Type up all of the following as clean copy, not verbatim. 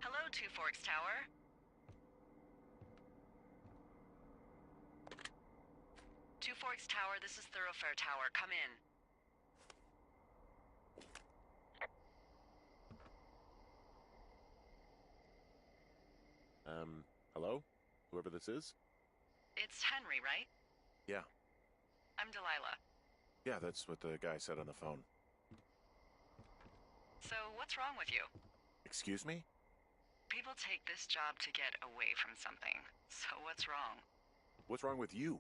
Hello, Two Forks Tower. Two Forks Tower, this is Thoroughfare Tower. Come in. Hello? Whoever this is? It's Henry, right? Yeah. I'm Delilah. Yeah, that's what the guy said on the phone. So, what's wrong with you? Excuse me? People take this job to get away from something. So what's wrong? What's wrong with you?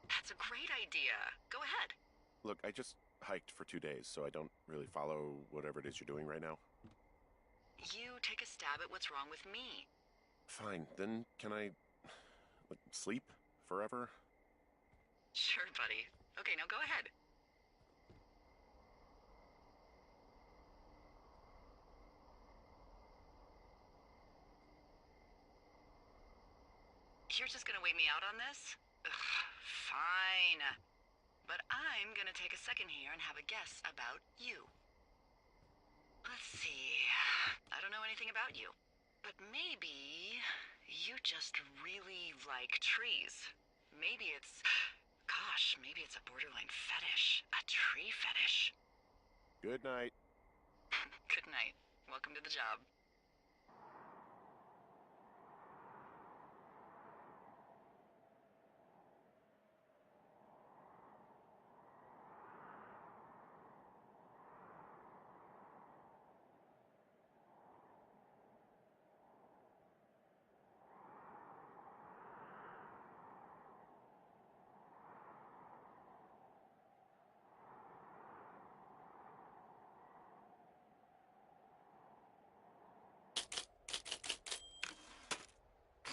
That's a great idea. Go ahead. Look, I just hiked for 2 days, so I don't really follow whatever it is you're doing right now. You take a stab at what's wrong with me. Fine, then can I, sleep forever? Sure, buddy. Okay, now go ahead. You're just gonna wait me out on this? Ugh, fine. But I'm gonna take a second here and have a guess about you. Let's see. I don't know anything about you. But maybe you just really like trees. Maybe it's... Gosh, maybe it's a borderline fetish. A tree fetish. Good night. Good night. Welcome to the job.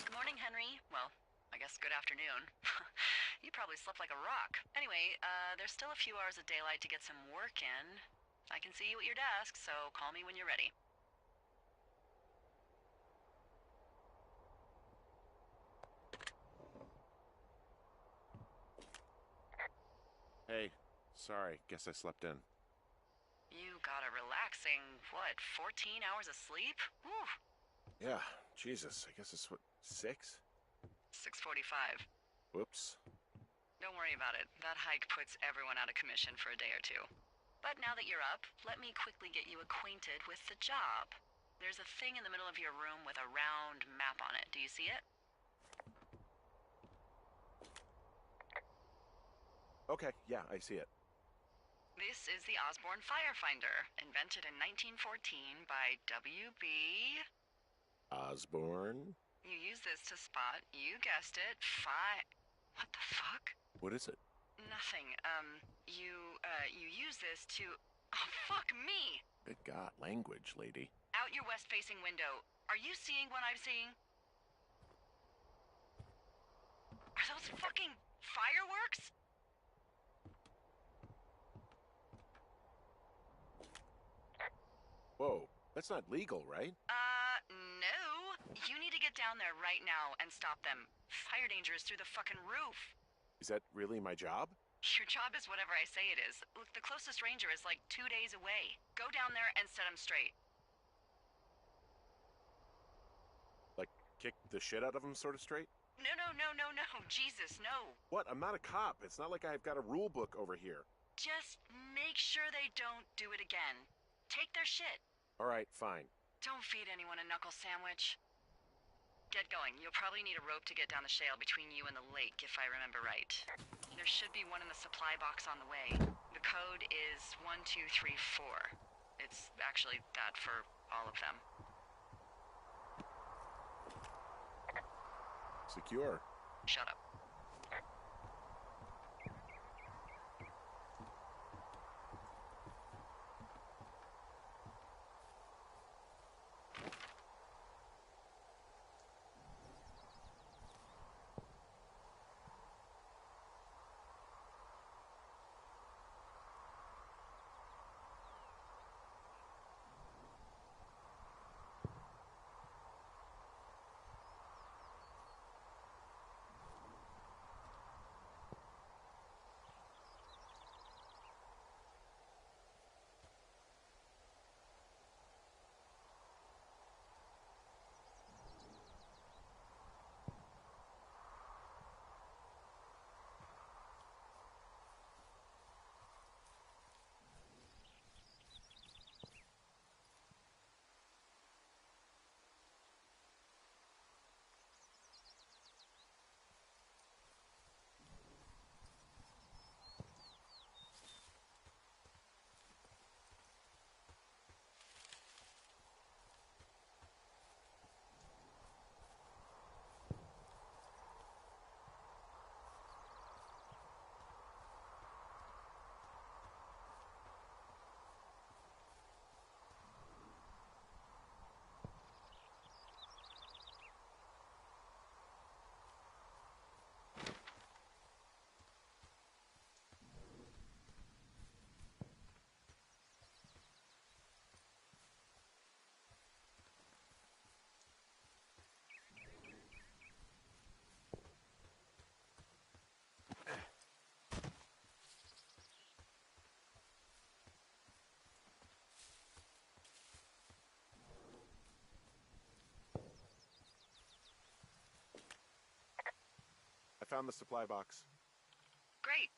Good morning, Henry. Well, I guess good afternoon. You probably slept like a rock. Anyway, there's still a few hours of daylight to get some work in. I can see you at your desk, so call me when you're ready. Hey, sorry, guess I slept in. You got a relaxing, what, 14 hours of sleep? Whew. Yeah, Jesus, I guess it's what, 6? 6:45. Whoops. Don't worry about it. That hike puts everyone out of commission for a day or two. But now that you're up, let me quickly get you acquainted with the job. There's a thing in the middle of your room with a round map on it. Do you see it? Okay, yeah, I see it. This is the Osborne Firefinder, invented in 1914 by W.B. Osborne? You use this to spot, you guessed it, What the fuck? What is it? Nothing. You use this to... Oh, fuck me! Good God, language, lady. Out your west-facing window. Are you seeing what I'm seeing? Are those fucking fireworks? Whoa, that's not legal, right? No. You need to get down there right now and stop them. Fire danger is through the fucking roof. Is that really my job? Your job is whatever I say it is. Look, the closest ranger is like 2 days away. Go down there and set him straight. Like, kick the shit out of him sort of straight? No. Jesus, no. What? I'm not a cop. It's not like I've got a rule book over here. Just make sure they don't do it again. Take their shit. All right, fine. Don't feed anyone a knuckle sandwich. Get going. You'll probably need a rope to get down the shale between you and the lake, if I remember right. There should be one in the supply box on the way. The code is 1234. It's actually that for all of them. Secure. Shut up. I found the supply box. Great.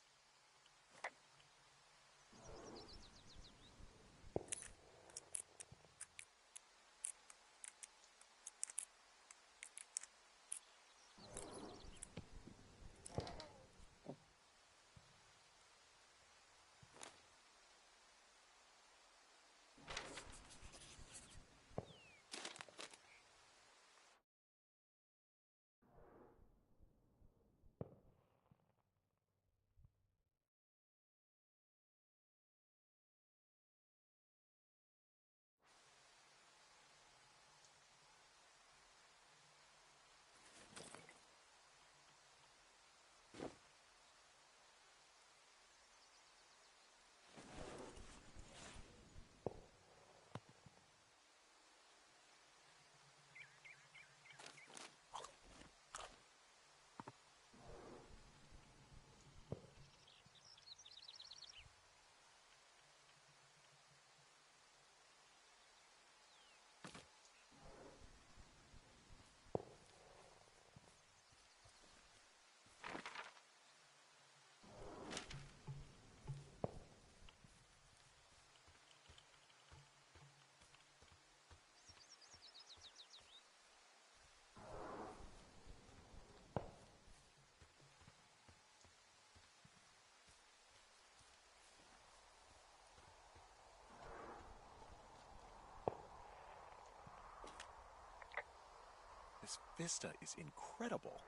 This vista is incredible.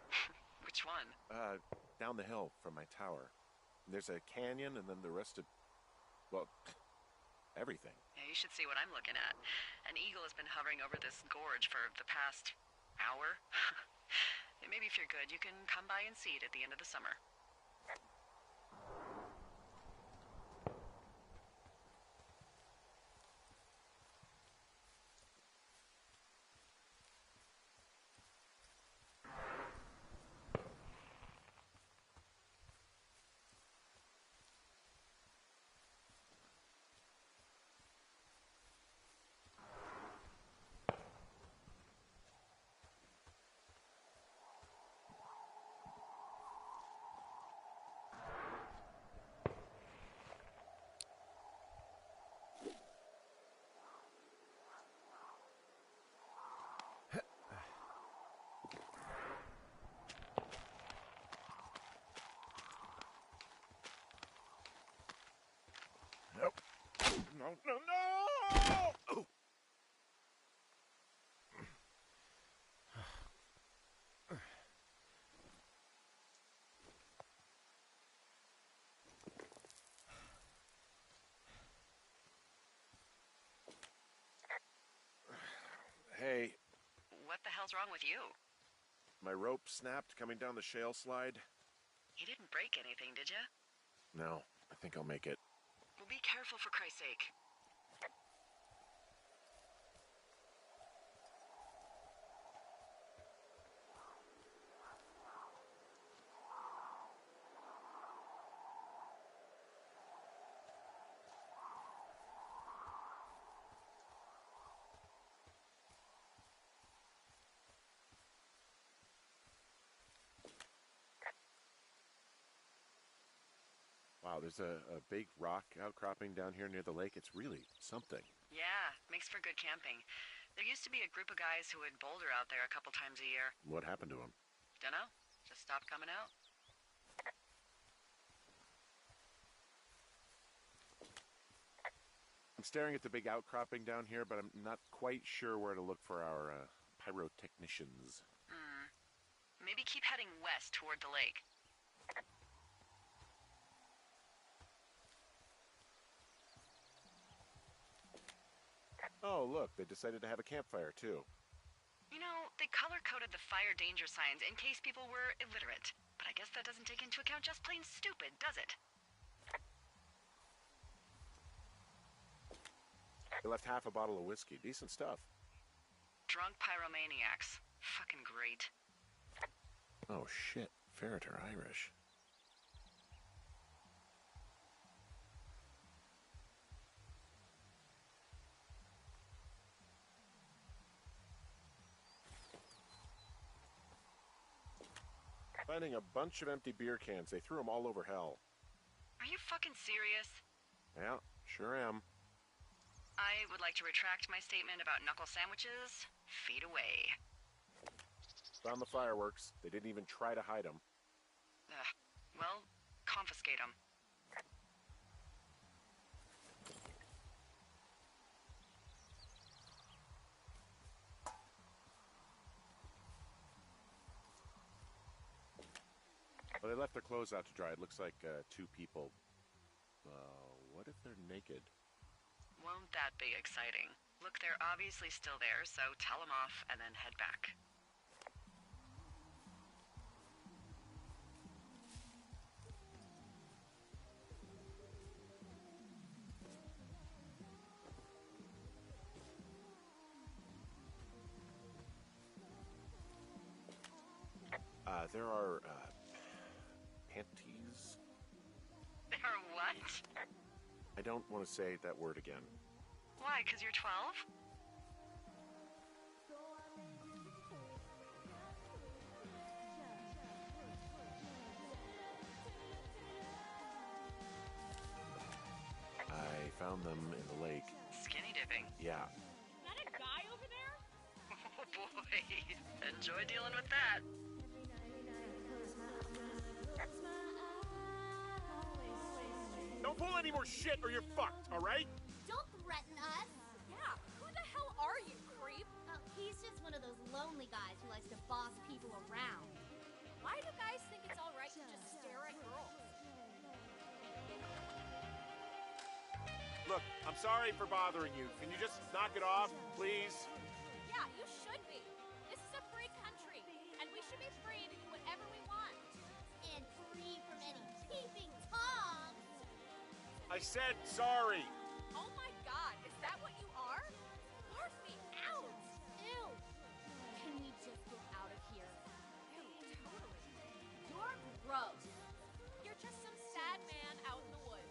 Which one? Down the hill from my tower. There's a canyon and then the rest of, well, everything. Yeah, you should see what I'm looking at. An eagle has been hovering over this gorge for the past hour. And maybe if you're good, you can come by and see it at the end of the summer. Nope. No! Oh. Hey. What the hell's wrong with you? My rope snapped coming down the shale slide. You didn't break anything, did you? No, I think I'll make it. Well, be careful for Christ's sake. Wow, there's a big rock outcropping down here near the lake. It's really something. Yeah, makes for good camping. There used to be a group of guys who would boulder out there a couple times a year. What happened to him? Dunno, just stopped coming out. I'm staring at the big outcropping down here, but I'm not quite sure where to look for our pyrotechnicians. Maybe keep heading west toward the lake. Oh, look, they decided to have a campfire, too. You know, they color-coded the fire danger signs in case people were illiterate. But I guess that doesn't take into account just plain stupid, does it? They left half a bottle of whiskey. Decent stuff. Drunk pyromaniacs. Fucking great. Oh, shit. Ferret are Irish. Finding a bunch of empty beer cans. They threw them all over hell. Are you fucking serious? Yeah, sure am. I would like to retract my statement about knuckle sandwiches. Feet away. Found the fireworks. They didn't even try to hide them. Well, confiscate them. Well, they left their clothes out to dry. It looks like two people. What if they're naked? Won't that be exciting? Look, they're obviously still there, so tell them off and then head back. There are, panties? There are what? I don't want to say that word again. Why, 'cause you're 12? I found them in the lake. Skinny dipping. Yeah. Is that a guy over there? Oh boy. Enjoy dealing with that. Don't pull any more shit or you're fucked, alright? Don't threaten us. Yeah, who the hell are you, creep? He's just one of those lonely guys who likes to Look, I'm sorry for bothering you. Can you just knock it off, please? Yeah, you should be. This is a free country, and we should be free to do whatever we want. And free from any peeping toms. I said sorry. Oh my god, is that what you are? Barf me out! Ew. Can we just get out of here? Ew, totally. You're gross. You're just some sad man out in the woods.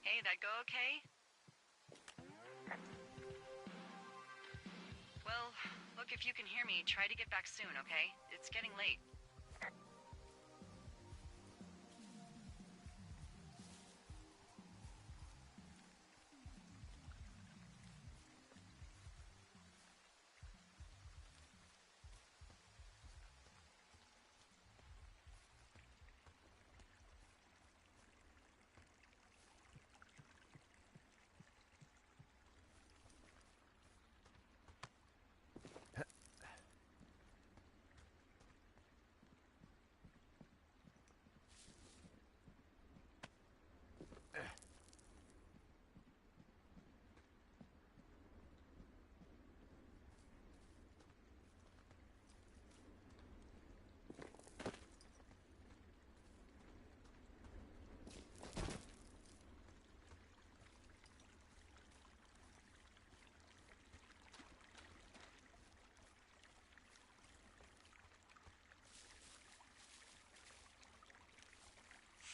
Hey, that go okay? Well, look, if you can hear me, try to get back soon, okay? It's getting late.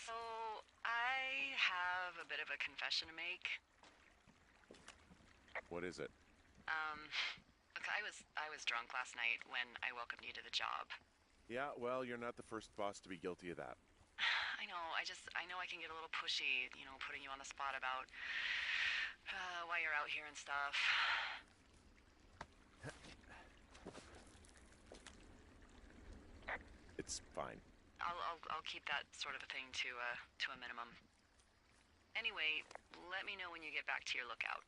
So, I have a bit of a confession to make. What is it? Look, I was drunk last night when I welcomed you to the job. Yeah, well, you're not the first boss to be guilty of that. I know, I know I can get a little pushy, putting you on the spot about why you're out here and stuff. It's fine. I'll keep that sort of a thing to a minimum. Anyway, let me know when you get back to your lookout.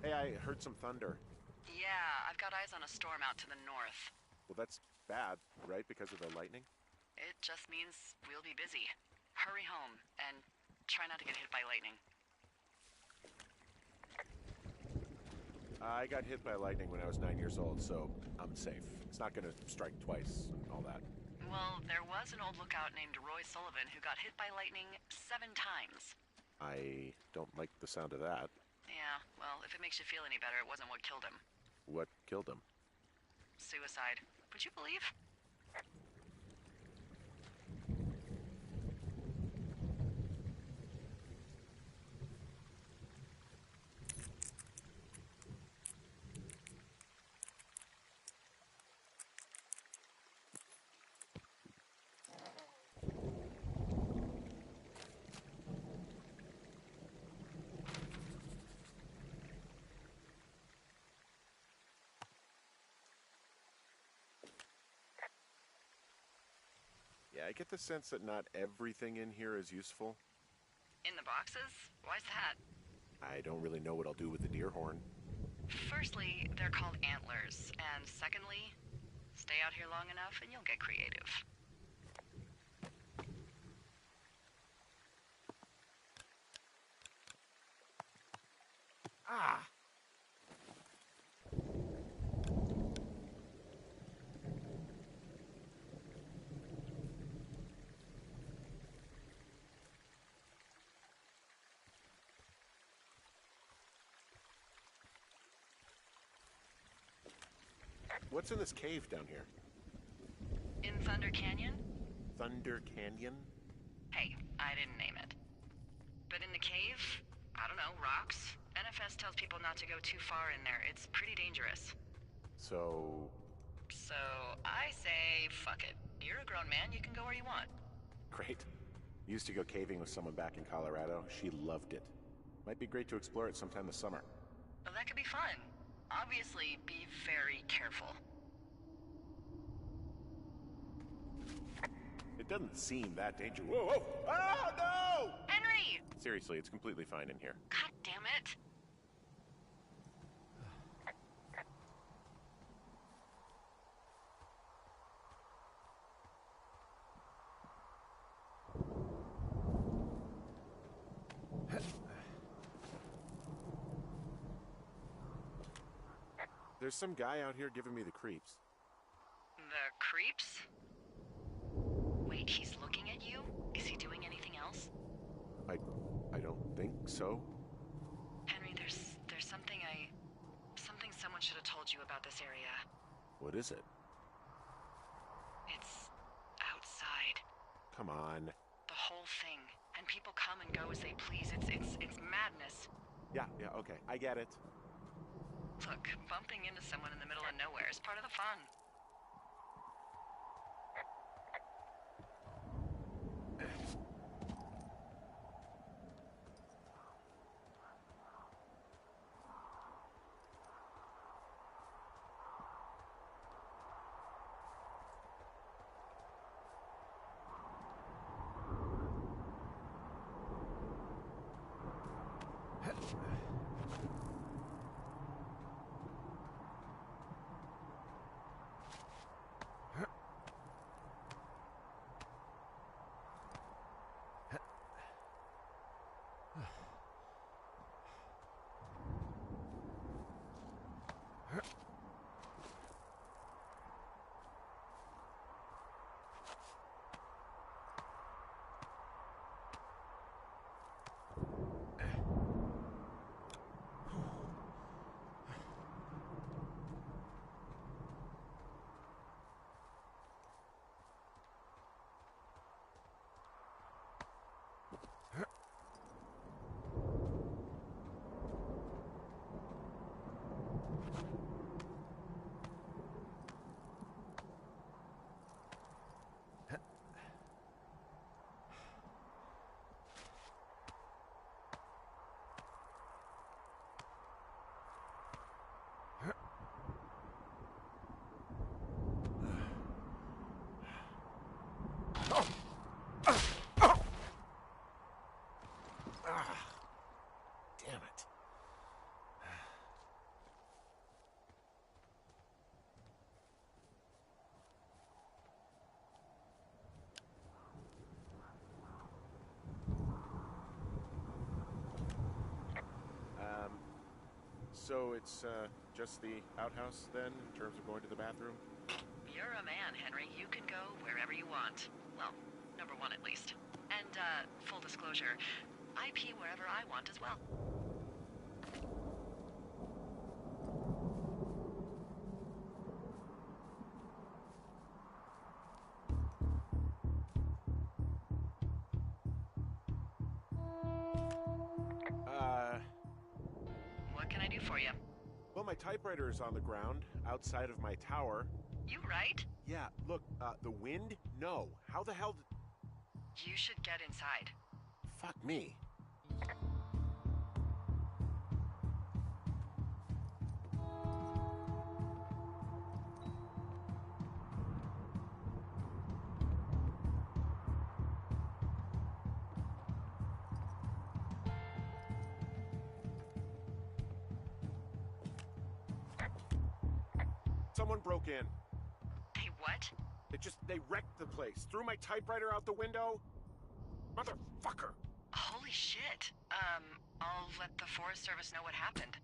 Hey, I heard some thunder. Yeah, I've got eyes on a storm out to the north. Well, that's bad, right? Because of the lightning? It just means we'll be busy. Hurry home, and try not to get hit by lightning. I got hit by lightning when I was 9 years old, so I'm safe. It's not gonna strike twice and all that. Well, there was an old lookout named Roy Sullivan who got hit by lightning 7 times. I don't like the sound of that. Yeah, well, if it makes you feel any better, it wasn't what killed him. What killed him? Suicide. Would you believe? Yeah, I get the sense that not everything in here is useful. In the boxes? Why's that? I don't really know what I'll do with the deer horn. Firstly, they're called antlers. And secondly, stay out here long enough and you'll get creative. Ah! What's in this cave down here? In Thunder Canyon? Thunder Canyon? Hey, I didn't name it. But in the cave, I don't know, rocks, NFS tells people not to go too far in there. It's pretty dangerous. So, So, I say, fuck it. You're a grown man, you can go where you want. great. Used to go caving with someone back in Colorado. She loved it. Might be great to explore it sometime this summer. Well, that could be fun. Obviously, be very careful. It doesn't seem that dangerous. Whoa, whoa! Oh, no! Henry! Seriously, it's completely fine in here. God damn it. There's some guy out here giving me the creeps. The creeps? Wait, he's looking at you? Is he doing anything else? I don't think so. Henry, there's something someone should have told you about this area. What is it? It's outside. Come on. The whole thing. And people come and go as they please. It's madness. Yeah, okay. I get it. Look, bumping into someone in the middle of nowhere is part of the fun. Damn it. So it's just the outhouse then, in terms of going to the bathroom? You're a man, Henry. You can go wherever you want. Well, number one at least. And, full disclosure, I pee wherever I want as well. What can I do for you? Well, my typewriter is on the ground, outside of my tower. You right? Yeah, look, the wind? No. How the hell did... You should get inside. Fuck me. Someone broke in. Hey, what? They wrecked the place. Threw my typewriter out the window. Motherfucker. Holy shit. I'll let the Forest Service know what happened.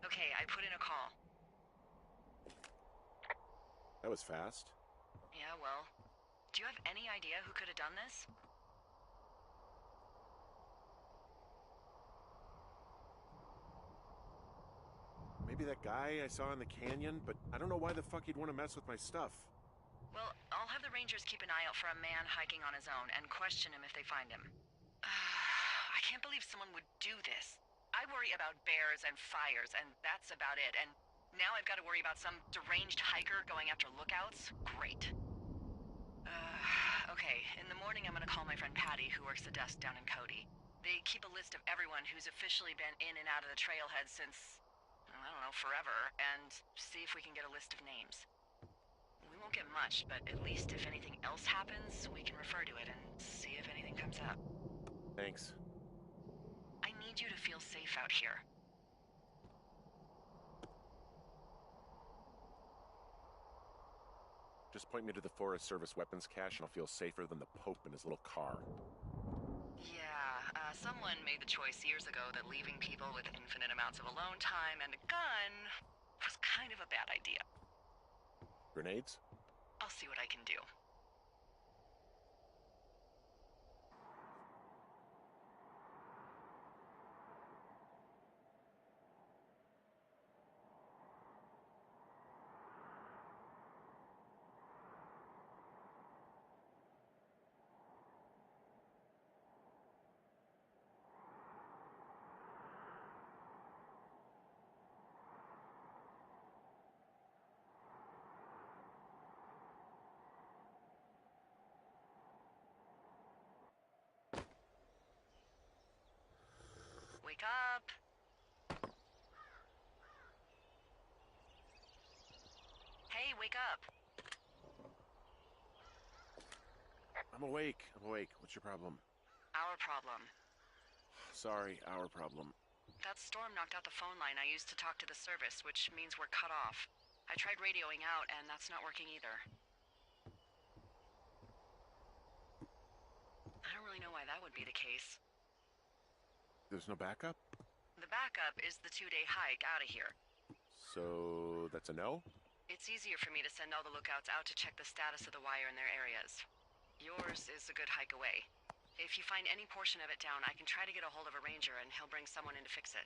Okay, I put in a call. That was fast. Yeah, well, do you have any idea who could have done this? Maybe that guy I saw in the canyon, but I don't know why the fuck he'd want to mess with my stuff. Well, I'll have the Rangers keep an eye out for a man hiking on his own and question him if they find him. I can't believe someone would do this. I worry about bears and fires, and that's about it. And now I've got to worry about some deranged hiker going after lookouts? Great. Okay, in the morning I'm gonna call my friend Patty, who works the desk down in Cody. They keep a list of everyone who's officially been in and out of the trailhead since, I don't know, forever, and see if we can get a list of names. We won't get much, but at least if anything else happens, we can refer to it and see if anything comes up. Thanks. I need you to feel safe out here. Just point me to the Forest Service weapons cache and I'll feel safer than the Pope in his little car. Yeah, someone made the choice years ago that leaving people with infinite amounts of alone time and a gun was kind of a bad idea. Grenades? I'll see what I can do. Wake up! Hey, wake up! I'm awake. What's your problem? Our problem. Sorry, our problem. That storm knocked out the phone line I used to talk to the service, which means we're cut off. I tried radioing out, and that's not working either. I don't really know why that would be the case. There's no backup? The backup is the 2-day hike out of here. So that's a no? It's easier for me to send all the lookouts out to check the status of the wire in their areas. Yours is a good hike away. If you find any portion of it down, I can try to get a hold of a ranger and he'll bring someone in to fix it.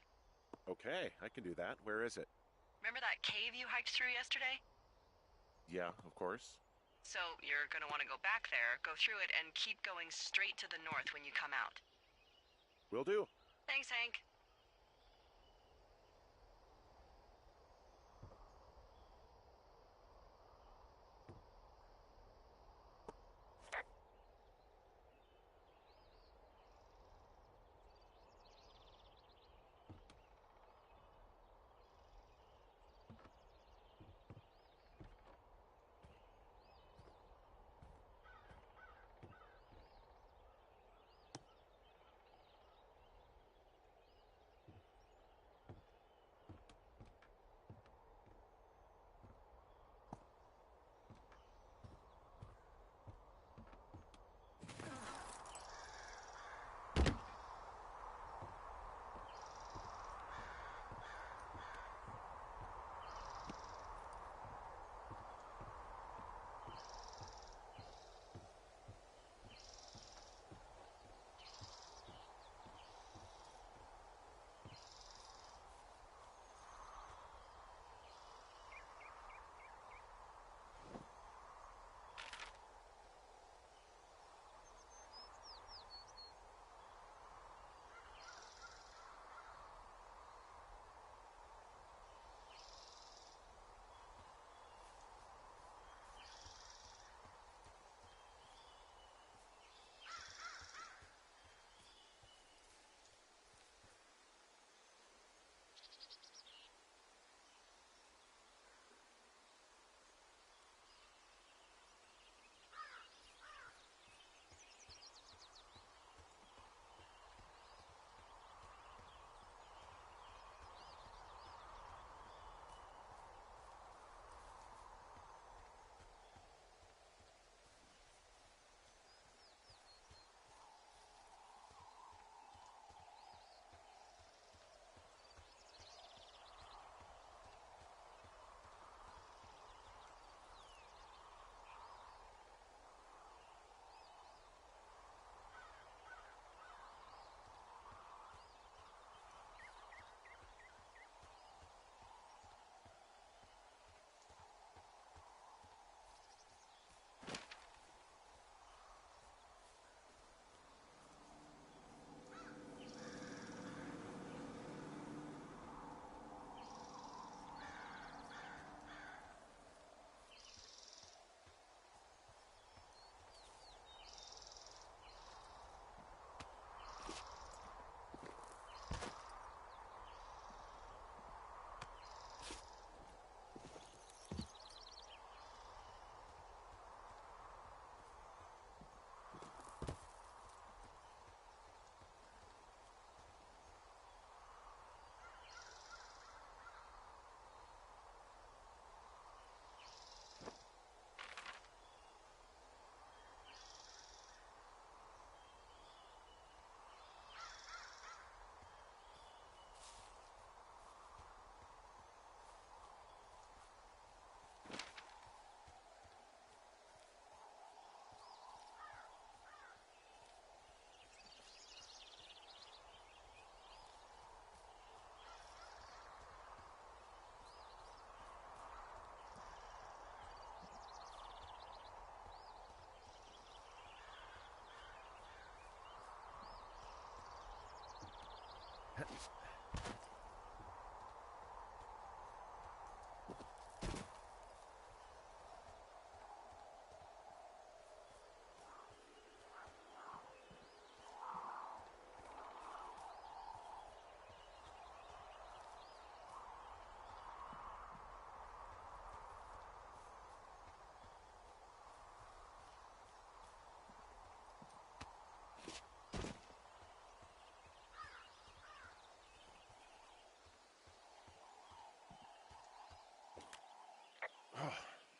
Okay, I can do that. Where is it? Remember that cave you hiked through yesterday? Yeah, of course. So you're gonna want to go back there, go through it, and keep going straight to the north when you come out. Will do. Thanks, Hank.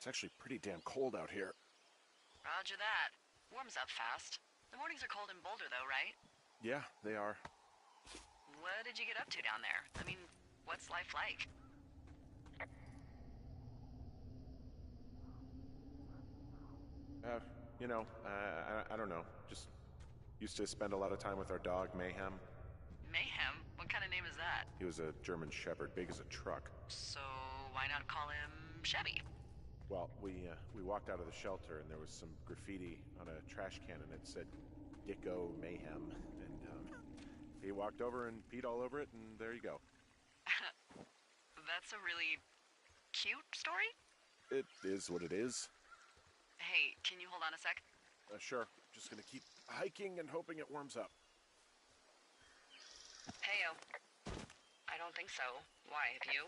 It's actually pretty damn cold out here. Roger that. Warms up fast. The mornings are cold in Boulder, though, right? Yeah, they are. What did you get up to down there? I mean, what's life like? I don't know. Just used to spend a lot of time with our dog, Mayhem. Mayhem? What kind of name is that? He was a German Shepherd, big as a truck. So, why not call him Chevy? Well, we walked out of the shelter and there was some graffiti on a trash can and it said Dicko Mayhem. And he walked over and peed all over it and there you go. That's a really cute story? It is what it is. Hey, can you hold on a sec? Sure. Just gonna keep hiking and hoping it warms up. Heyo. I don't think so. Why, have you?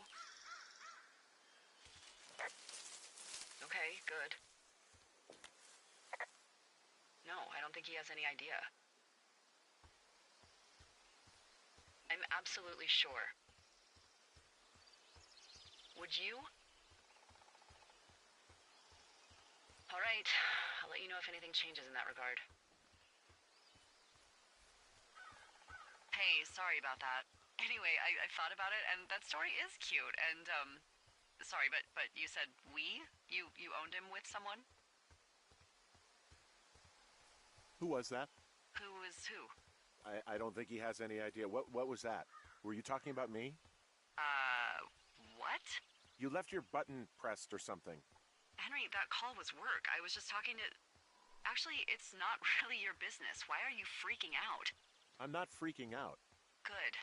Okay, good. No, I don't think he has any idea. I'm absolutely sure. Would you? All right, I'll let you know if anything changes in that regard. Hey, sorry about that. Anyway, I thought about it, and that story is cute, and, sorry, but you said we? You owned him with someone? Who was that? Who is who? I don't think he has any idea. What was that? Were you talking about me? What? You left your button pressed or something. Henry, that call was work. I was just talking to... Actually, it's not really your business. Why are you freaking out? I'm not freaking out. Good.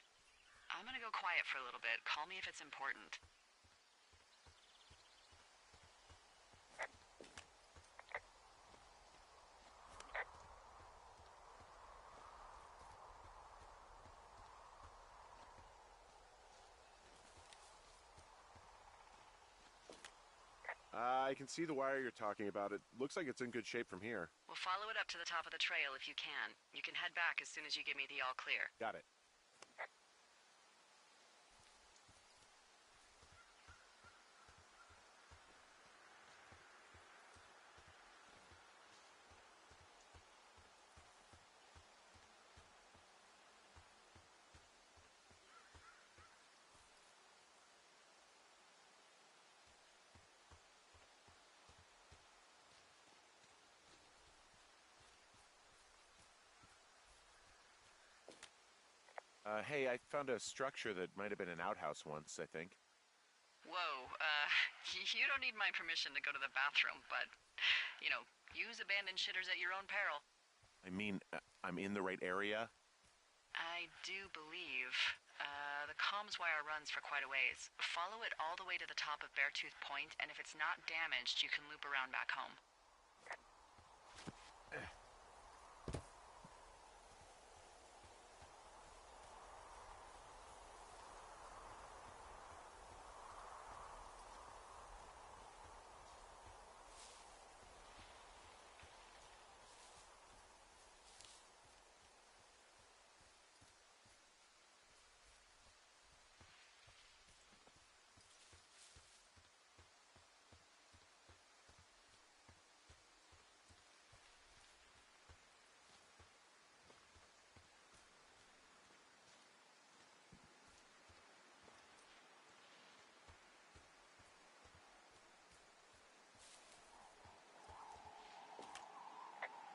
I'm gonna go quiet for a little bit. Call me if it's important. I can see the wire you're talking about. It looks like it's in good shape from here. We'll follow it up to the top of the trail if you can. You can head back as soon as you give me the all clear. Got it. Hey, I found a structure that might have been an outhouse once, I think. Whoa, you don't need my permission to go to the bathroom, but, you know, use abandoned shitters at your own peril. I mean, I'm in the right area? I do believe. The comms wire runs for quite a ways. Follow it all the way to the top of Beartooth Point, and if it's not damaged, you can loop around back home.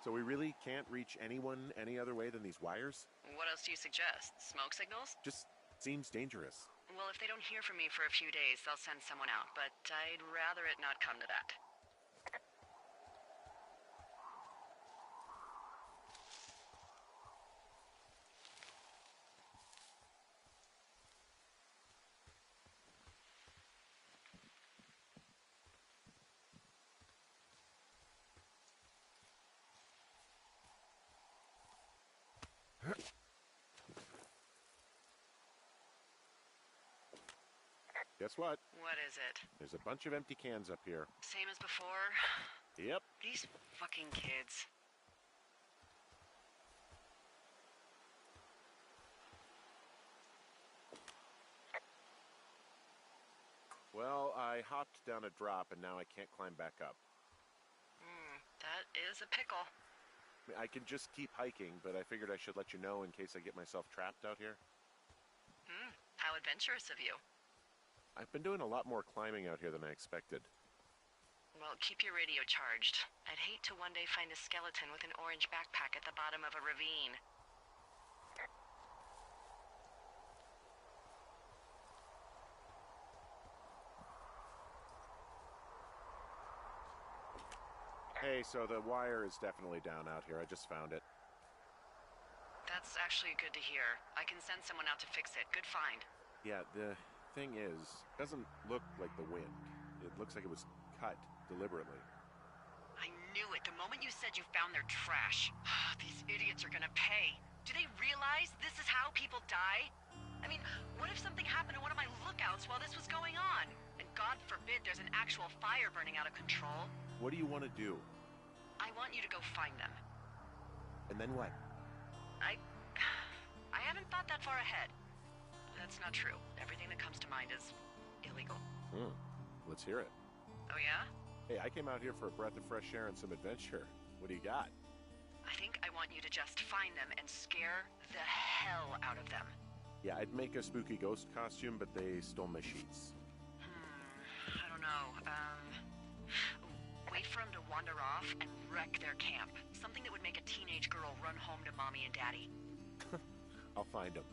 So we really can't reach anyone any other way than these wires? What else do you suggest? Smoke signals? Just seems dangerous. Well, if they don't hear from me for a few days, they'll send someone out, but I'd rather it not come to that. Guess what? What is it? There's a bunch of empty cans up here. Same as before? Yep. These fucking kids. Well, I hopped down a drop and now I can't climb back up. That is a pickle. I can just keep hiking, but I figured I should let you know in case I get myself trapped out here. How adventurous of you. I've been doing a lot more climbing out here than I expected. Well, keep your radio charged. I'd hate to one day find a skeleton with an orange backpack at the bottom of a ravine. Hey, so the wire is definitely down out here. I just found it. That's actually good to hear. I can send someone out to fix it. Good find. Yeah, the thing is, it doesn't look like the wind. It looks like it was cut deliberately. I knew it the moment you said you found their trash. These idiots are gonna pay. Do they realize this is how people die? I mean, what if something happened to one of my lookouts while this was going on? And God forbid there's an actual fire burning out of control. What do you want to do? I want you to go find them. And then what? I haven't thought that far ahead. That's not true. Everything that comes to mind is illegal. Let's hear it. Oh yeah? Hey, I came out here for a breath of fresh air and some adventure. What do you got? I think I want you to just find them and scare the hell out of them. Yeah, I'd make a spooky ghost costume, but they stole my sheets. I don't know. Wait for them to wander off and wreck their camp. Something that would make a teenage girl run home to mommy and daddy. I'll find them.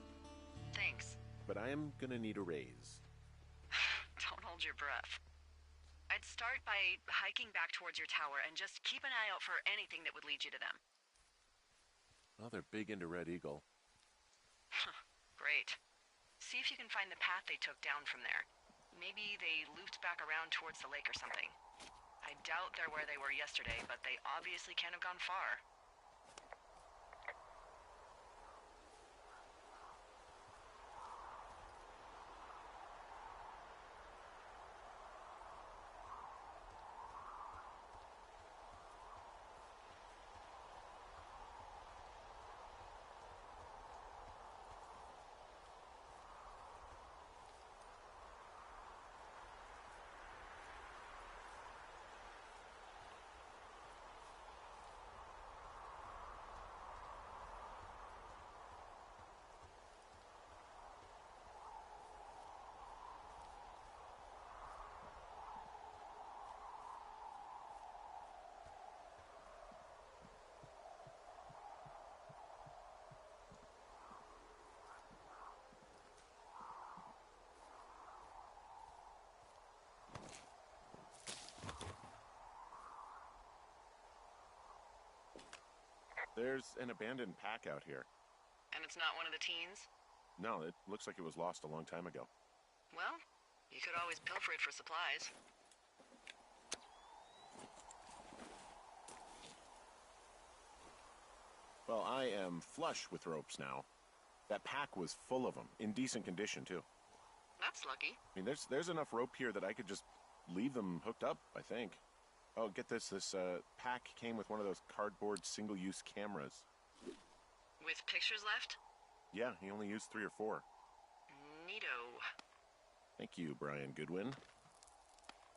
Thanks. But I am gonna need a raise. Don't hold your breath. I'd start by hiking back towards your tower and just keep an eye out for anything that would lead you to them. Well, they're big into Red Eagle. Great. See if you can find the path they took down from there. Maybe they looped back around towards the lake or something. I doubt they're where they were yesterday, but they obviously can't have gone far. There's an abandoned pack out here. And it's not one of the teens? No, it looks like it was lost a long time ago. Well, you could always pilfer it for supplies. Well, I am flush with ropes now. That pack was full of them, in decent condition, too. That's lucky. I mean, there's enough rope here that I could just leave them hooked up, I think. Oh, get this. This pack came with one of those cardboard single-use cameras. With pictures left? Yeah, he only used 3 or 4. Neato. Thank you, Brian Goodwin.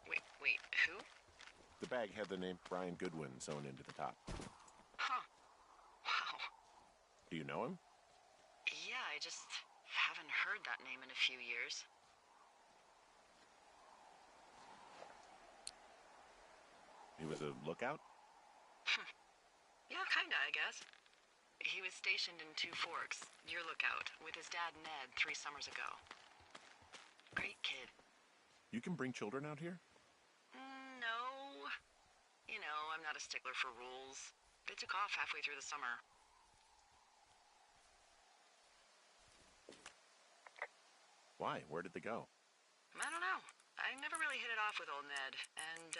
Wait, who? The bag had the name Brian Goodwin sewn into the top. Huh. Wow. Do you know him? Yeah, I just haven't heard that name in a few years. He was a lookout? Yeah, kinda, I guess. He was stationed in Two Forks, your lookout, with his dad Ned 3 summers ago. Great kid. You can bring children out here? No. You know, I'm not a stickler for rules. They took off halfway through the summer. Why? Where did they go? I don't know. I never really hit it off with old Ned, and,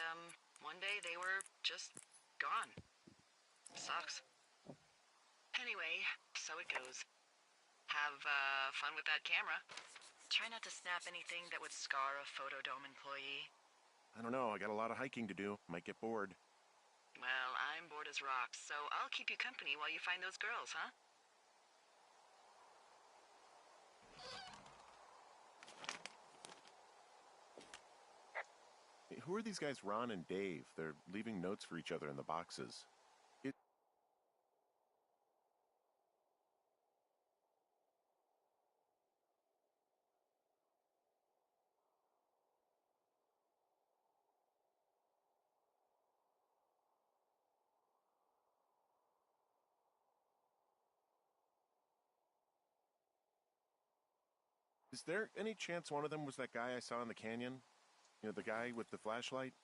one day they were just gone. Sucks. Anyway, so it goes. Have, fun with that camera. Try not to snap anything that would scar a Photodome employee. I don't know. I got a lot of hiking to do. Might get bored. Well, I'm bored as rocks, so I'll keep you company while you find those girls, huh? Who are these guys, Ron and Dave? They're leaving notes for each other in the boxes. Is there any chance one of them was that guy I saw in the canyon? You know, the guy with the flashlight?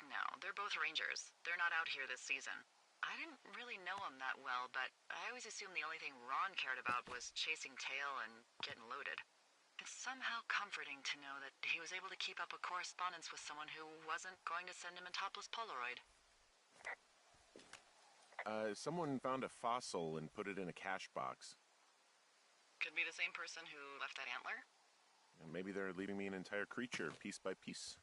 No, they're both rangers. They're not out here this season. I didn't really know him that well, but I always assumed the only thing Ron cared about was chasing tail and getting loaded. It's somehow comforting to know that he was able to keep up a correspondence with someone who wasn't going to send him a topless Polaroid. Someone found a fossil and put it in a cash box. Could be the same person who left that antler? And maybe they're leaving me an entire creature, piece by piece.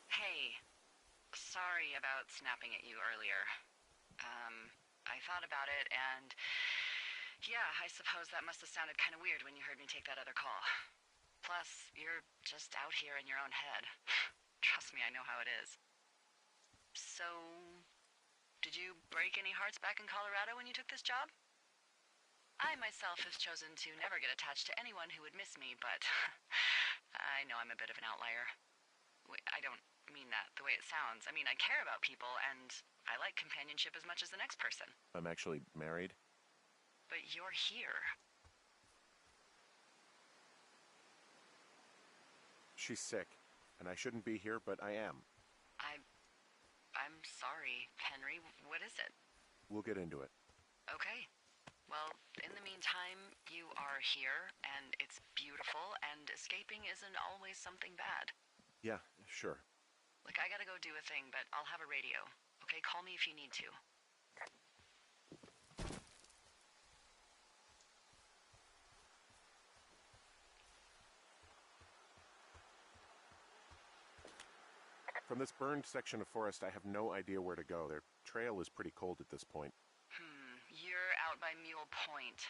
Hey, sorry about snapping at you earlier. I thought about it, and yeah, I suppose that must have sounded kind of weird when you heard me take that other call. Plus, you're just out here in your own head. Trust me, I know how it is. So, did you break any hearts back in Colorado when you took this job? I myself have chosen to never get attached to anyone who would miss me, but I know I'm a bit of an outlier. I don't mean that the way it sounds. I mean, I care about people, and I like companionship as much as the next person. I'm actually married. But you're here. She's sick, and I shouldn't be here, but I am. I'm sorry, Henry. What is it? We'll get into it. Okay. Well, in the meantime, you are here, and it's beautiful, and escaping isn't always something bad. Yeah, sure. Look, I gotta go do a thing, but I'll have a radio. Okay, call me if you need to. From this burned section of forest, I have no idea where to go. Their trail is pretty cold at this point. You're out by Mule Point.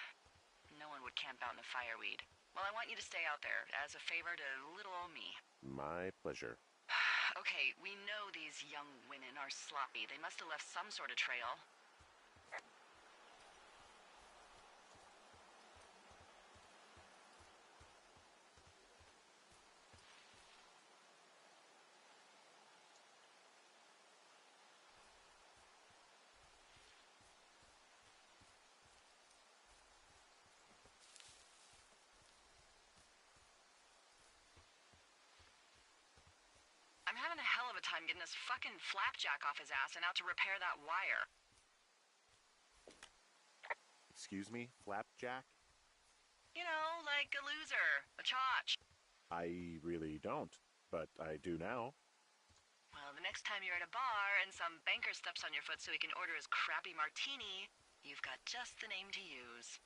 No one would camp out in a fireweed. Well, I want you to stay out there, as a favor to little old me. My pleasure. Okay, we know these young women are sloppy. They must have left some sort of trail. I'm having a hell of a time getting this fucking flapjack off his ass and out to repair that wire. Excuse me, Flapjack? You know, like a loser, a chotch. I really don't, but I do now. Well, the next time you're at a bar and some banker steps on your foot so he can order his crappy martini, you've got just the name to use.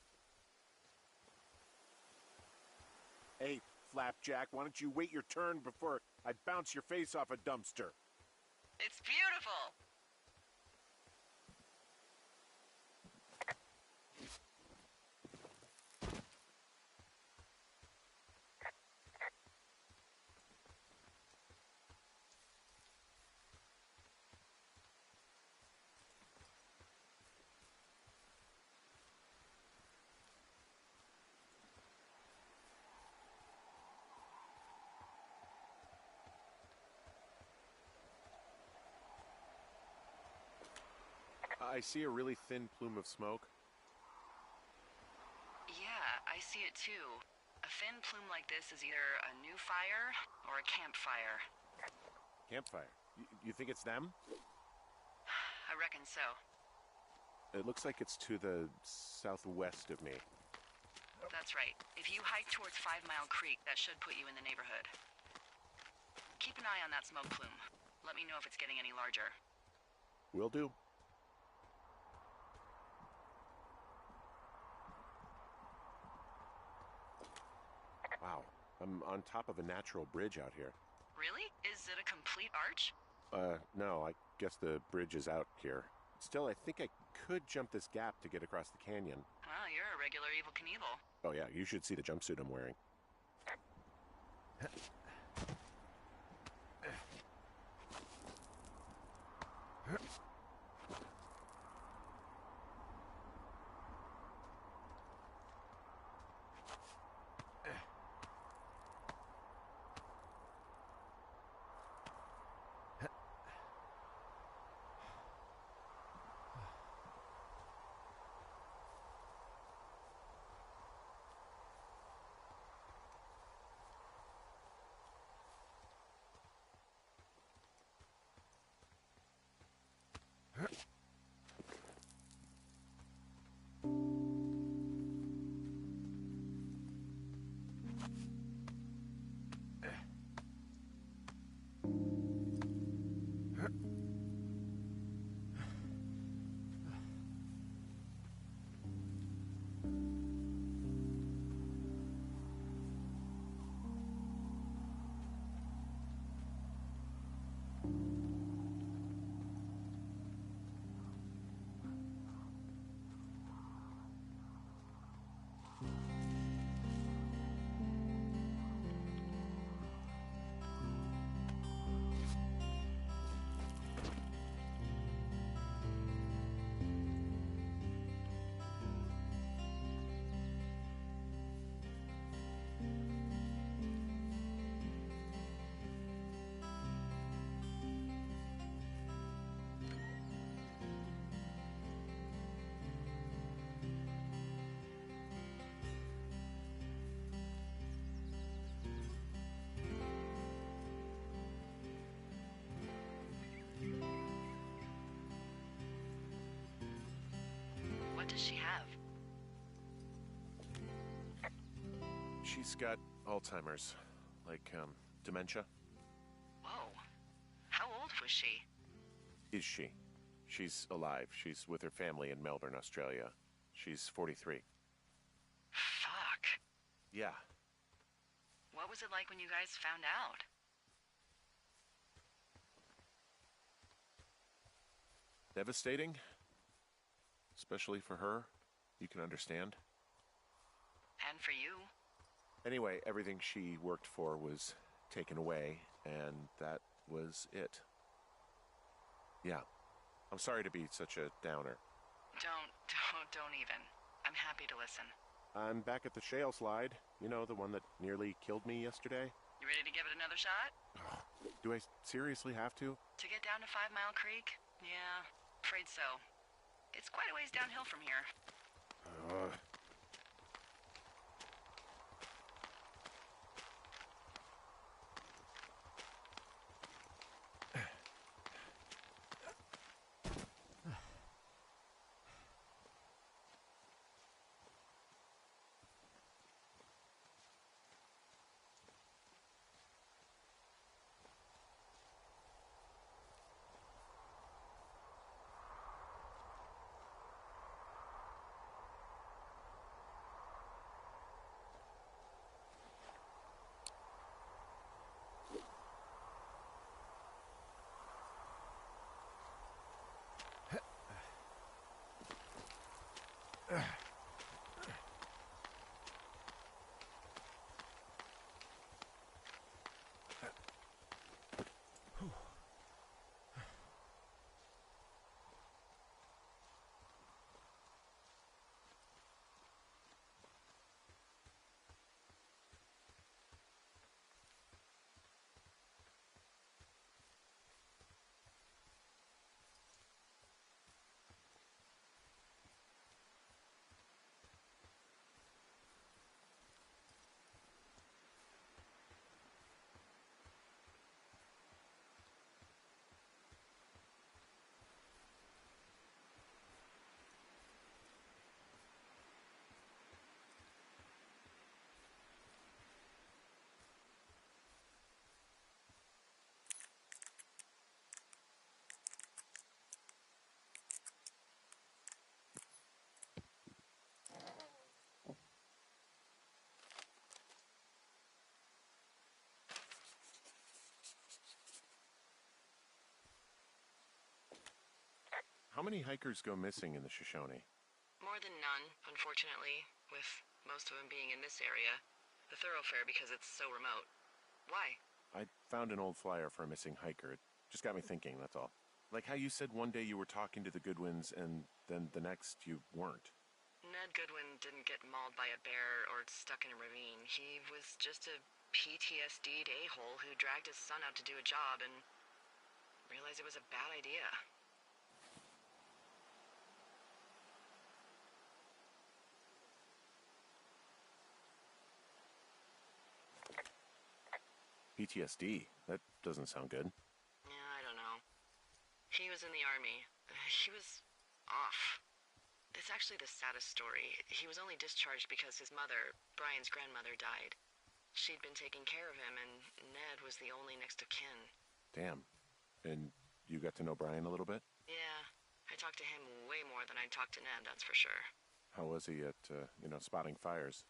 Hey, Flapjack, why don't you wait your turn before I bounce your face off a dumpster? It's beautiful! I see a really thin plume of smoke. Yeah, I see it too. A thin plume like this is either a new fire or a campfire. Campfire. You think it's them? I reckon so. It looks like it's to the southwest of me. That's right. If you hike towards 5 Mile Creek, that should put you in the neighborhood. Keep an eye on that smoke plume. Let me know if it's getting any larger. Will do. Wow, I'm on top of a natural bridge out here. Really? Is it a complete arch? No, I guess the bridge is out here. Still, I think I could jump this gap to get across the canyon. Well, you're a regular Evil Knievel. Oh yeah, you should see the jumpsuit I'm wearing. What does she have? She's got Alzheimer's, like, dementia. Whoa. How old was she? Is she? She's alive. She's with her family in Melbourne, Australia. She's 43. Fuck. Yeah. What was it like when you guys found out? Devastating. Especially for her. You can understand. And for you? Anyway, everything she worked for was taken away, and that was it. Yeah. I'm sorry to be such a downer. Don't even. I'm happy to listen. I'm back at the shale slide. You know, the one that nearly killed me yesterday. You ready to give it another shot? Do I seriously have to? To get down to 5 Mile Creek? Yeah, afraid so. It's quite a ways downhill from here. How many hikers go missing in the Shoshone? More than none, unfortunately, with most of them being in this area. The thoroughfare because it's so remote. Why? I found an old flyer for a missing hiker. It just got me thinking, that's all. Like how you said one day you were talking to the Goodwins and then the next you weren't. Ned Goodwin didn't get mauled by a bear or stuck in a ravine. He was just a PTSD'd a-hole who dragged his son out to do a job and realized it was a bad idea. PTSD? That doesn't sound good. Yeah, I don't know. He was in the army. He was off. It's actually the saddest story. He was only discharged because his mother, Brian's grandmother, died. She'd been taking care of him, and Ned was the only next of kin. Damn. And you got to know Brian a little bit? Yeah, I talked to him way more than I'd talked to Ned, that's for sure. How was he at, spotting fires?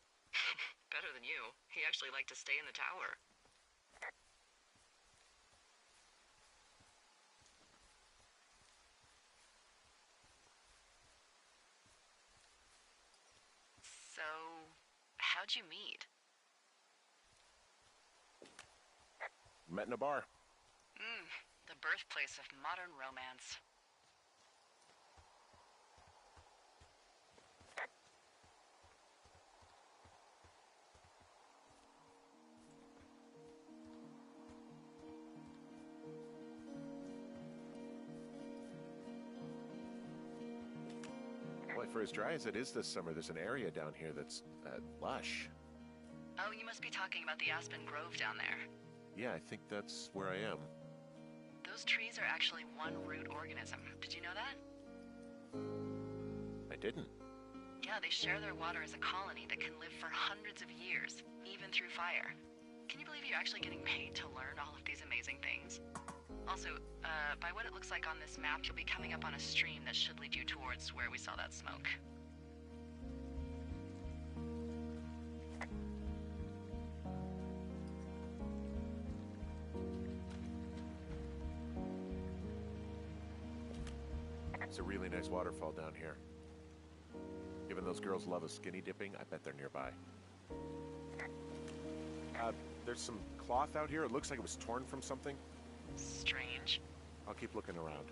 Better than you. He actually liked to stay in the tower. So, how'd you meet? Met in a bar. The birthplace of modern romance. Boy, for as dry as it is this summer, there's an area down here that's lush. Oh, you must be talking about the Aspen Grove down there. Yeah, I think that's where I am. Those trees are actually one root organism. Did you know that? I didn't. Yeah, they share their water as a colony that can live for hundreds of years, even through fire. Can you believe you're actually getting paid to learn all of these amazing things? Also, by what it looks like on this map, you'll be coming up on a stream that should lead you towards where we saw that smoke. It's a really nice waterfall down here. Given those girls love a skinny dipping, I bet they're nearby. There's some cloth out here. It looks like it was torn from something. Strange. I'll keep looking around.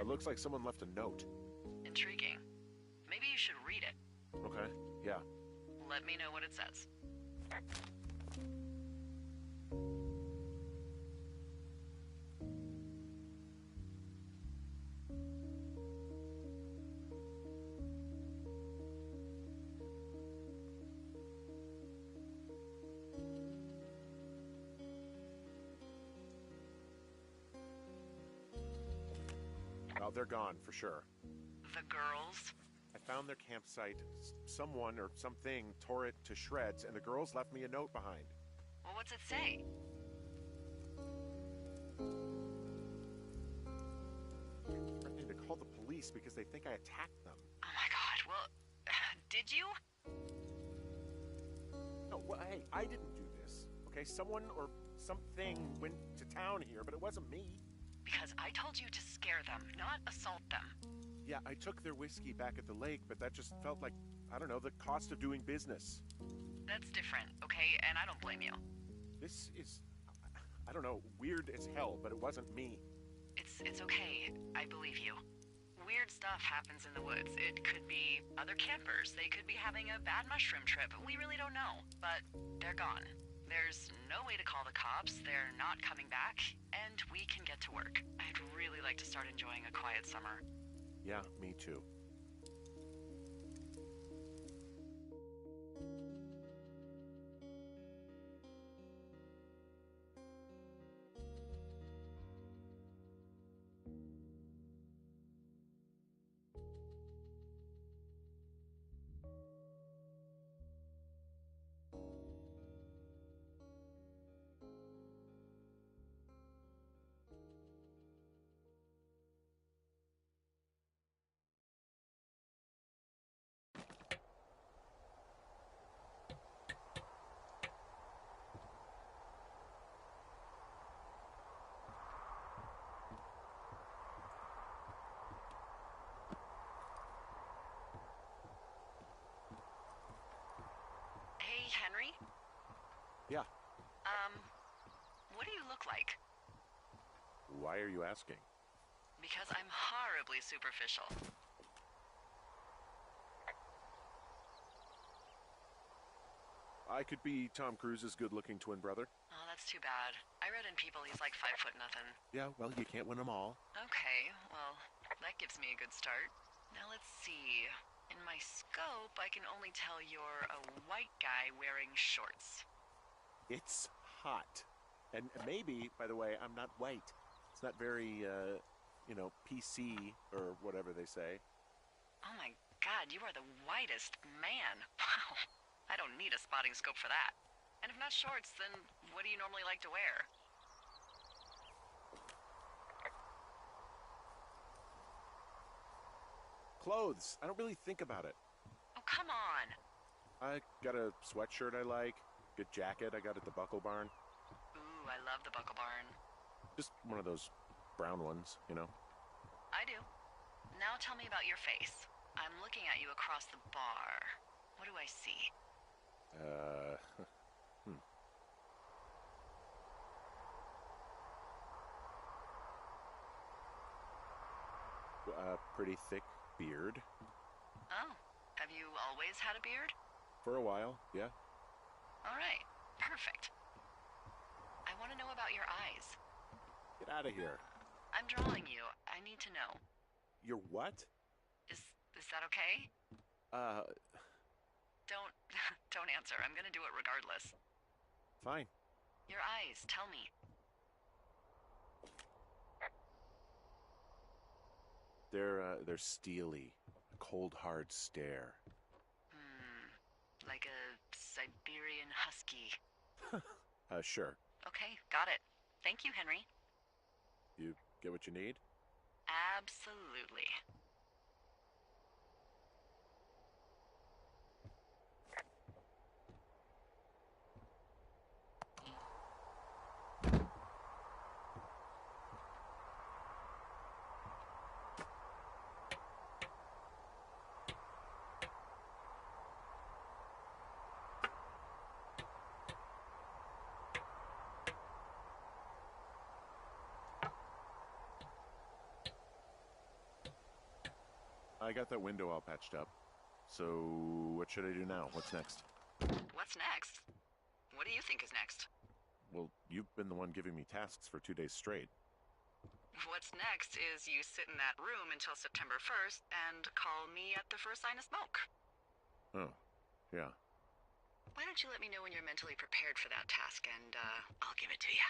Looks like someone left a note. Intriguing. Maybe you should read it. Okay, yeah. Let me know what it says. Oh, they're gone, for sure. The girls? I found their campsite. Someone or something tore it to shreds, and the girls left me a note behind. Well, what's it say? Threatening to call the police because they think I attacked them. Oh my god, well, did you? No, well, hey, I didn't do this, okay? Someone or something went to town here, but it wasn't me. Because I told you to scare them, not assault them. Yeah, I took their whiskey back at the lake, but that just felt like, I don't know, the cost of doing business. That's different, okay? And I don't blame you. This is, I don't know, weird as hell, but it wasn't me. It's okay. I believe you. Weird stuff happens in the woods. It could be other campers. They could be having a bad mushroom trip. We really don't know. But they're gone. There's no way to call the cops. They're not coming back. And we can get to work. I'd really like to start enjoying a quiet summer. Yeah, me too. Hey, Henry? Yeah. What do you look like? Why are you asking? Because I'm horribly superficial. I could be Tom Cruise's good-looking twin brother. Oh, that's too bad. I read in People he's like 5 foot nothing. Yeah, well, you can't win them all. Okay, well, that gives me a good start. Now let's see. In my scope, I can only tell you're a white guy wearing shorts. It's hot. And maybe, by the way, I'm not white. It's not very, PC or whatever they say. Oh my god, you are the whitest man. Wow. I don't need a spotting scope for that. And if not shorts, then what do you normally like to wear? Clothes. I don't really think about it. Oh, come on. I got a sweatshirt I like. Good jacket I got at the Buckle Barn. Ooh, I love the Buckle Barn. Just one of those brown ones, you know? I do. Now tell me about your face. I'm looking at you across the bar. What do I see? Pretty thick beard. Oh, have you always had a beard? For a while, yeah. All right, perfect. I want to know about your eyes. Get out of here. I'm drawing you. I need to know. You're what? Is that okay? Don't don't answer. I'm gonna do it regardless. Fine. Your eyes, tell me. They're steely. A cold, hard stare. Like a Siberian husky. Sure. Okay, got it. Thank you, Henry. You get what you need? Absolutely. I got that window all patched up. So, what should I do now? What's next? What's next? What do you think is next? Well, you've been the one giving me tasks for 2 days straight. What's next is you sit in that room until September 1st and call me at the first sign of smoke. Oh, yeah. Why don't you let me know when you're mentally prepared for that task, and I'll give it to you.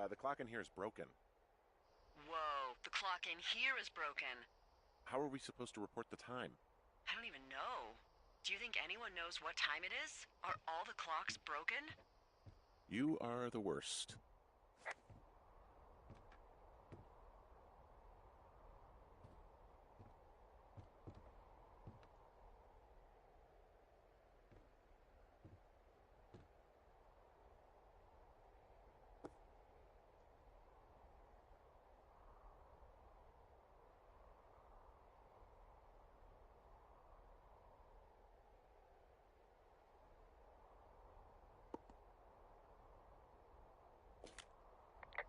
The clock in here is broken. Whoa, the clock in here is broken. How are we supposed to report the time? I don't even know. Do you think anyone knows what time it is? Are all the clocks broken? You are the worst.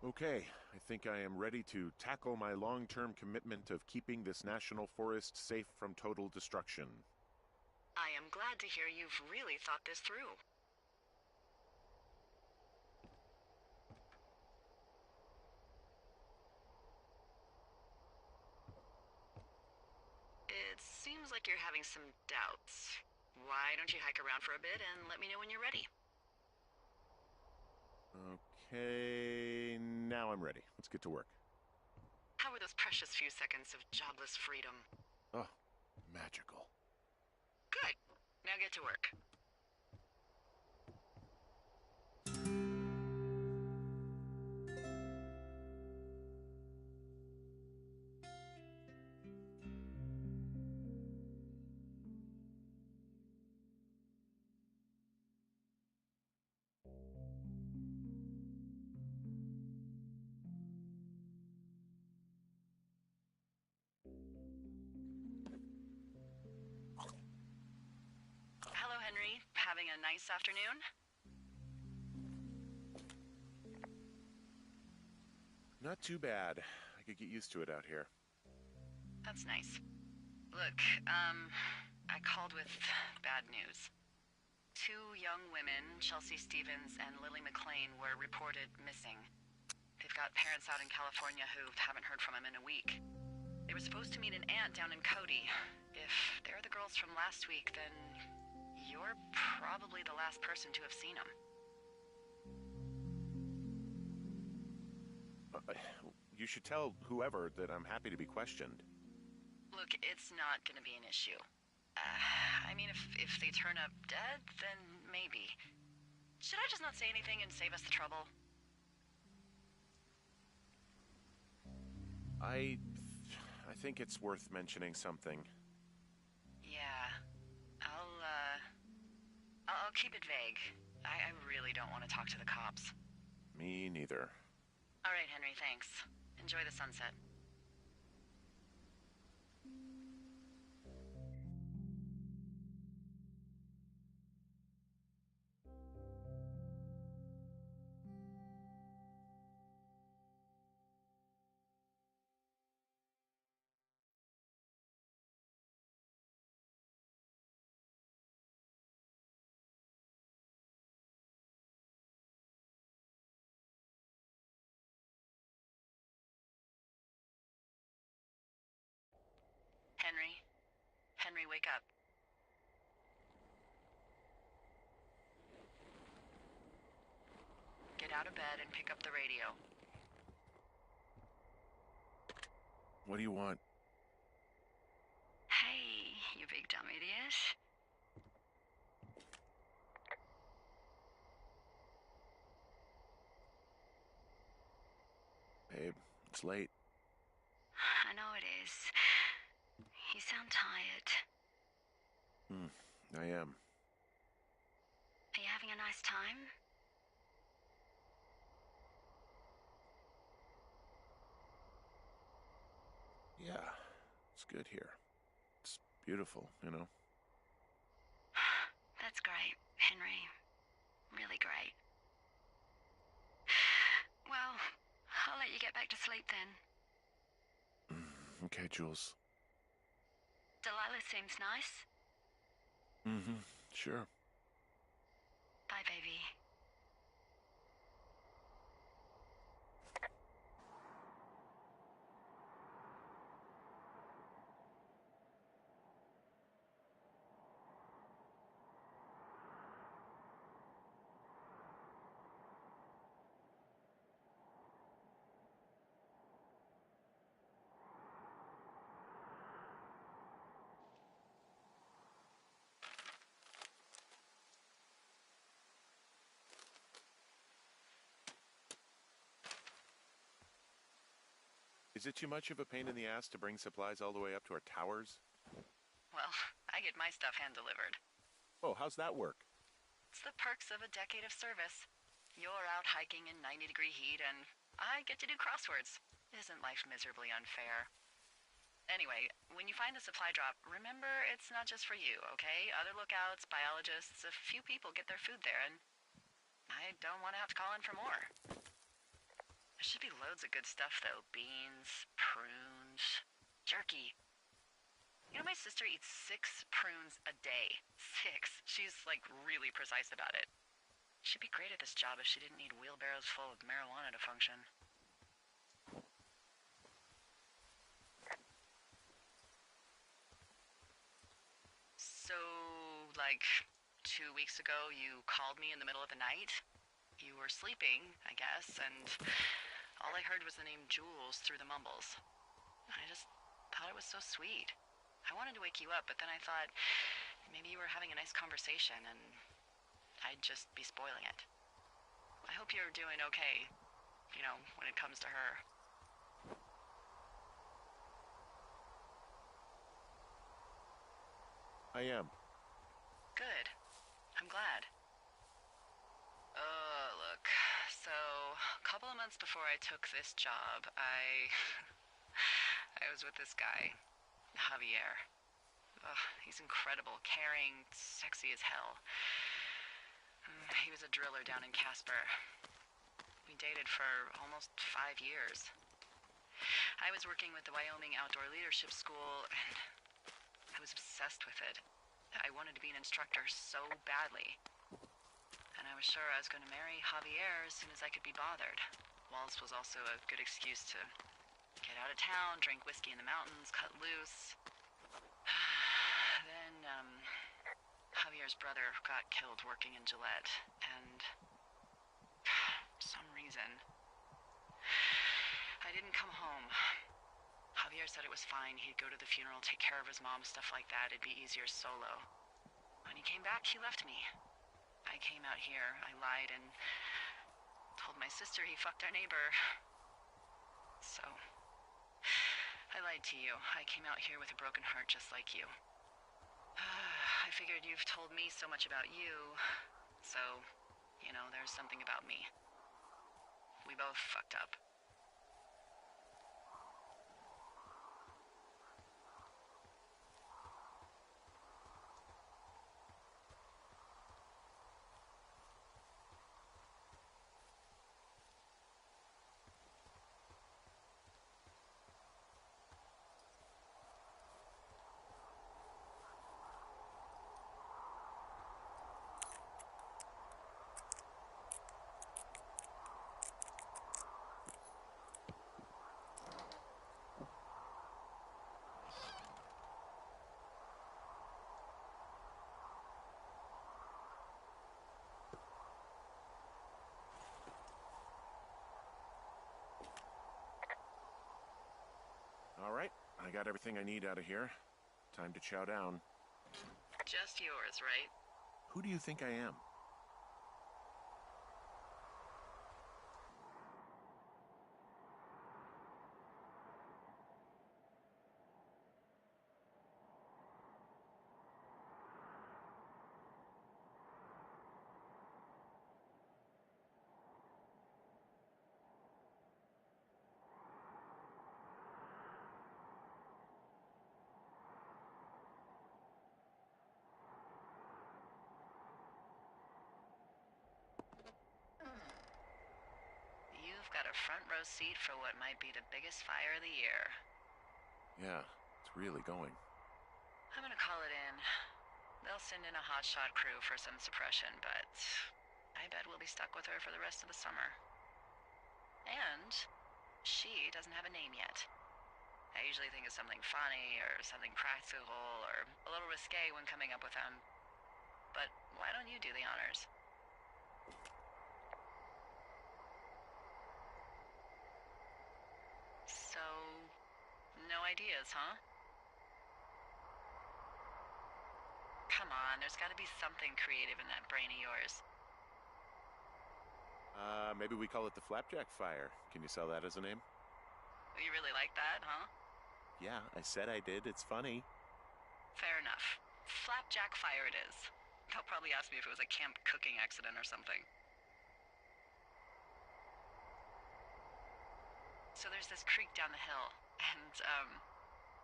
Okay, I think I am ready to tackle my long-term commitment of keeping this national forest safe from total destruction. I am glad to hear you've really thought this through. It seems like you're having some doubts. Why don't you hike around for a bit and let me know when you're ready? Okay, now I'm ready. Let's get to work. How were those precious few seconds of jobless freedom? Oh, magical. Good. Now get to work. Hello, Henry. Having a nice afternoon? Not too bad. I could get used to it out here. That's nice. Look, I called with bad news. Two young women, Chelsea Stevens and Lily McLean, were reported missing. They've got parents out in California who haven't heard from them in a week. They were supposed to meet an aunt down in Cody. If they're the girls from last week, then you're probably the last person to have seen them. You should tell whoever that I'm happy to be questioned. Look, it's not gonna be an issue. I mean, if they turn up dead, then maybe. Should I just not say anything and save us the trouble? I think it's worth mentioning something. Yeah. I'll keep it vague. I really don't want to talk to the cops. Me neither. All right, Henry, thanks. Enjoy the sunset. Henry? Henry, wake up. Get out of bed and pick up the radio. What do you want? Hey, you big dumb idiot. Babe, it's late. I know it is. You sound tired. I am. Are you having a nice time? Yeah, it's good here. It's beautiful, you know? That's great, Henry. Really great. Well, I'll let you get back to sleep then. Okay, Jules. Delilah seems nice. Sure. Bye, baby. Is it too much of a pain in the ass to bring supplies all the way up to our towers? Well, I get my stuff hand-delivered. Oh, how's that work? It's the perks of a decade of service. You're out hiking in 90-degree heat, and I get to do crosswords. Isn't life miserably unfair? Anyway, when you find a supply drop, remember it's not just for you, okay? Other lookouts, biologists, a few people get their food there, and I don't want to have to call in for more. There should be loads of good stuff, though. Beans, prunes, jerky. You know, my sister eats 6 prunes a day. 6. She's, like, really precise about it. She'd be great at this job if she didn't need wheelbarrows full of marijuana to function. So, like, 2 weeks ago, you called me in the middle of the night? You were sleeping, I guess, and all I heard was the name Jules through the mumbles. I just thought it was so sweet. I wanted to wake you up, but then I thought maybe you were having a nice conversation and I'd just be spoiling it. I hope you're doing okay, you know, when it comes to her. I am. Good. I'm glad. Look. So, a couple of months before I took this job, I was with this guy, Javier. He's incredible, caring, sexy as hell. He was a driller down in Casper. We dated for almost 5 years. I was working with the Wyoming Outdoor Leadership School, and I was obsessed with it. I wanted to be an instructor so badly. And I was sure I was going to marry Javier as soon as I could be bothered. Waltz was also a good excuse to get out of town, drink whiskey in the mountains, cut loose. Then, Javier's brother got killed working in Gillette, and for some reason, I didn't come home. Javier said it was fine. He'd go to the funeral, take care of his mom, stuff like that. It'd be easier solo. When he came back, he left me. I came out here. I lied and told my sister he fucked our neighbor. So, I lied to you. I came out here with a broken heart just like you. I figured you've told me so much about you, so, you know, there's something about me. We both fucked up. All right, I got everything I need out of here. Time to chow down. Just yours, right? Who do you think I am? You've got a front row seat for what might be the biggest fire of the year. Yeah, it's really going. I'm gonna call it in. They'll send in a hotshot crew for some suppression, but I bet we'll be stuck with her for the rest of the summer. And she doesn't have a name yet. I usually think of something funny or something practical or a little risque when coming up with them. But why don't you do the honors? So, no ideas, huh? Come on, there's gotta be something creative in that brain of yours. Maybe we call it the Flapjack Fire. Can you sell that as a name? You really like that, huh? Yeah, I said I did. It's funny. Fair enough. Flapjack Fire it is. They'll probably ask me if it was a camp cooking accident or something. So there's this creek down the hill, and,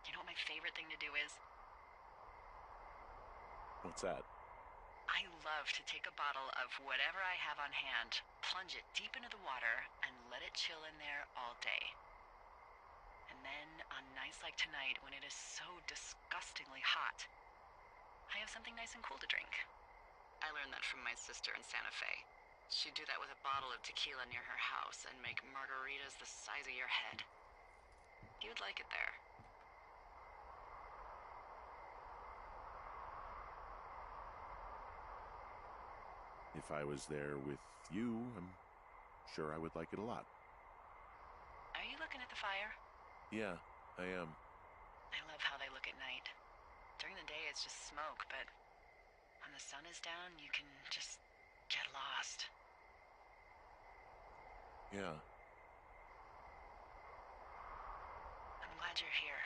you know what my favorite thing to do is? What's that? I love to take a bottle of whatever I have on hand, plunge it deep into the water, and let it chill in there all day. And then, on nights like tonight, when it is so disgustingly hot, I have something nice and cool to drink. I learned that from my sister in Santa Fe. She'd do that with a bottle of tequila near her house and make margaritas the size of your head. You would like it there. If I was there with you, I'm sure I would like it a lot. Are you looking at the fire? Yeah, I am. I love how they look at night. During the day, it's just smoke, but when the sun is down, you can just get lost. Yeah. I'm glad you're here.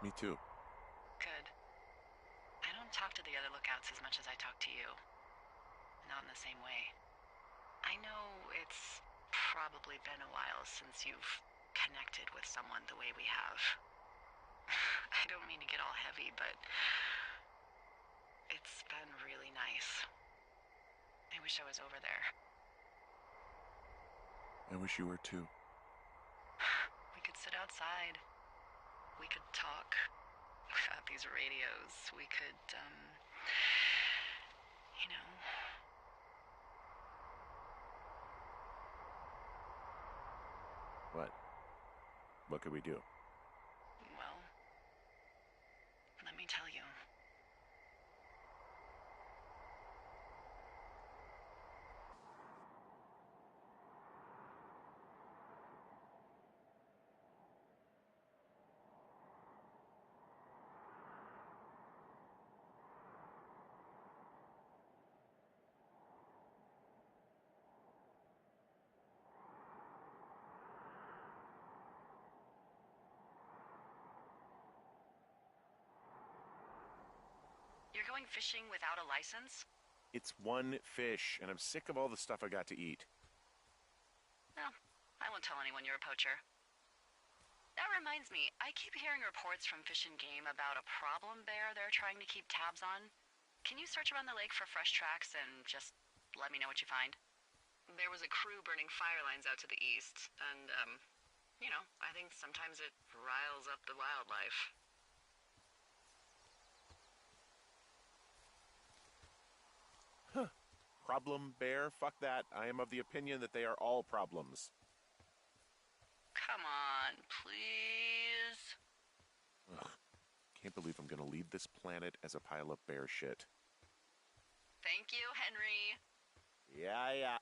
Me too. Good. I don't talk to the other lookouts as much as I talk to you. Not in the same way. I know it's probably been a while since you've connected with someone the way we have. I don't mean to get all heavy, but it's been really nice. I wish I was over there. I wish you were too. We could sit outside. We could talk without these radios. We could, you know. What? What could we do? Well, let me tell you. You're going fishing without a license? It's one fish, and I'm sick of all the stuff I got to eat. No, I won't tell anyone you're a poacher. That reminds me, I keep hearing reports from Fish and Game about a problem bear they're trying to keep tabs on. Can you search around the lake for fresh tracks and just let me know what you find? There was a crew burning fire lines out to the east, and, you know, I think sometimes it riles up the wildlife. Problem bear? Fuck that. I am of the opinion that they are all problems. Come on, please. Ugh. Can't believe I'm gonna leave this planet as a pile of bear shit. Thank you, Henry. Yeah.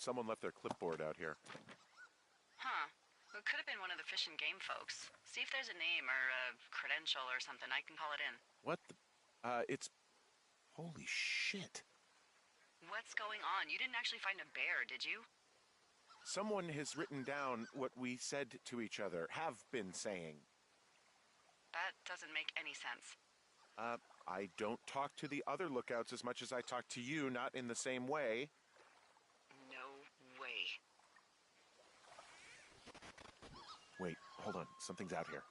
someone left their clipboard out here. Huh. It could have been one of the Fish and Game folks. See if there's a name or a credential or something. I can call it in. What the? It's... Holy shit. What's going on? You didn't actually find a bear, did you? Someone has written down what we said to each other, have been saying. That doesn't make any sense. I don't talk to the other lookouts as much as I talk to you, not in the same way. No way. Wait, hold on. Something's out here.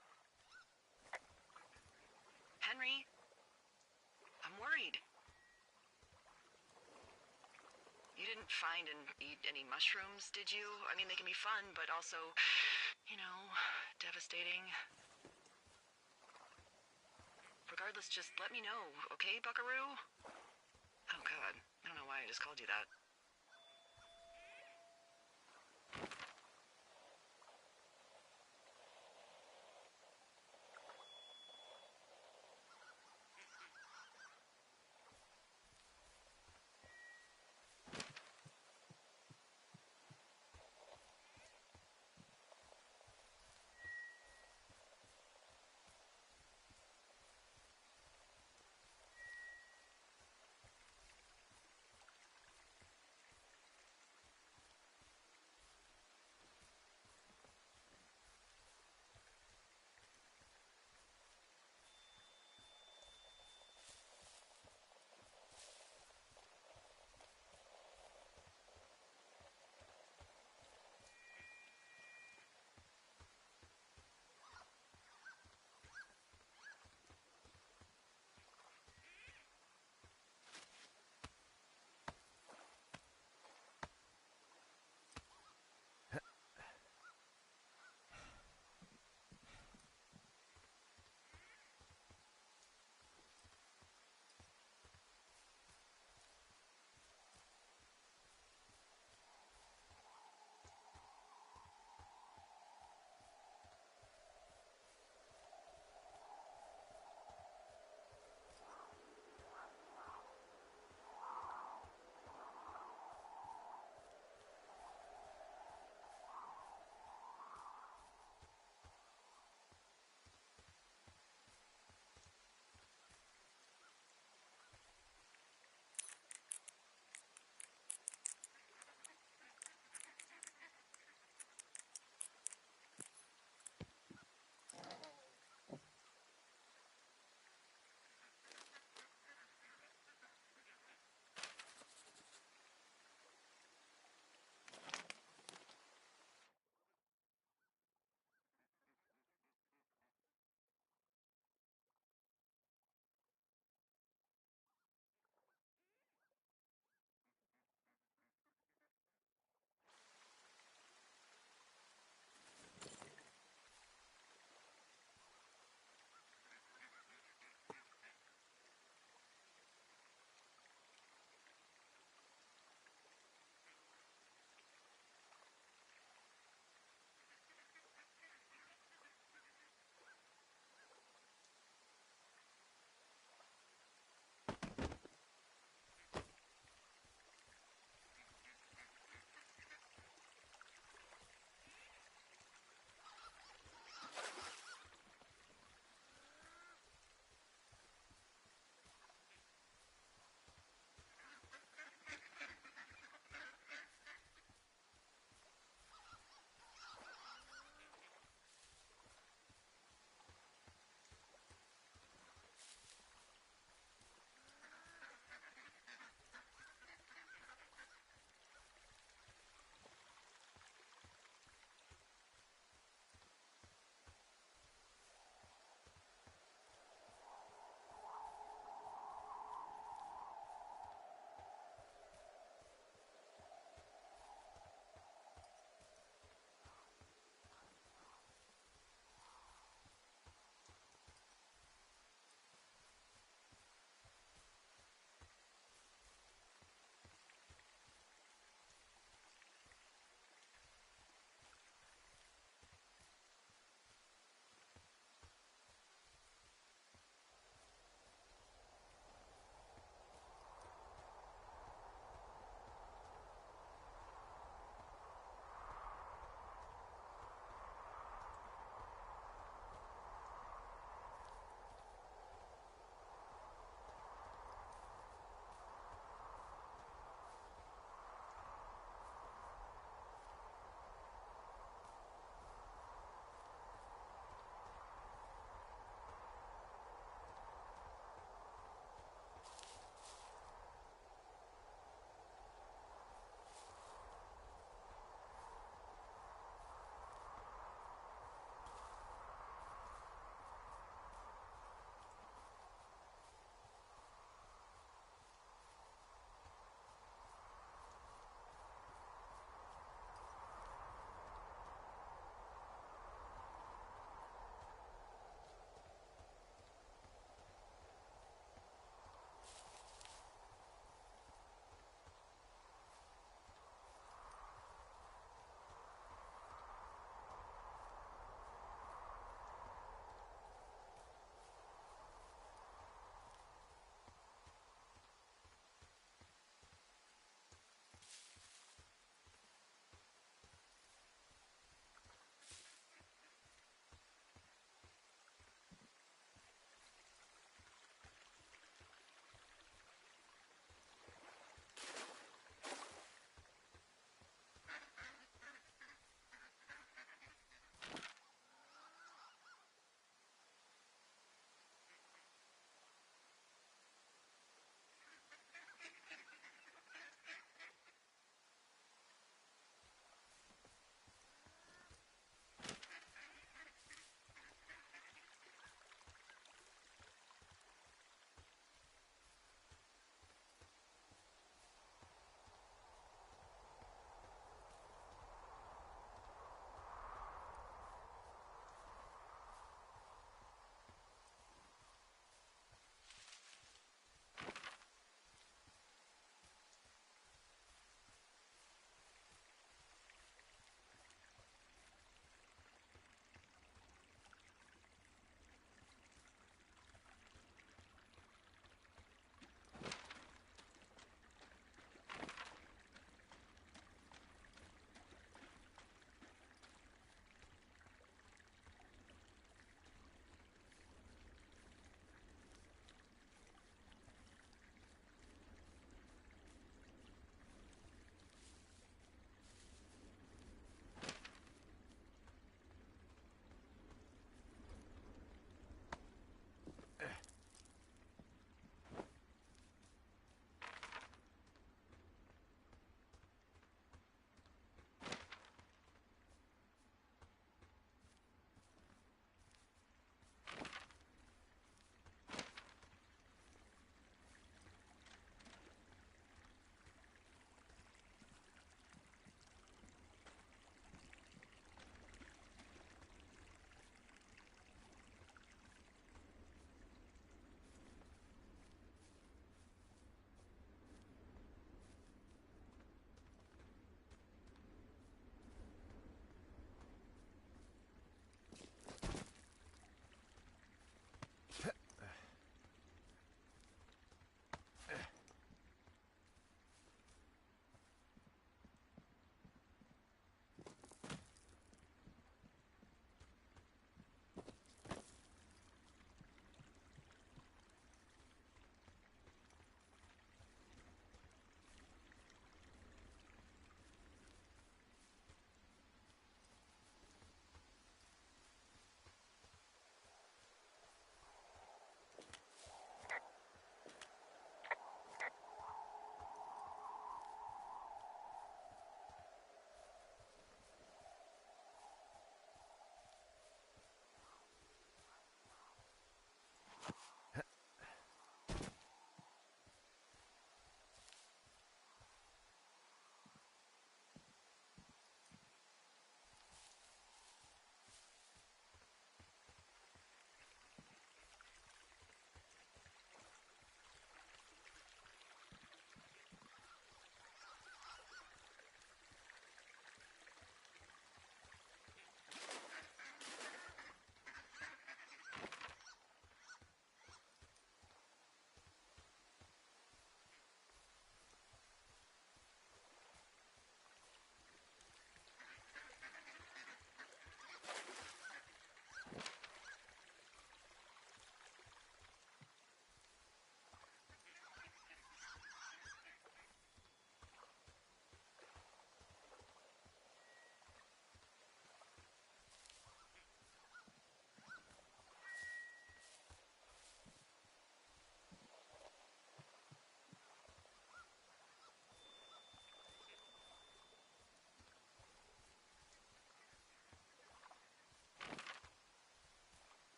Henry? I'm worried. You didn't find and eat any mushrooms, did you? I mean, they can be fun, but also, you know, devastating. Regardless, just let me know, okay, Buckaroo? Oh, God. I don't know why I just called you that.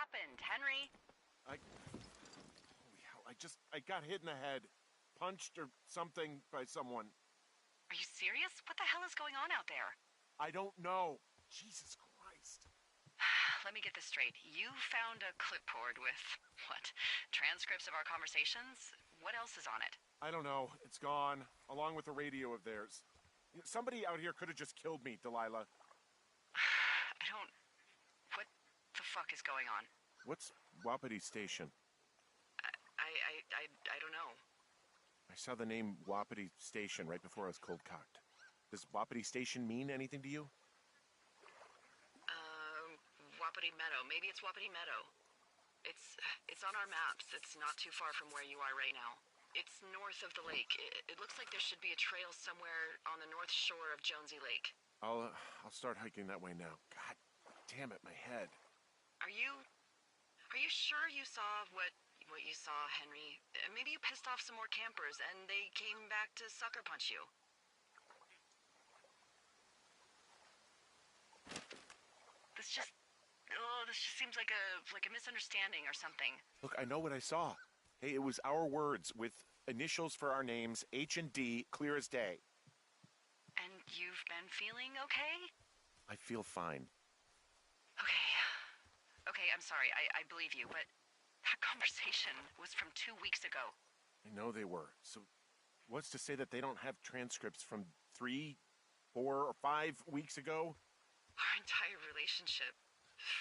happened, Henry? Holy hell, I got hit in the head. Punched or something by someone. Are you serious? What the hell is going on out there? I don't know. Jesus Christ. Let me get this straight. You found a clipboard with, what, transcripts of our conversations? What else is on it? I don't know. It's gone, along with a radio of theirs. Somebody out here could have just killed me, Delilah. What the fuck is going on? What's Wapiti Station? I don't know. I saw the name Wapiti Station right before I was cold-cocked. Does Wapiti Station mean anything to you? Wapiti Meadow. Maybe it's Wapiti Meadow. It's on our maps. It's not too far from where you are right now. It's north of the lake. It looks like there should be a trail somewhere on the north shore of Jonesy Lake. I'll start hiking that way now. God damn it, my head. Are you sure you saw what you saw, Henry? Maybe you pissed off some more campers and they came back to sucker punch you. This just seems like a misunderstanding or something. Look, I know what I saw. Hey, it was our words with initials for our names, H and D, clear as day. And you've been feeling okay? I feel fine. Okay, I'm sorry. I believe you, but that conversation was from 2 weeks ago. I know they were. So what's to say that they don't have transcripts from 3, 4, or 5 weeks ago? Our entire relationship,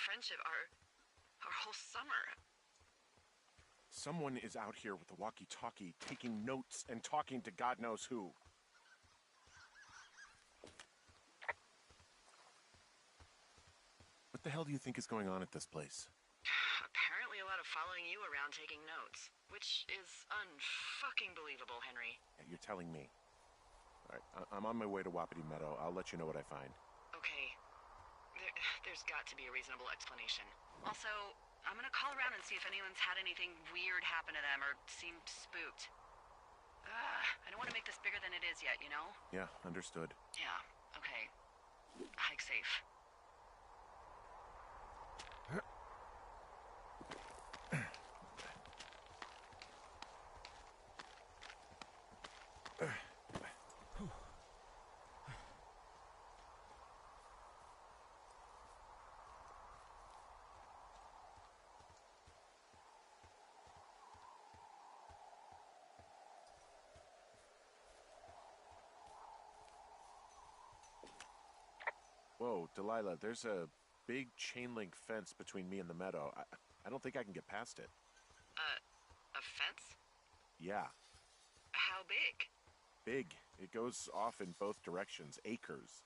friendship, our whole summer. Someone is out here with a walkie-talkie, taking notes and talking to God knows who. What the hell do you think is going on at this place? Apparently a lot of following you around taking notes, which is unfucking believable, Henry. Yeah, you're telling me. All right, I'm on my way to Wapiti Meadow. I'll let you know what I find. Okay. There's got to be a reasonable explanation. Also, I'm gonna call around and see if anyone's had anything weird happen to them or seemed spooked. I don't want to make this bigger than it is yet, you know? Yeah, understood. Yeah, okay. Hike safe. Whoa, Delilah, there's a big chain link fence between me and the meadow. I don't think I can get past it. A fence? Yeah, How big? big. It goes off in both directions, acres.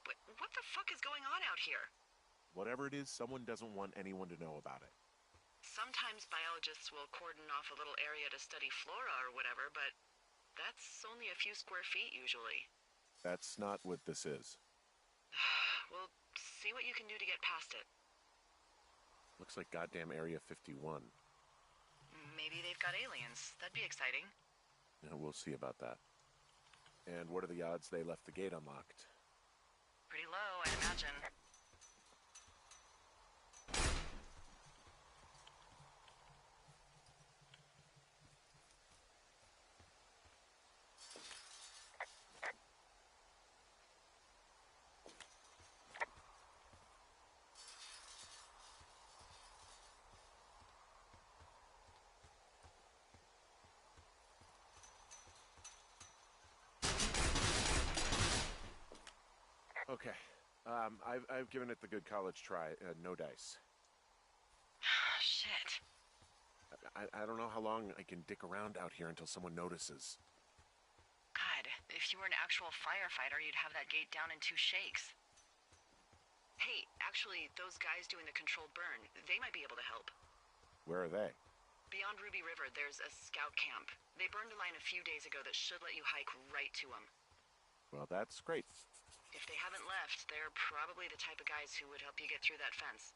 What the fuck is going on out here? Whatever it is, someone doesn't want anyone to know about it. Sometimes biologists will cordon off a little area to study flora or whatever, but that's only a few square feet usually. That's not what this is. We'll see what you can do to get past it. Looks like goddamn Area 51. Maybe they've got aliens. That'd be exciting. Yeah, we'll see about that. And what are the odds they left the gate unlocked? Pretty low, I'd imagine. Okay. I've given it the good college try. No dice. Shit. I don't know how long I can dick around out here until someone notices. God, if you were an actual firefighter, you'd have that gate down in 2 shakes. Hey, actually, those guys doing the controlled burn, they might be able to help. Where are they? Beyond Ruby River, there's a scout camp. They burned a line a few days ago that should let you hike right to them. Well, that's great. If they haven't left, they're probably the type of guys who would help you get through that fence.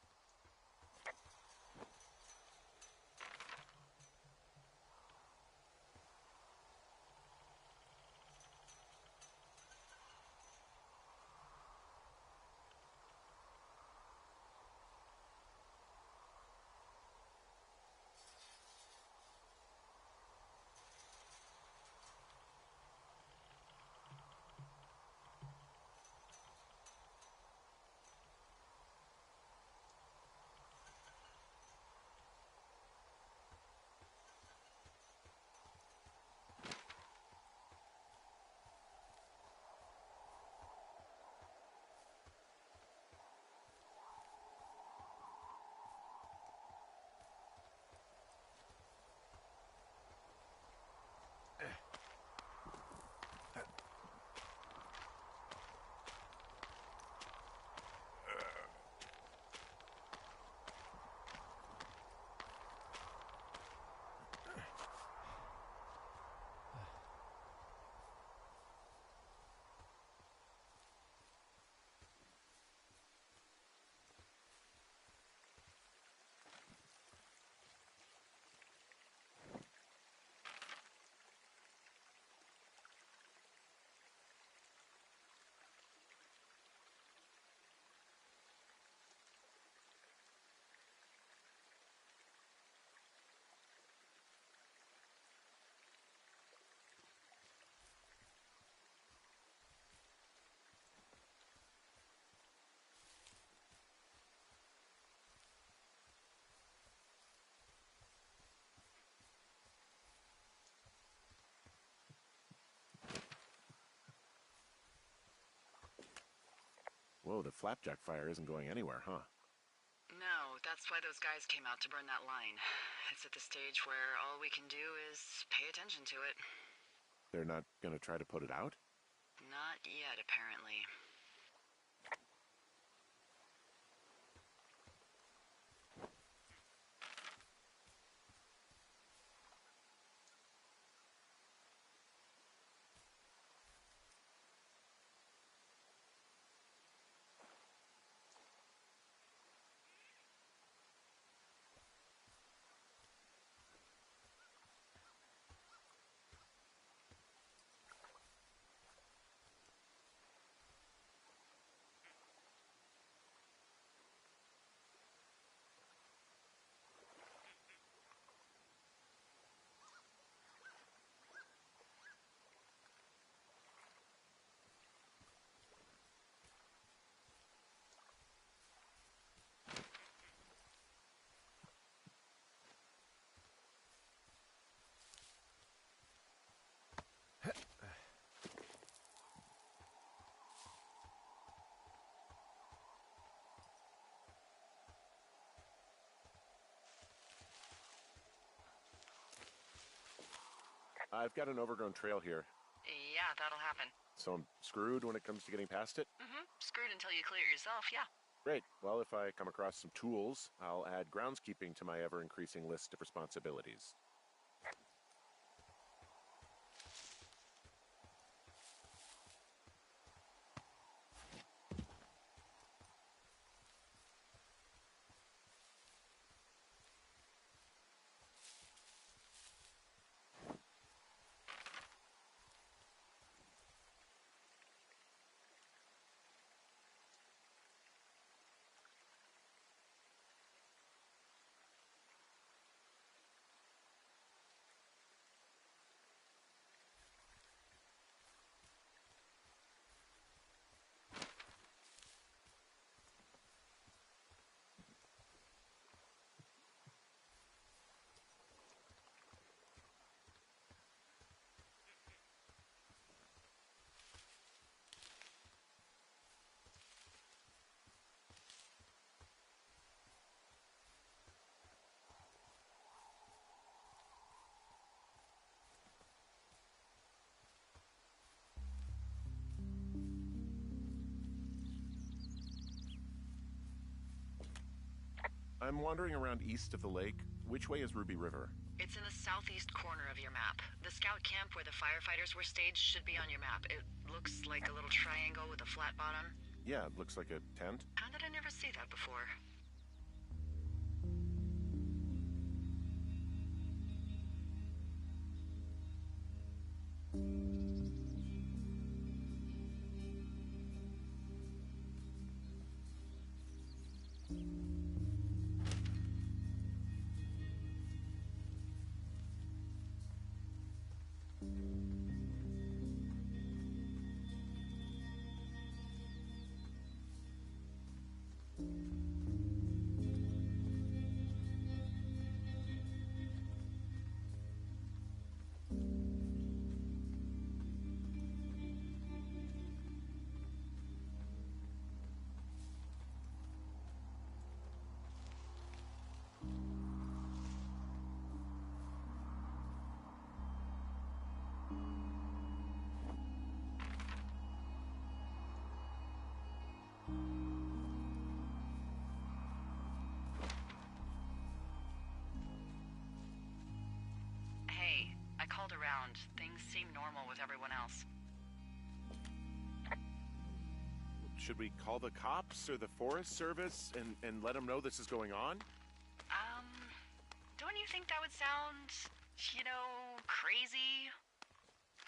Whoa, the flapjack fire isn't going anywhere, huh? No, that's why those guys came out to burn that line. It's at the stage where all we can do is pay attention to it. They're not gonna try to put it out? Not yet, apparently. I've got an overgrown trail here, Yeah, that'll happen. so I'm screwed when it comes to getting past it? Screwed until you clear it yourself, yeah. Great. Well, if I come across some tools, I'll add groundskeeping to my ever-increasing list of responsibilities. I'm wandering around east of the lake. Which way is Ruby River? It's in the southeast corner of your map. The scout camp where the firefighters were staged should be on your map. It looks like a little triangle with a flat bottom. Yeah, it looks like a tent. How did I never see that before? Hey, I called around. Things seem normal with everyone else. Should we call the cops or the Forest Service and let them know this is going on? Don't you think that would sound, crazy?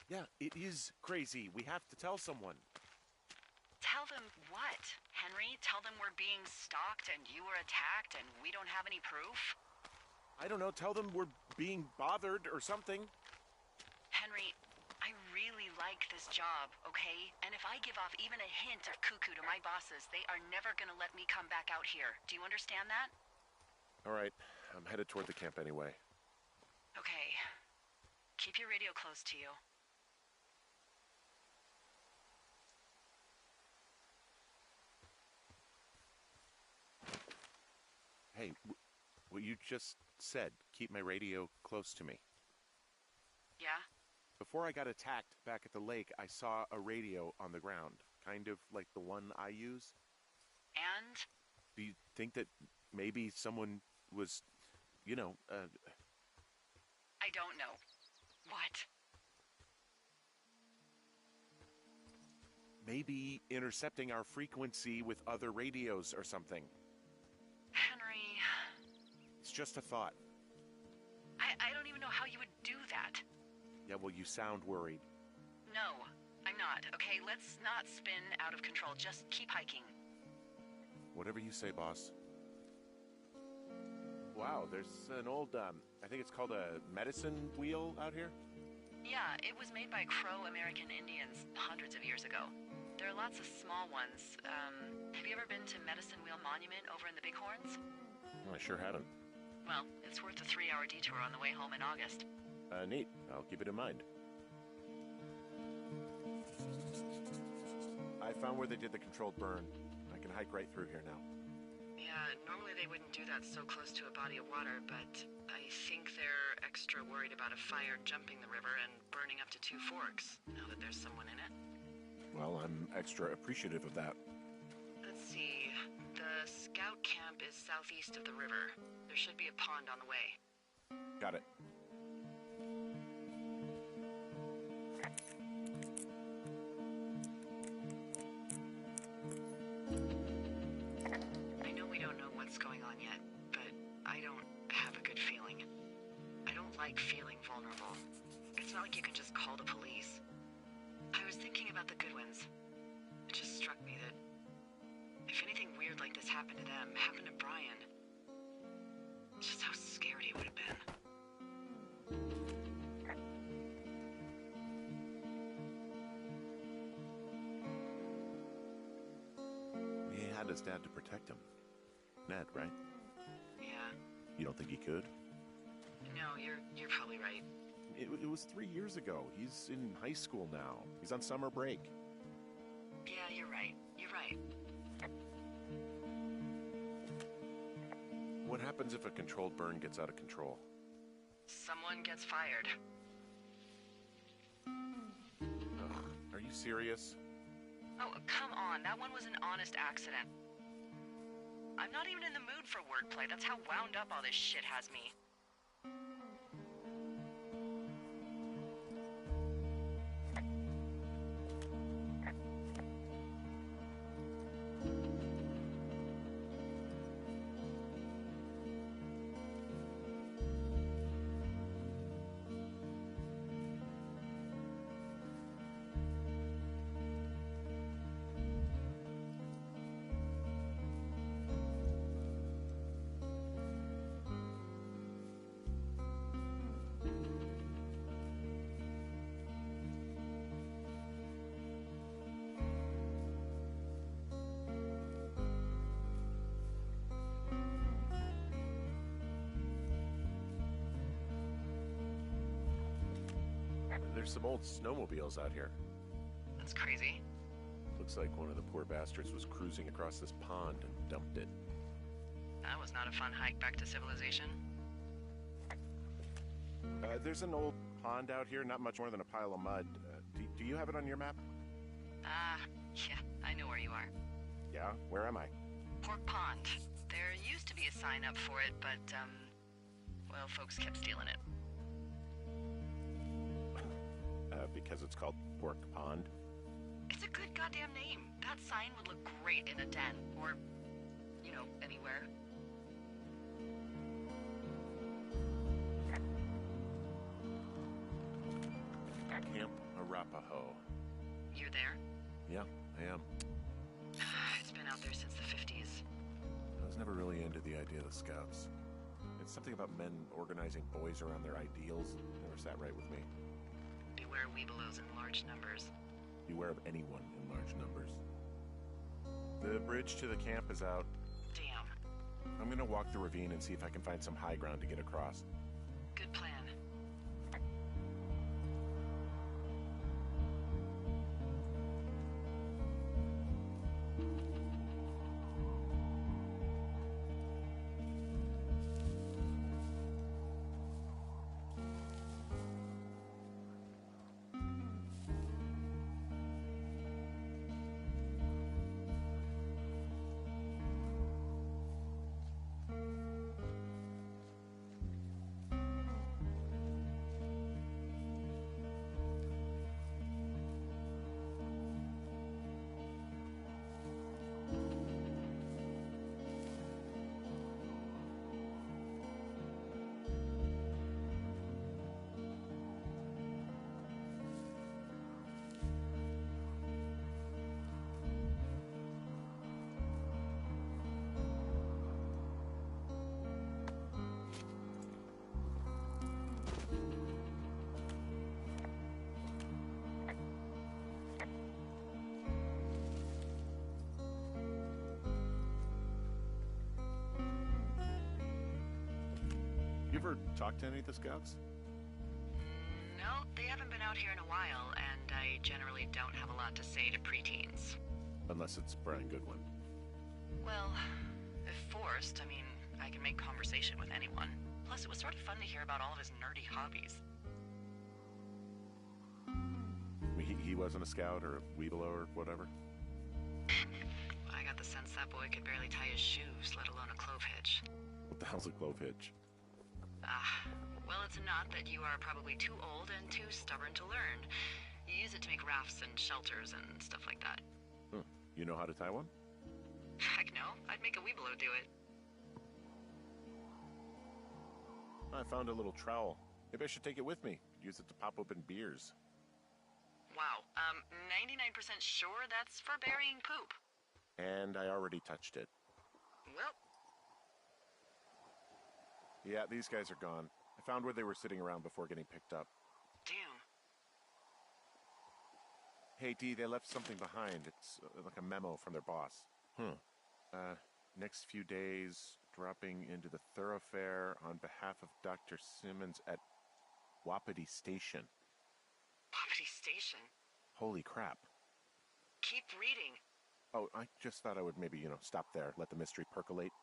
Yeah, it is crazy. We have to tell someone. Tell them what? Henry, tell them we're being stalked and you were attacked and we don't have any proof? I don't know, tell them we're being bothered or something. Henry, I really like this job, okay? And if I give off even a hint of cuckoo to my bosses, they are never gonna let me come back out here. Do you understand that? All right, I'm headed toward the camp anyway. Okay. Keep your radio close to you. Hey, what you just said, keep my radio close to me. Yeah? Before I got attacked back at the lake, I saw a radio on the ground, kind of like the one I use. And? Do you think that maybe someone was, I don't know. What? maybe intercepting our frequency with other radios or something? Henry... It's just a thought. I don't even know how you would do that. Yeah, well, you sound worried. No, I'm not. Okay, let's not spin out of control. Just keep hiking. Whatever you say, boss. Wow, there's an old, I think it's called a medicine wheel out here? Yeah, it was made by Crow-American Indians hundreds of years ago. There are lots of small ones. Have you ever been to Medicine Wheel Monument over in the Bighorns? Well, I sure haven't. Well, it's worth a 3-hour detour on the way home in August. Neat. I'll keep it in mind. I found where they did the controlled burn. I can hike right through here now. Yeah, normally they wouldn't do that so close to a body of water, but I think they're extra worried about a fire jumping the river and burning up to 2 forks, now that there's someone in it. Well, I'm extra appreciative of that. Let's see. The scout camp is southeast of the river. There should be a pond on the way. Got it. I know we don't know what's going on yet, but I don't have a good feeling. I don't like feeling vulnerable. It's not like you can just call the police. I was thinking about the Goodwins. It just struck me that if anything weird like this happened to them, happened to Brian, just how scared he would have been. He had his dad to protect him. Ned, right? Yeah. You don't think he could? No, you're probably right. It was 3 years ago. He's in high school now. He's on summer break. Yeah, you're right. You're right. What happens if a controlled burn gets out of control? Someone gets fired. Ugh, are you serious? Oh, come on. That one was an honest accident. I'm not even in the mood for wordplay. That's how wound up all this shit has me. There's some old snowmobiles out here. That's crazy. Looks like one of the poor bastards was cruising across this pond and dumped it. That was not a fun hike back to civilization. There's an old pond out here, not much more than a pile of mud. Do you have it on your map? Yeah, I know where you are. Yeah? Where am I? Pork Pond. There used to be a sign up for it, but, well, folks kept stealing it. Because it's called Pork Pond? It's a good goddamn name. That sign would look great in a den, or, anywhere. Camp Arapaho. You're there? Yeah, I am. It's been out there since the 50s. I was never really into the idea of the Scouts. It's something about men organizing boys around their ideals. Never sat right with me. Beware weebelows in large numbers. Beware of anyone in large numbers. The bridge to the camp is out. Damn. I'm gonna walk the ravine and see if I can find some high ground to get across. Good plan. You ever talk to any of the scouts? No, they haven't been out here in a while, and I generally don't have a lot to say to preteens. Unless it's Brian Goodwin. Well, if forced, I mean, I can make conversation with anyone. Plus, it was sort of fun to hear about all of his nerdy hobbies. I mean, he wasn't a scout or a Weeblo or whatever? I got the sense that boy could barely tie his shoes, let alone a clove hitch. What the hell's a clove hitch? Well, it's a knot that you are probably too old and too stubborn to learn. You use it to make rafts and shelters and stuff like that. You know how to tie one? Heck no, I'd make a Weeblo do it. I found a little trowel. Maybe I should take it with me. Use it to pop open beers. Wow, 99% sure that's for burying poop. And I already touched it. Well, Yeah, these guys are gone. I found where they were sitting around before getting picked up. damn. Hey, Dee, they left something behind. It's like a memo from their boss. Next few days, dropping into the thoroughfare on behalf of Dr. Simmons at Wapiti Station. Wapiti Station. Holy crap. Keep reading. Oh, I just thought I would maybe, stop there, let the mystery percolate.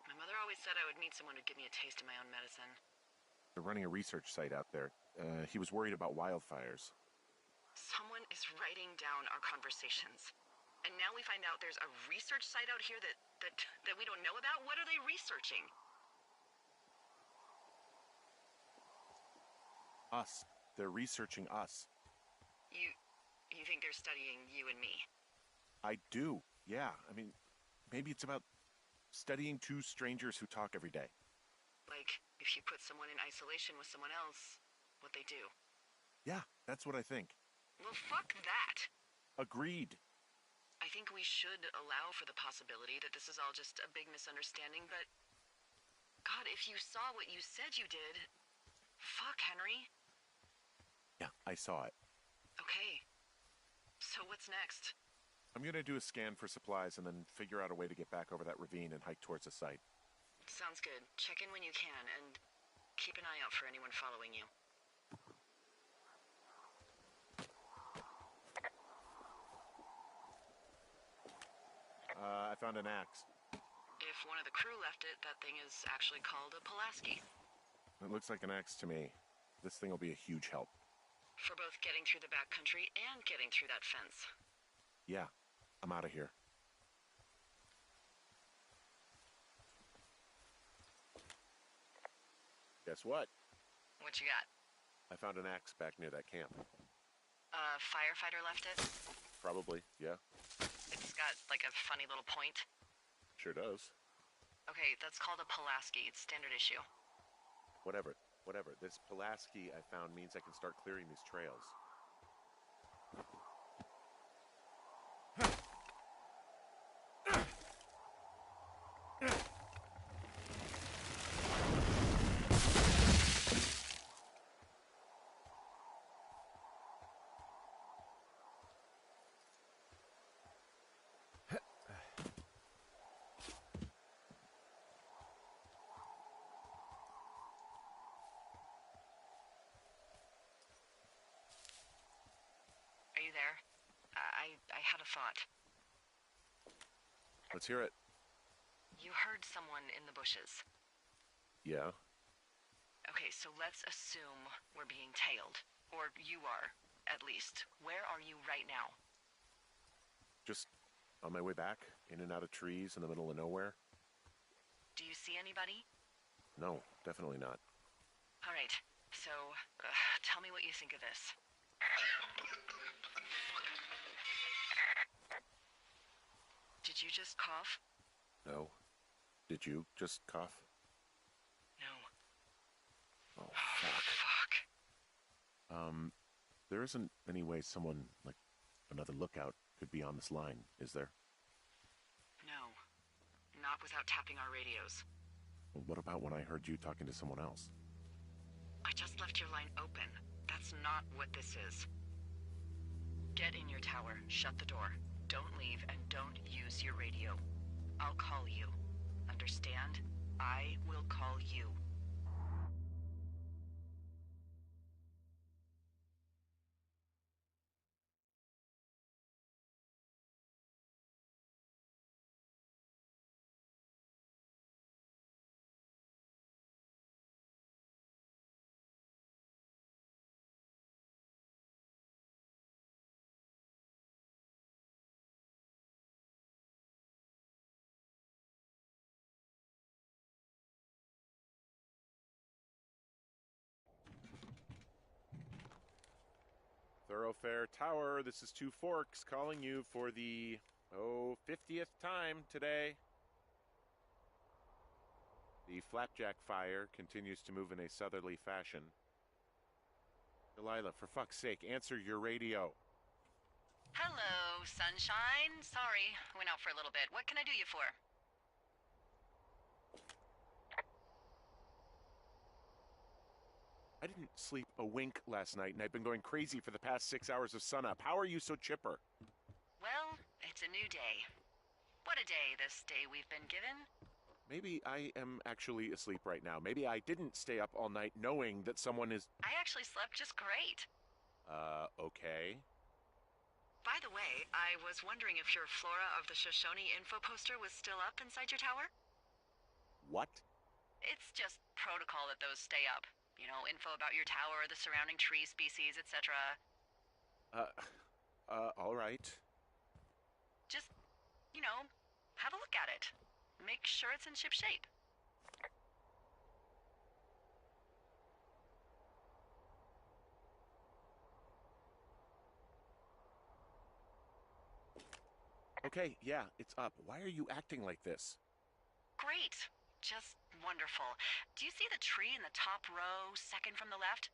My mother always said I would meet someone who'd give me a taste of my own medicine. They're running a research site out there. He was worried about wildfires. Someone is writing down our conversations. And now we find out there's a research site out here that we don't know about? What are they researching? Us. They're researching us. You think they're studying you and me? I do, yeah. I mean, maybe it's about studying two strangers who talk every day. Like, if you put someone in isolation with someone else, what they do. Yeah, that's what I think. Well, fuck that. Agreed. I think we should allow for the possibility that this is all just a big misunderstanding, but... God, if you saw what you said you did... Fuck, Henry. Yeah, I saw it. Okay. So what's next? I'm gonna do a scan for supplies and then figure out a way to get back over that ravine and hike towards the site. Sounds good. Check in when you can, and keep an eye out for anyone following you. I found an axe. If one of the crew left it, that thing is actually called a Pulaski. It looks like an axe to me. This thing will be a huge help. For both getting through the backcountry and getting through that fence. Yeah, I'm out of here. Guess what? What you got? I found an axe back near that camp. A firefighter left it? Probably, yeah. It's got, like, a funny little point. Sure does. Okay, that's called a Pulaski. It's standard issue. Whatever. This Pulaski I found means I can start clearing these trails. Are you there? I had a thought. Let's hear it. You heard someone in the bushes. Yeah? Okay, so let's assume we're being tailed. Or you are, at least. Where are you right now? Just on my way back, in and out of trees in the middle of nowhere. Do you see anybody? No, definitely not. All right, so tell me what you think of this. Did you just cough? No. Did you just cough? No. Oh, Fuck. There isn't any way someone, like, another lookout could be on this line, is there? No. Not without tapping our radios. Well, what about when I heard you talking to someone else? I just left your line open. That's not what this is. Get in your tower, shut the door. Don't leave, and don't use your radio. I'll call you. Understand? I will call you. Thoroughfare Tower, this is Two Forks calling you for the, 50th time today. The flapjack fire continues to move in a southerly fashion. Delilah, for fuck's sake, answer your radio. Hello, sunshine. Sorry, I went out for a little bit. What can I do you for? I didn't sleep a wink last night, and I've been going crazy for the past 6 hours of sunup. How are you so chipper? Well, it's a new day. What a day, this day we've been given. Maybe I am actually asleep right now. Maybe I didn't stay up all night knowing that someone is... I actually slept just great. Okay. By the way, I was wondering if your Flora of the Shoshone info poster was still up inside your tower? What? It's just protocol that those stay up. You know, info about your tower, the surrounding tree species, etc. All right. Just, you know, have a look at it. Make sure it's in ship shape. Okay, yeah, it's up. Why are you acting like this? Great. Just wonderful. Do you see the tree in the top row, second from the left?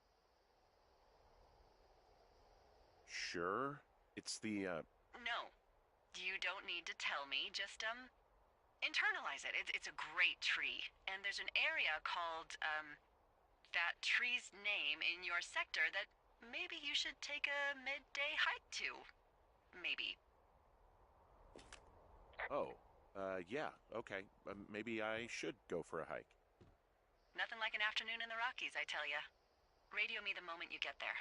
Sure. It's the, No. You don't need to tell me. Just, internalize it. It's a great tree. And there's an area called, that tree's name in your sector that maybe you should take a midday hike to. Maybe. Oh, yeah, okay. Maybe I should go for a hike. Nothing like an afternoon in the Rockies, I tell ya. Radio me the moment you get there.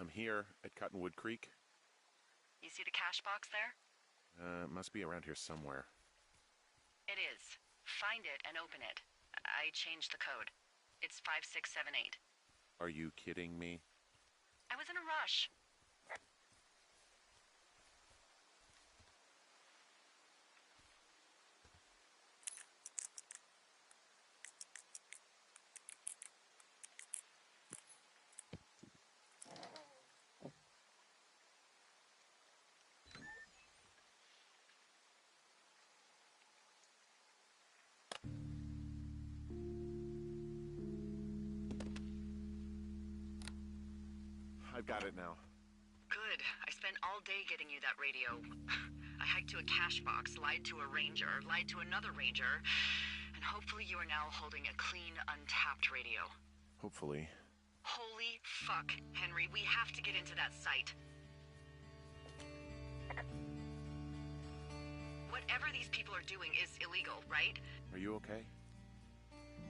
I'm here at Cottonwood Creek. You see the cash box there? It must be around here somewhere. It is. Find it and open it. I changed the code. It's 5678. Are you kidding me? I was in a rush. I've got it now. Good. I spent all day getting you that radio. I hiked to a cash box, lied to a ranger, lied to another ranger, and hopefully you are now holding a clean, untapped radio. Hopefully. Holy fuck, Henry. We have to get into that site. Whatever these people are doing is illegal, right? Are you okay?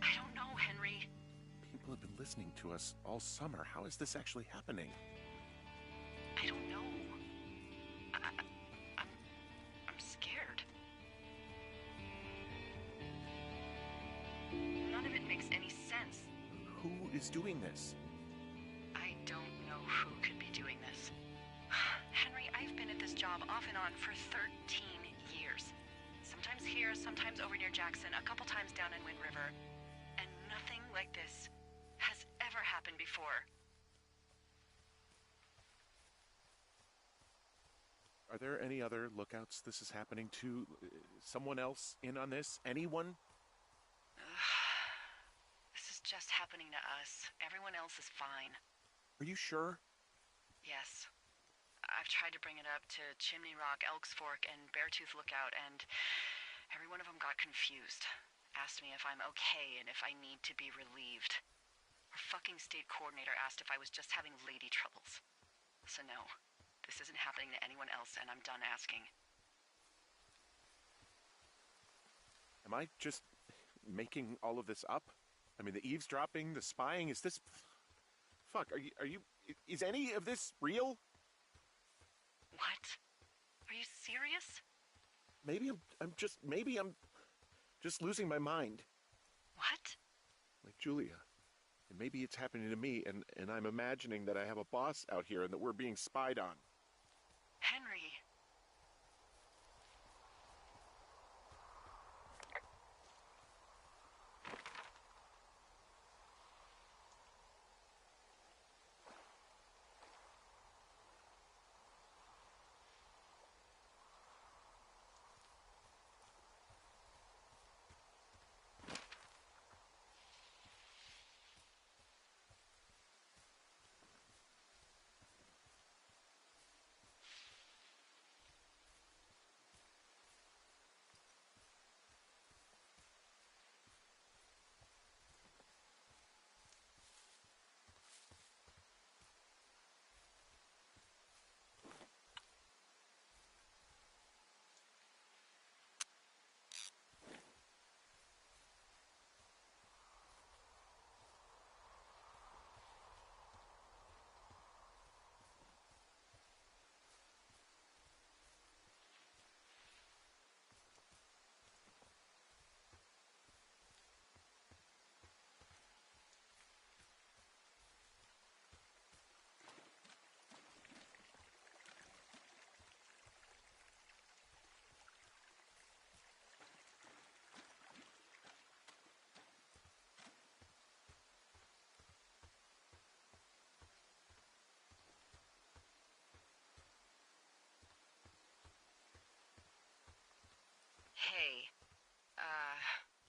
I don't know, Henry. People have been listening to us all summer. How is this actually happening? I don't know. I'm scared. None of it makes any sense. Who is doing this? I don't know who could be doing this. Henry, I've been at this job off and on for 13 years. Sometimes here, sometimes over near Jackson, a couple times down in Wind River. And nothing like this has ever happened before. Are there any other lookouts this is happening to? Someone else in on this? Anyone? This is just happening to us. Everyone else is fine. Are you sure? Yes. I've tried to bring it up to Chimney Rock, Elks Fork, and Beartooth Lookout, and every one of them got confused. Asked me if I'm okay and if I need to be relieved. Our fucking state coordinator asked if I was just having lady troubles. So no, this isn't happening to anyone else, and I'm done asking. Am I just making all of this up? I mean, the eavesdropping, the spying, is this... Fuck, is any of this real? What? Are you serious? Maybe I'm just losing my mind. What? Like Julia. And maybe it's happening to me, and I'm imagining that I have a boss out here and that we're being spied on. Henry. Hey,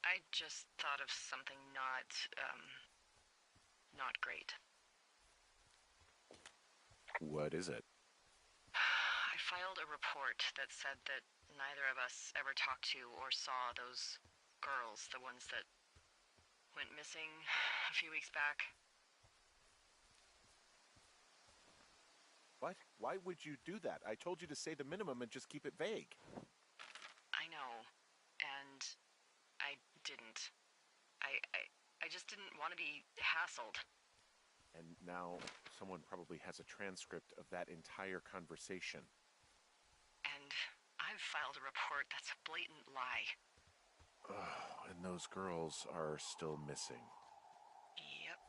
I just thought of something not great. What is it? I filed a report that said that neither of us ever talked to or saw those girls, the ones that went missing a few weeks back. What? Why would you do that? I told you to say the minimum and just keep it vague. I know, and I didn't. I just didn't want to be hassled. And now someone probably has a transcript of that entire conversation. And I've filed a report that's a blatant lie. And those girls are still missing. Yep.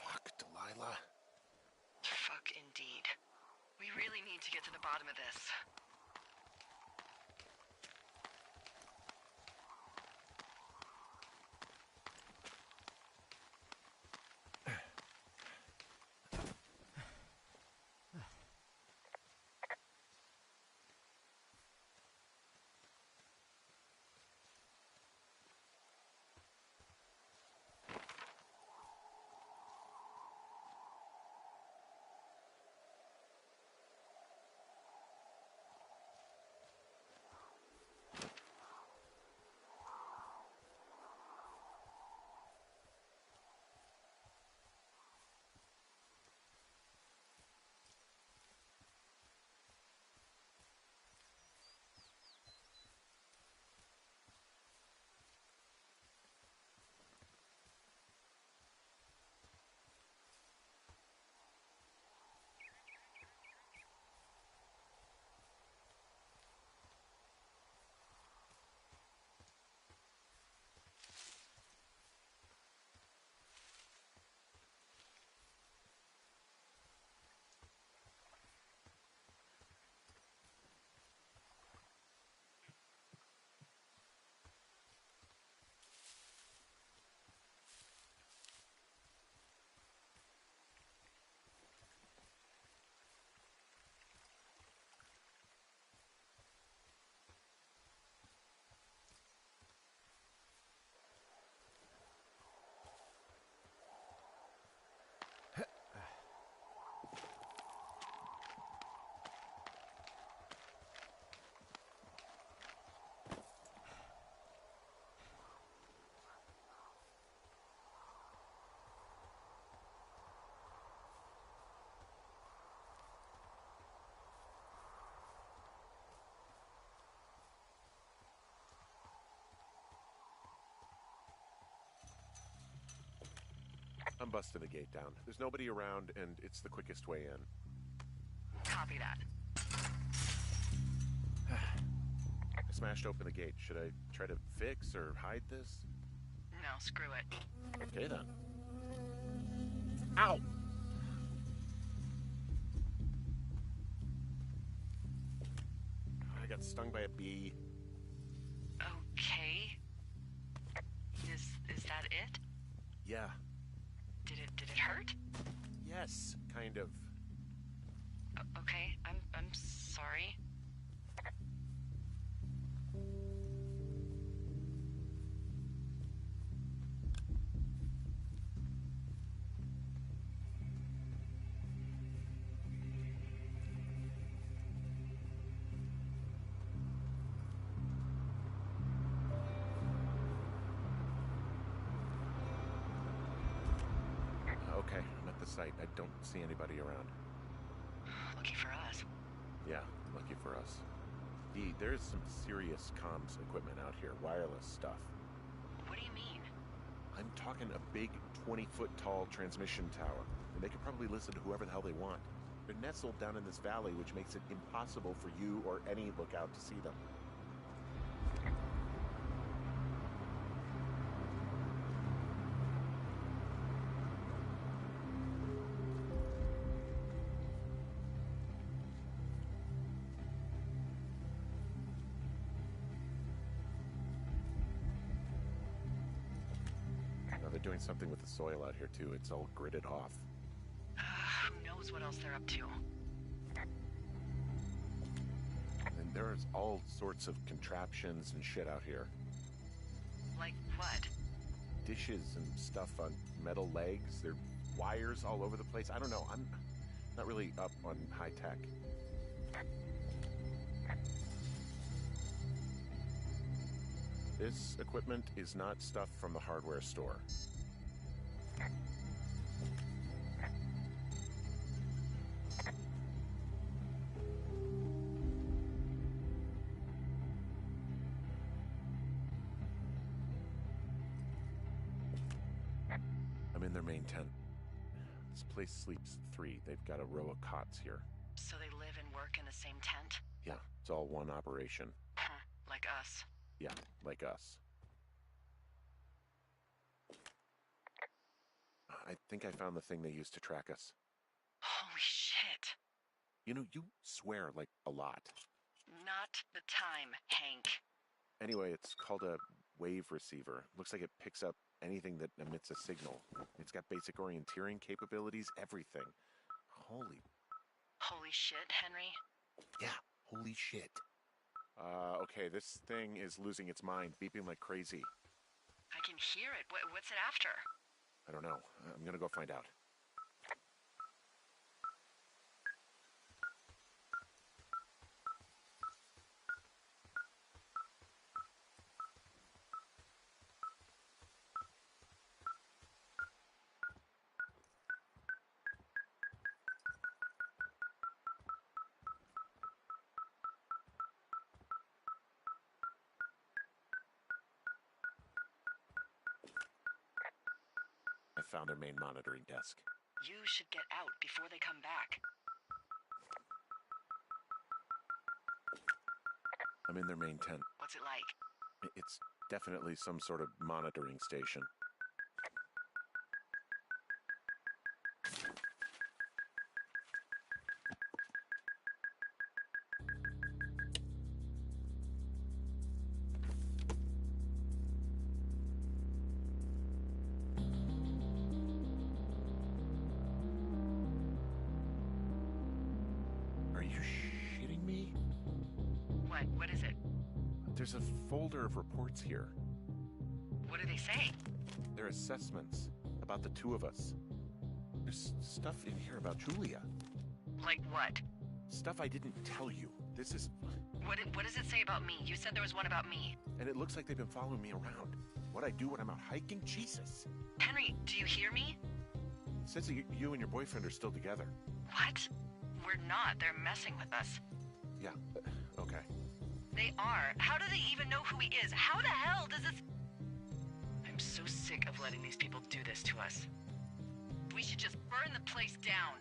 Fuck, Delilah. Fuck indeed. We really need to get to the bottom of this. I'm busting the gate down. There's nobody around, and it's the quickest way in. Copy that. I smashed open the gate. Should I try to fix or hide this? No, screw it. Okay, then. Ow! I got stung by a bee. Okay. Is that it? Yeah. Did it hurt? Yes, kind of. Okay, I'm sorry. Okay, I'm at the site. I don't see anybody around. Lucky for us. Yeah, lucky for us. Dee, there's some serious comms equipment out here, wireless stuff. What do you mean? I'm talking a big 20-foot tall transmission tower, and they can probably listen to whoever the hell they want. They're nestled down in this valley, which makes it impossible for you or any lookout to see them. Now, they're doing something with the soil out here, too. It's all gridded off. Who knows what else they're up to? And there's all sorts of contraptions and shit out here. Like what? Dishes and stuff on metal legs. There are wires all over the place. I don't know. I'm not really up on high tech. This equipment is not stuff from the hardware store. in their main tent. This place sleeps 3. They've got a row of cots here. So they live and work in the same tent? Yeah, it's all one operation. Huh, like us. Yeah, like us. I think I found the thing they used to track us. Holy shit. You know, you swear like a lot. Not the time, Hank. Anyway, it's called a wave receiver. Looks like it picks up anything that emits a signal. It's got basic orienteering capabilities, everything. Holy shit, Henry. Yeah, holy shit. Okay, this thing is losing its mind, beeping like crazy. I can hear it. What's it after? I don't know. I'm gonna go find out. I found their main monitoring desk. You should get out before they come back. I'm in their main tent. What's it like? It's definitely some sort of monitoring station. Are you shitting me? What is it? There's a folder of reports here. What do they say? They're assessments about the 2 of us. There's stuff in here about Julia. Like what? Stuff I didn't tell you. This is... What does it say about me? You said there was one about me. And it looks like they've been following me around. What I do when I'm out hiking? Jesus. Henry, do you hear me? It says that you and your boyfriend are still together. What? We're not. They're messing with us. Yeah, okay. They are. How do they even know who he is? How the hell does this... I'm so sick of letting these people do this to us. We should just burn the place down.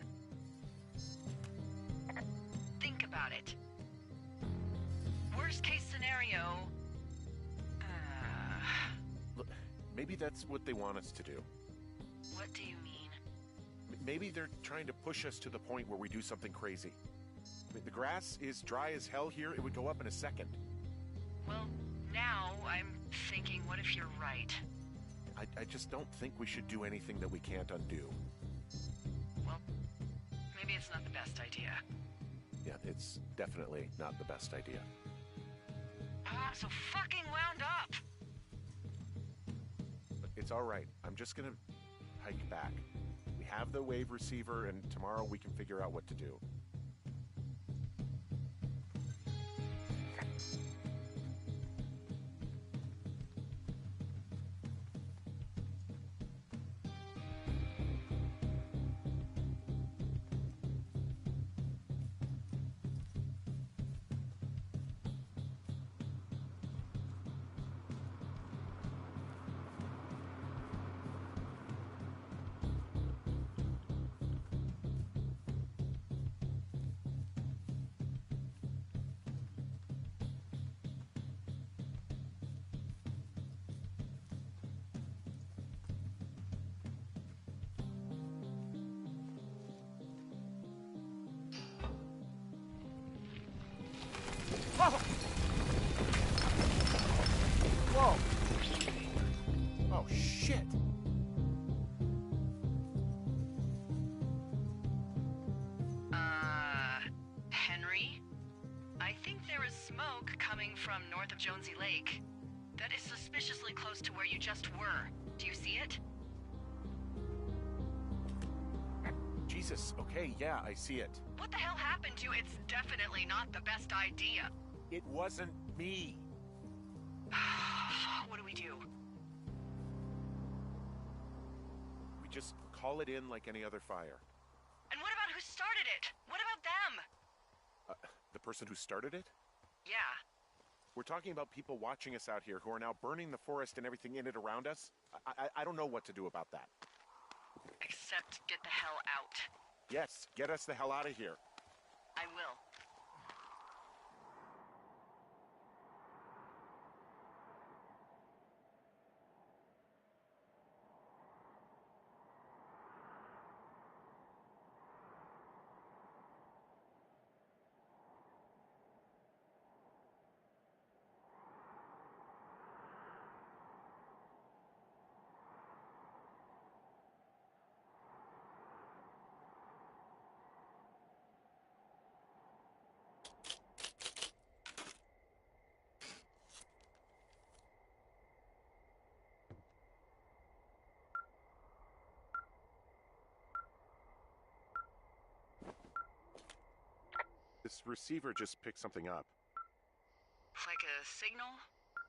Think about it. Worst case scenario... Look, maybe that's what they want us to do. What do you mean? Maybe they're trying to push us to the point where we do something crazy. I mean, the grass is dry as hell here. It would go up in a second. Well, now I'm thinking, what if you're right? I just don't think we should do anything that we can't undo. Well, maybe it's not the best idea. Yeah, it's definitely not the best idea. I'm so fucking wound up! It's all right. I'm just gonna hike back. We have the wave receiver, and tomorrow we can figure out what to do. Whoa! Oh, shit! Henry? I think there is smoke coming from north of Jonesy Lake. That is suspiciously close to where you just were. Do you see it? Jesus, okay, yeah, I see it. What the hell happened to you? It's definitely not the best idea. It wasn't me. What do we do? We just call it in like any other fire. And what about who started it? What about them? The person who started it? Yeah. We're talking about people watching us out here who are now burning the forest and everything in it around us. I don't know what to do about that. Except get the hell out. Yes, get us the hell out of here. I will. This receiver just picked something up. Like a signal?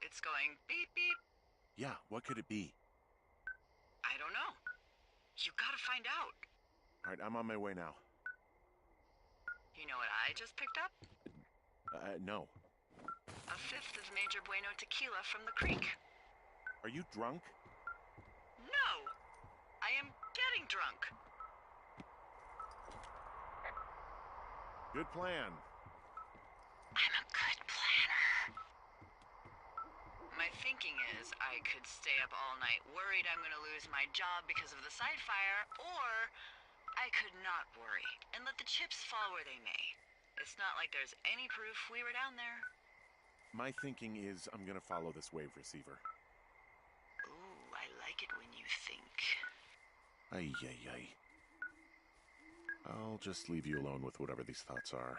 It's going beep beep. Yeah, what could it be? I don't know. You gotta find out. All right, I'm on my way now. You know what I just picked up? No. A fifth of Major Bueno tequila from the creek. Are you drunk? No! I am getting drunk. Good plan. I'm a good planner. My thinking is I could stay up all night worried I'm gonna lose my job because of the side fire, or I could not worry and let the chips fall where they may. It's not like there's any proof we were down there. My thinking is I'm gonna follow this wave receiver. Ooh, I like it when you think. Ay, ay, ay. I'll just leave you alone with whatever these thoughts are.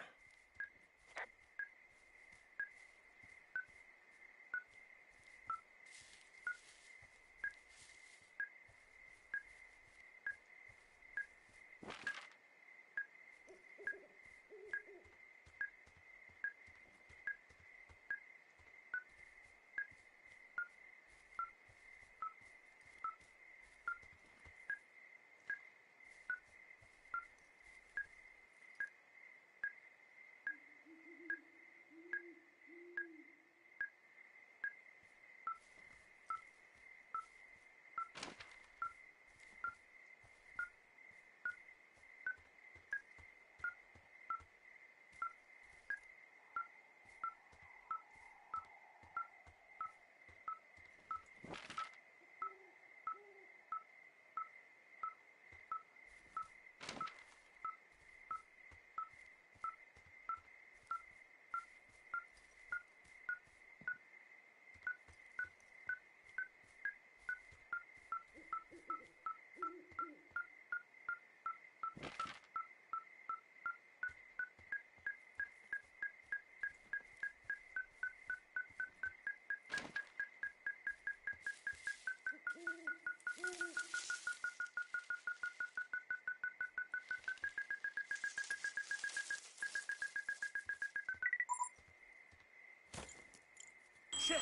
Shit!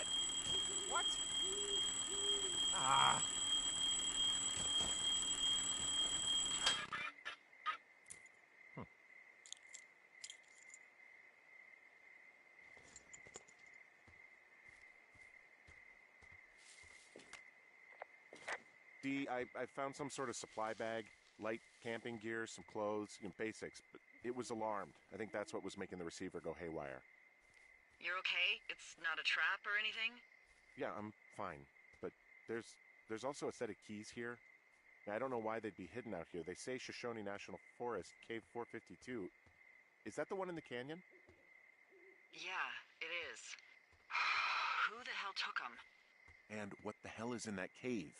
What? Ah! I found some sort of supply bag, light camping gear, some clothes, basics, but it was alarmed. I think that's what was making the receiver go haywire. You're okay? It's not a trap or anything? Yeah, I'm fine, but there's also a set of keys here. Now, I don't know why they'd be hidden out here. They say Shoshone National Forest, Cave 452. Is that the one in the canyon? Yeah, it is. Who the hell took them? And what the hell is in that cave?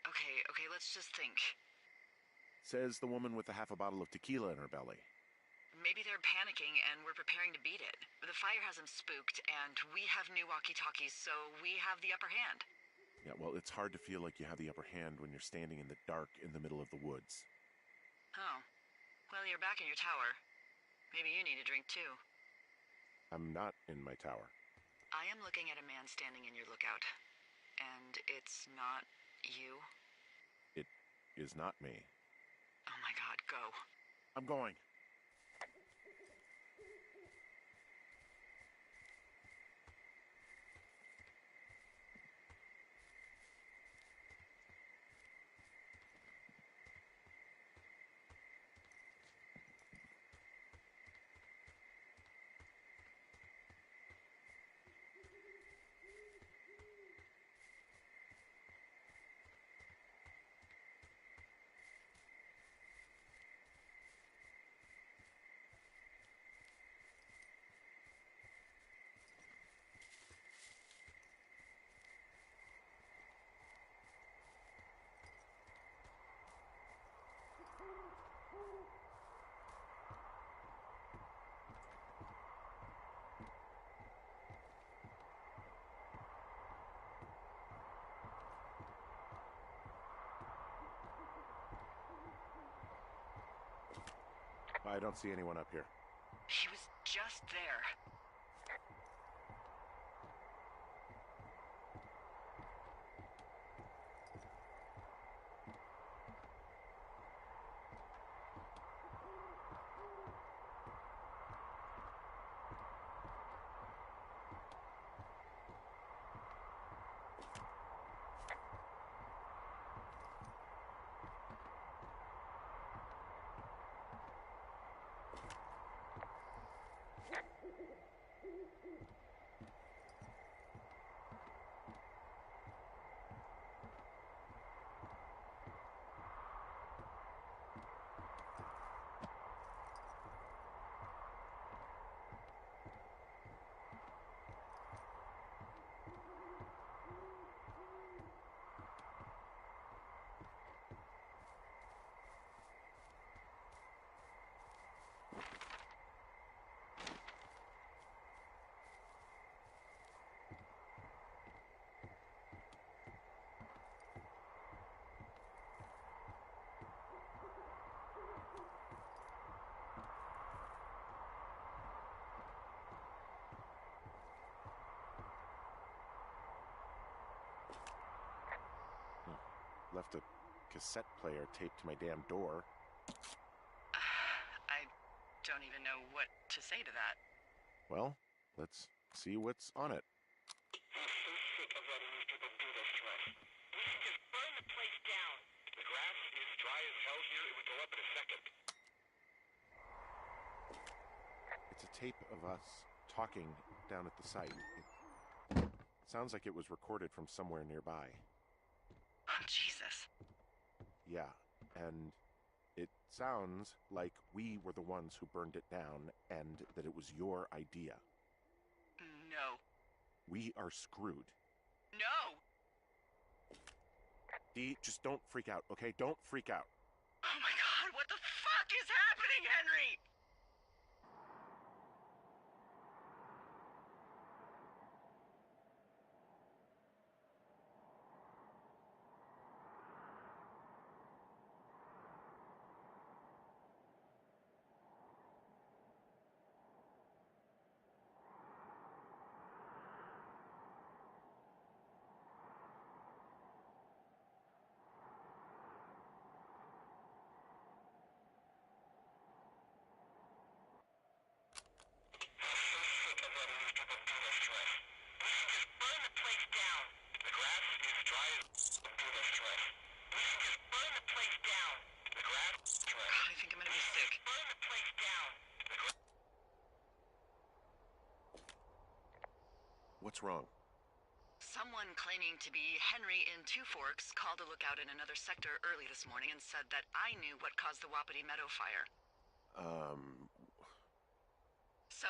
Okay, let's just think. Says the woman with a half a bottle of tequila in her belly. Maybe they're panicking and we're preparing to beat it. The fire has them spooked, and we have new walkie-talkies, so we have the upper hand. Yeah, well, it's hard to feel like you have the upper hand when you're standing in the dark in the middle of the woods. Oh. Well, you're back in your tower. Maybe you need a drink, too. I'm not in my tower. I am looking at a man standing in your lookout. And it's not you? It is not me. Oh my god, go. I'm going. I don't see anyone up here. He was just there. Left a cassette player taped to my damn door. I don't even know what to say to that. Well, let's see what's on it. I'm so sick of letting these people do this to us. We should just burn the place down. The grass is dry as hell here. It would go up in a second. It's a tape of us talking down at the site. It sounds like it was recorded from somewhere nearby. Oh, Jesus. Yeah, and it sounds like we were the ones who burned it down and that it was your idea. No. We are screwed. No! Dee, just don't freak out, okay? Don't freak out. Oh my God, what the fuck is happening, Henry? What's wrong? Someone claiming to be Henry in Two Forks called a lookout in another sector early this morning and said that I knew what caused the Wapiti Meadow fire. So,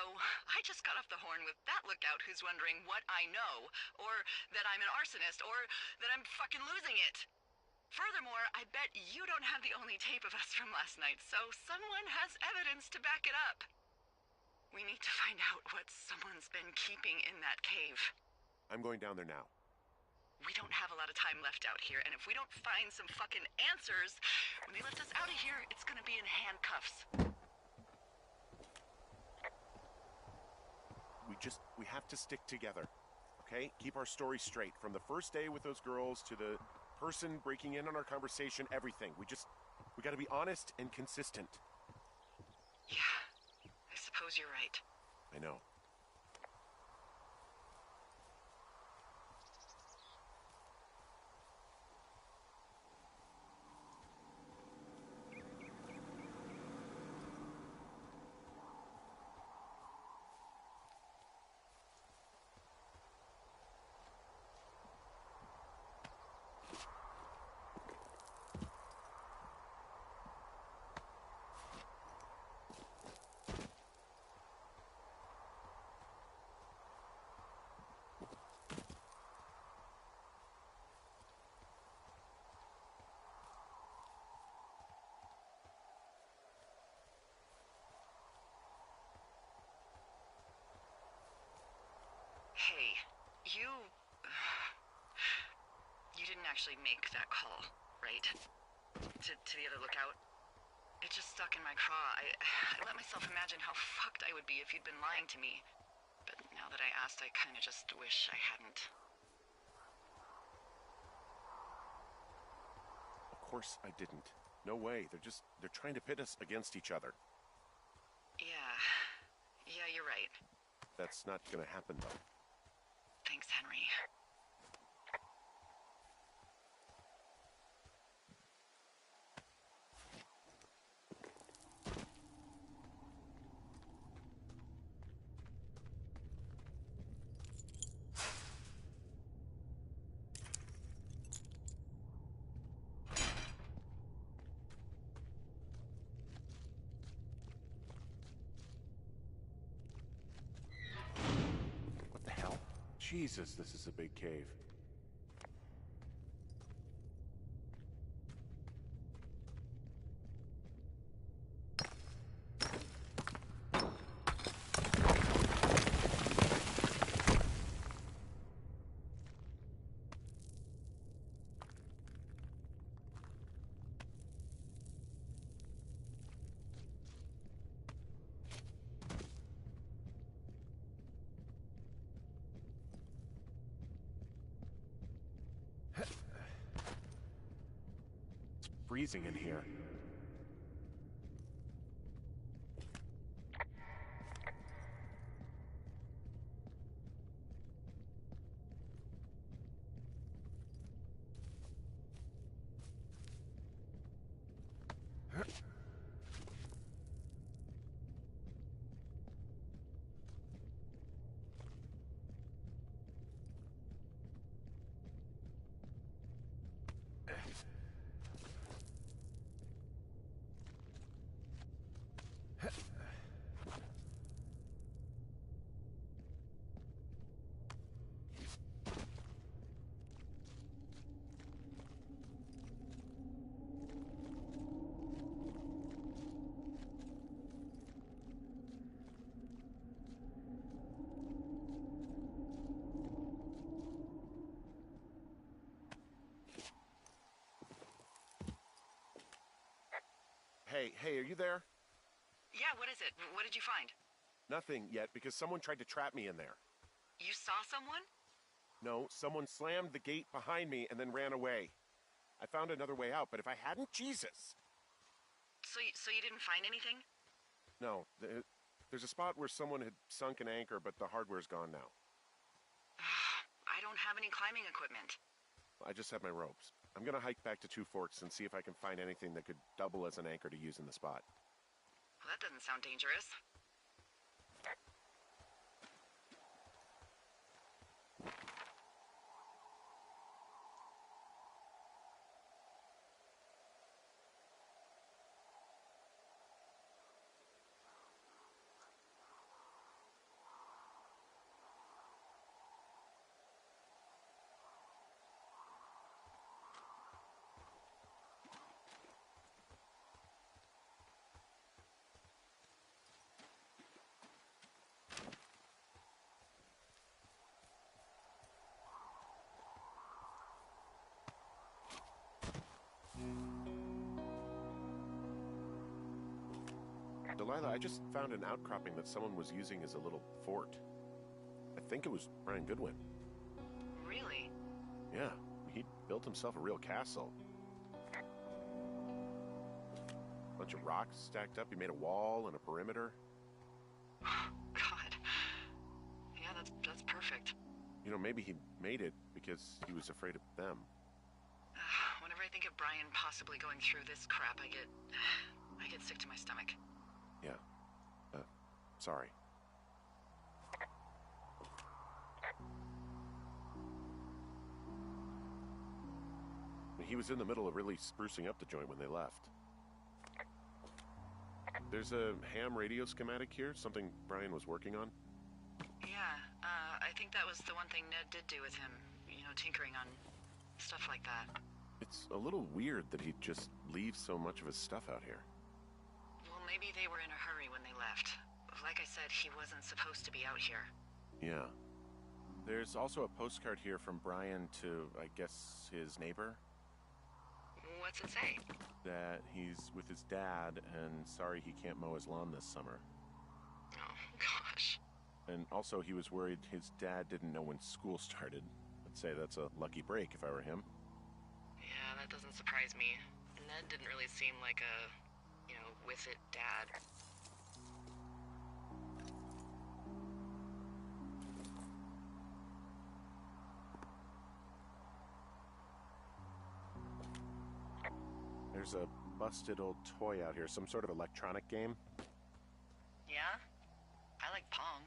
I just got off the horn with that lookout who's wondering what I know, or that I'm an arsonist, or that I'm fucking losing it. Furthermore, I bet you don't have the only tape of us from last night, so someone has evidence to back it up. We need to find out what someone's been keeping in that cave. I'm going down there now. We don't have a lot of time left out here, and if we don't find some fucking answers, when they lift us out of here, it's gonna be in handcuffs. We have to stick together, okay? Keep our story straight. From the first day with those girls to the person breaking in on our conversation, everything. We gotta be honest and consistent. Yeah, I suppose you're right. I know. Hey, you didn't actually make that call, right? To the other lookout? It just stuck in my craw. I let myself imagine how fucked I would be if you'd been lying to me. But now that I asked, I kinda just wish I hadn't. Of course I didn't. No way. They're trying to pit us against each other. Yeah, you're right. That's not gonna happen, though. Thanks, Henry. What the hell? Jesus, this is a big cave. Freezing in here. Hey, are you there? Yeah, what is it? What did you find? Nothing yet, because someone tried to trap me in there. You saw someone? No, someone slammed the gate behind me and then ran away. I found another way out, but if I hadn't, Jesus! So you didn't find anything? No, there's a spot where someone had sunk an anchor, but the hardware's gone now. I don't have any climbing equipment. I just have my ropes. I'm gonna hike back to Two Forks and see if I can find anything that could double as an anchor to use in the spot. Well, that doesn't sound dangerous. Delilah, I just found an outcropping that someone was using as a little fort. I think it was Brian Goodwin. Really? Yeah, he built himself a real castle. Bunch of rocks stacked up. He made a wall and a perimeter. God. Yeah, that's perfect. You know, maybe he made it because he was afraid of them. Whenever I think of Brian possibly going through this crap, I get sick to my stomach. Yeah. Sorry. He was in the middle of really sprucing up the joint when they left. There's a ham radio schematic here, something Brian was working on. Yeah, I think that was the one thing Ned did do with him. You know, tinkering on stuff like that. It's a little weird that he'd just leave so much of his stuff out here. Well, maybe they were in a hurry when they left. Like I said, he wasn't supposed to be out here. Yeah. There's also a postcard here from Brian to, I guess, his neighbor. What's it say? That he's with his dad and sorry he can't mow his lawn this summer. Oh, gosh. And also he was worried his dad didn't know when school started. I'd say that's a lucky break if I were him. Yeah, that doesn't surprise me. Ned didn't really seem like a, with it dad. There's a busted old toy out here, some sort of electronic game. Yeah? I like Pong.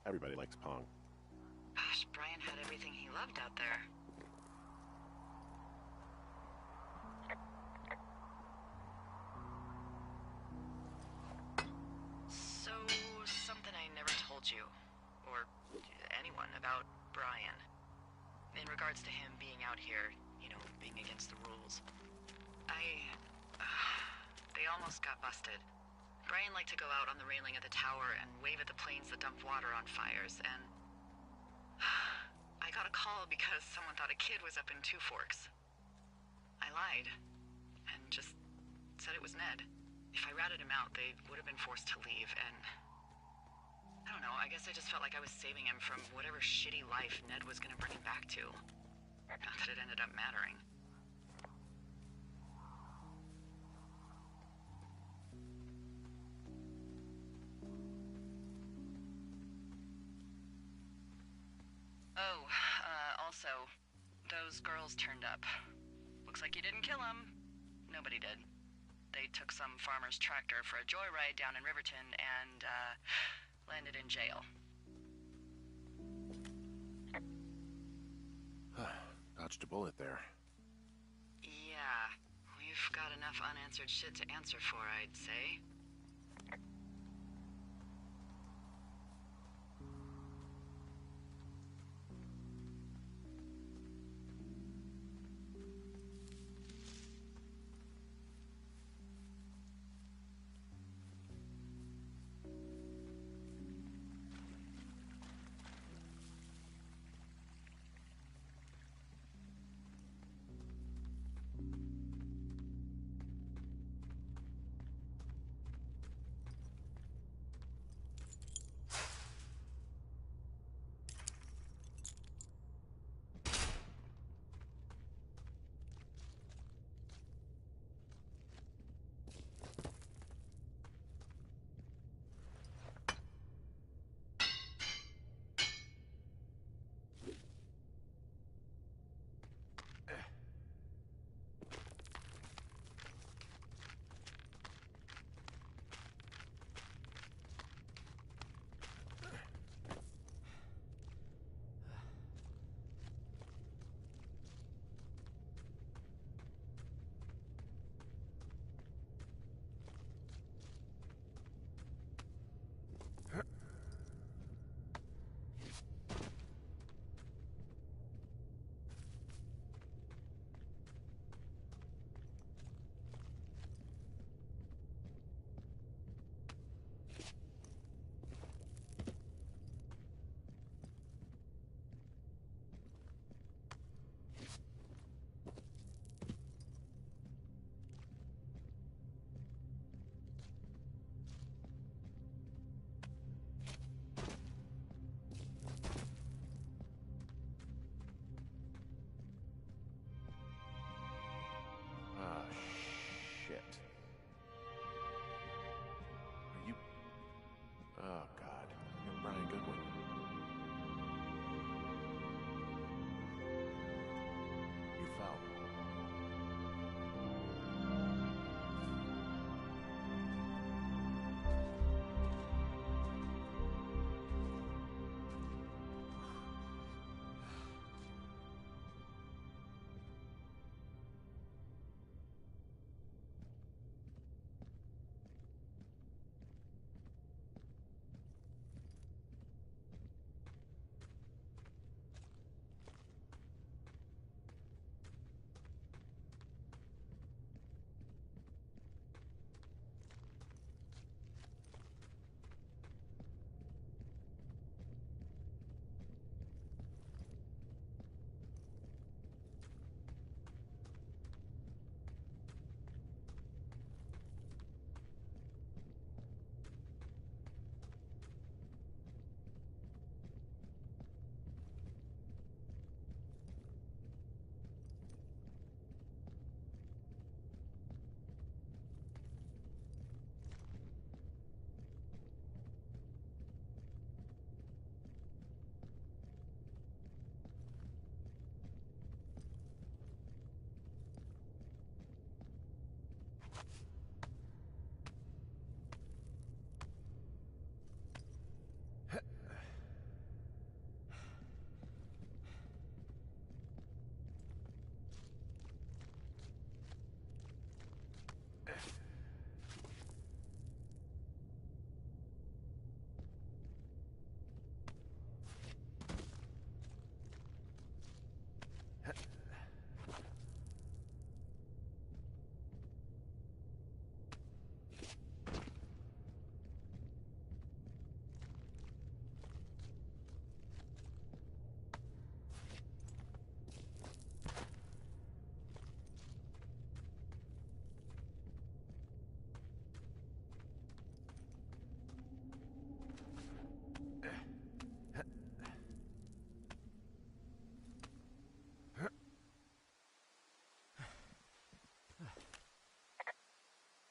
Everybody likes Pong. Gosh, Brian had everything he loved out there. So, something I never told you, or anyone, about Brian. In regards to him being out here, being against the rules. They almost got busted. Brian liked to go out on the railing of the tower and wave at the planes that dumped water on fires, and I got a call because someone thought a kid was up in Two Forks. I lied, and just said it was Ned. If I ratted him out, they would have been forced to leave, and I don't know, I guess I just felt like I was saving him from whatever shitty life Ned was gonna bring him back to. Not that it ended up mattering. Also, those girls turned up. Looks like you didn't kill them. Nobody did. They took some farmer's tractor for a joyride down in Riverton and, landed in jail. Dodged a bullet there. Yeah, we've got enough unanswered shit to answer for, I'd say.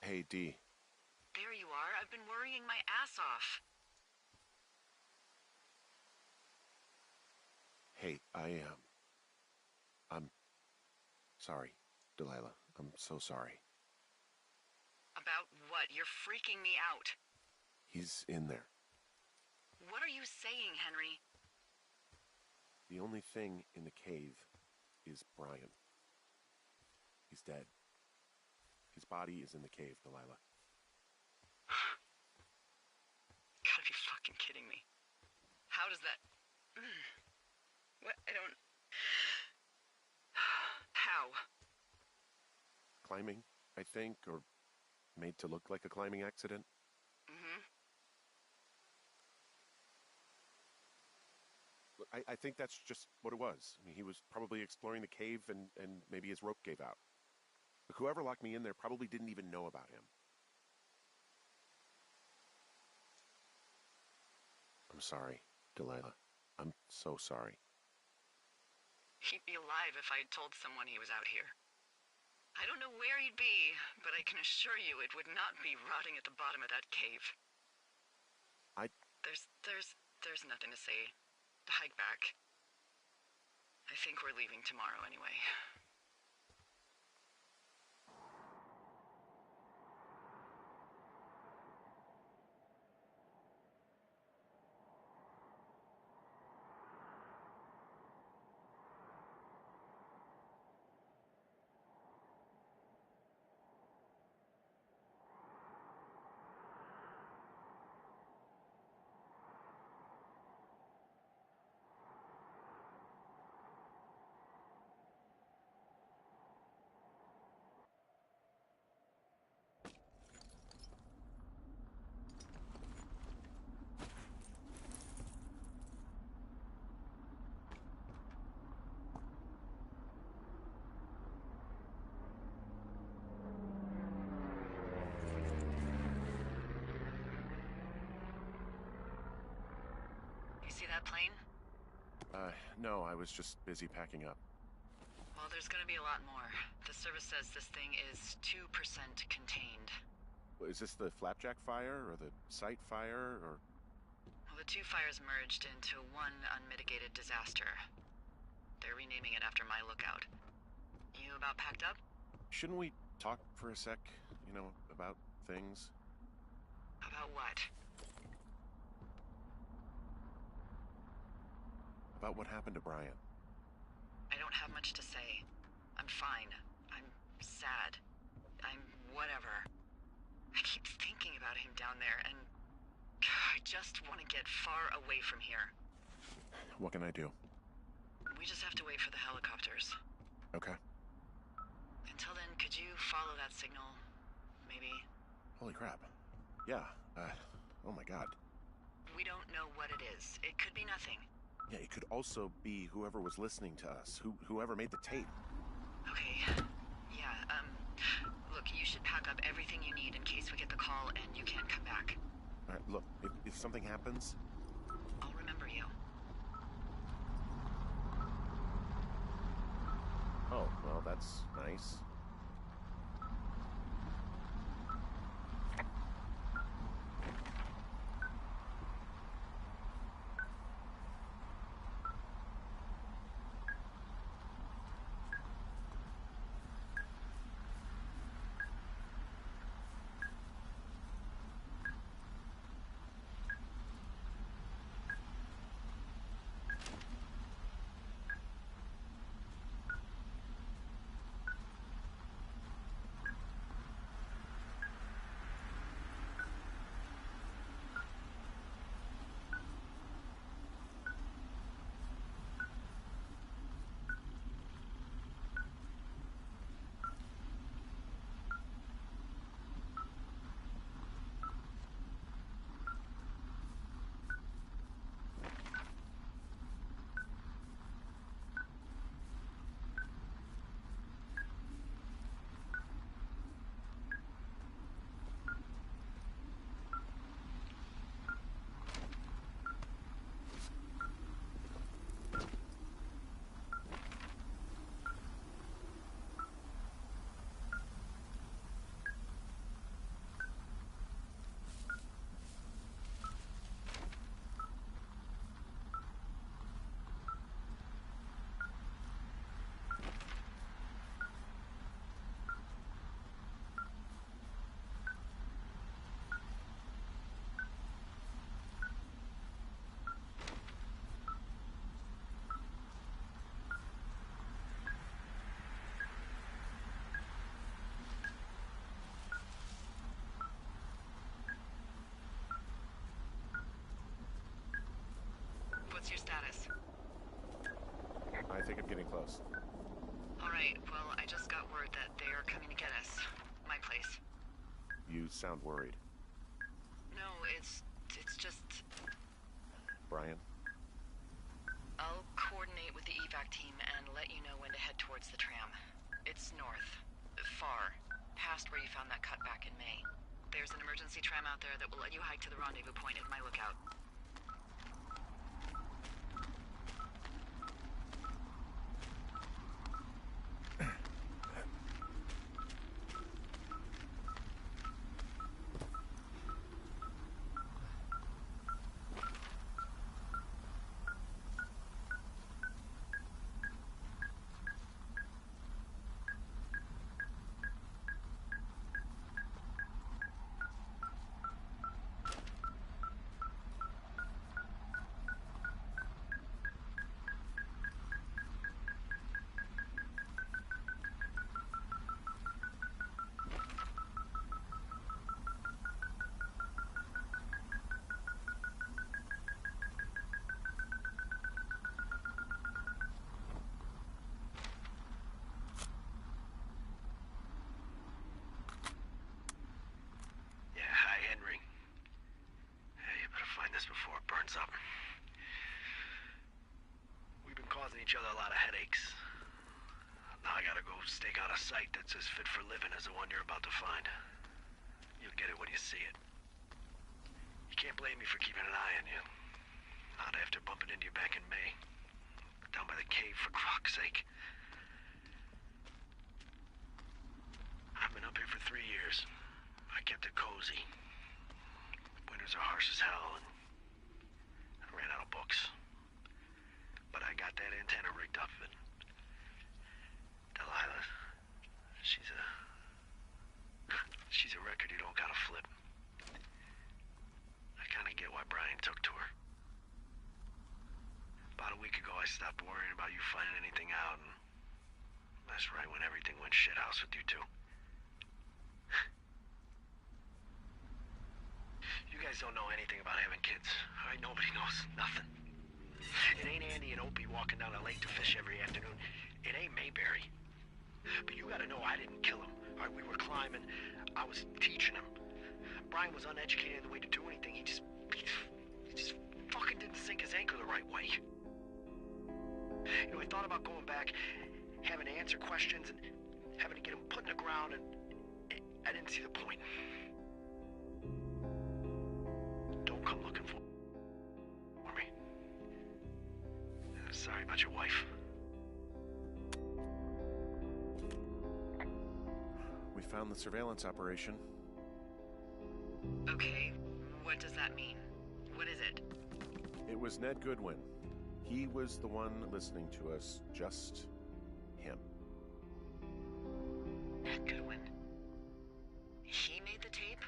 Hey, Dee. There you are. I've been worrying my ass off. Hey, I'm sorry, Delilah. I'm so sorry. About what? You're freaking me out. He's in there. What are you saying, Henry? The only thing in the cave is Brian. He's dead. His body is in the cave, Delilah. Gotta be fucking kidding me. How does that... What? I don't... How? Climbing, I think, or made to look like a climbing accident. Mm-hmm. Look, I think that's just what it was. I mean, he was probably exploring the cave and maybe his rope gave out. But whoever locked me in there probably didn't even know about him. I'm sorry, Delilah. I'm so sorry. He'd be alive if I had told someone he was out here. I don't know where he'd be, but I can assure you it would not be rotting at the bottom of that cave. There's nothing to say. Hike back. I think we're leaving tomorrow anyway. You see that plane? No, I was just busy packing up. Well, there's gonna be a lot more. The service says this thing is 2% contained. Is this the Flapjack fire, or the site fire, or... Well, the two fires merged into one unmitigated disaster. They're renaming it after my lookout. You about packed up? Shouldn't we talk for a sec, about things? About what? About what happened to Brian. I don't have much to say. I'm fine. I'm sad. I'm whatever. I keep thinking about him down there, and I just want to get far away from here. What can I do? We just have to wait for the helicopters. Okay. Until then, could you follow that signal? Maybe? Holy crap. Yeah, oh my god. We don't know what it is. It could be nothing. Yeah, it could also be whoever was listening to us, whoever made the tape. Okay. Yeah, look, you should pack up everything you need in case we get the call and you can't come back. All right, look, if something happens... I'll remember you. Oh, well, that's nice. I think I'm getting close. All right, well, I just got word that they are coming to get us. My place. You sound worried. No, it's just... Brian? I'll coordinate with the evac team and let you know when to head towards the tram. It's north. Far. Past where you found that cut back in May. There's an emergency tram out there that will let you hike to the rendezvous point at my lookout. before it burns up. We've been causing each other a lot of headaches. Now I gotta go stake out a site that's as fit for living as the one you're about to find. You'll get it when you see it. You can't blame me for keeping an eye on you. Not after bumping into you back in May. Down by the cave, for fuck's sake. I've been up here for 3 years. I kept it cozy. Winters are harsh as hell, and I ran out of books. But I got that antenna rigged up, and Delilah, she's a record you don't gotta flip. I kinda get why Brian took to her. About a week ago, I stopped worrying about you finding anything out, and that's right when everything went shithouse with you two. You guys don't know anything about having kids, all right? Nobody knows nothing. It ain't Andy and Opie walking down the lake to fish every afternoon. It ain't Mayberry. But you gotta know I didn't kill him, all right? We were climbing. I was teaching him. Brian was uneducated in the way to do anything. He just fucking didn't sink his anchor the right way. You know, I thought about going back, having to answer questions, and having to get him put in the ground, and I didn't see the point. Don't come looking for me. Sorry about your wife. We found the surveillance operation. Okay, what does that mean? What is it? It was Ned Goodwin. He was the one listening to us, just him. Ned Goodwin. He made the tape?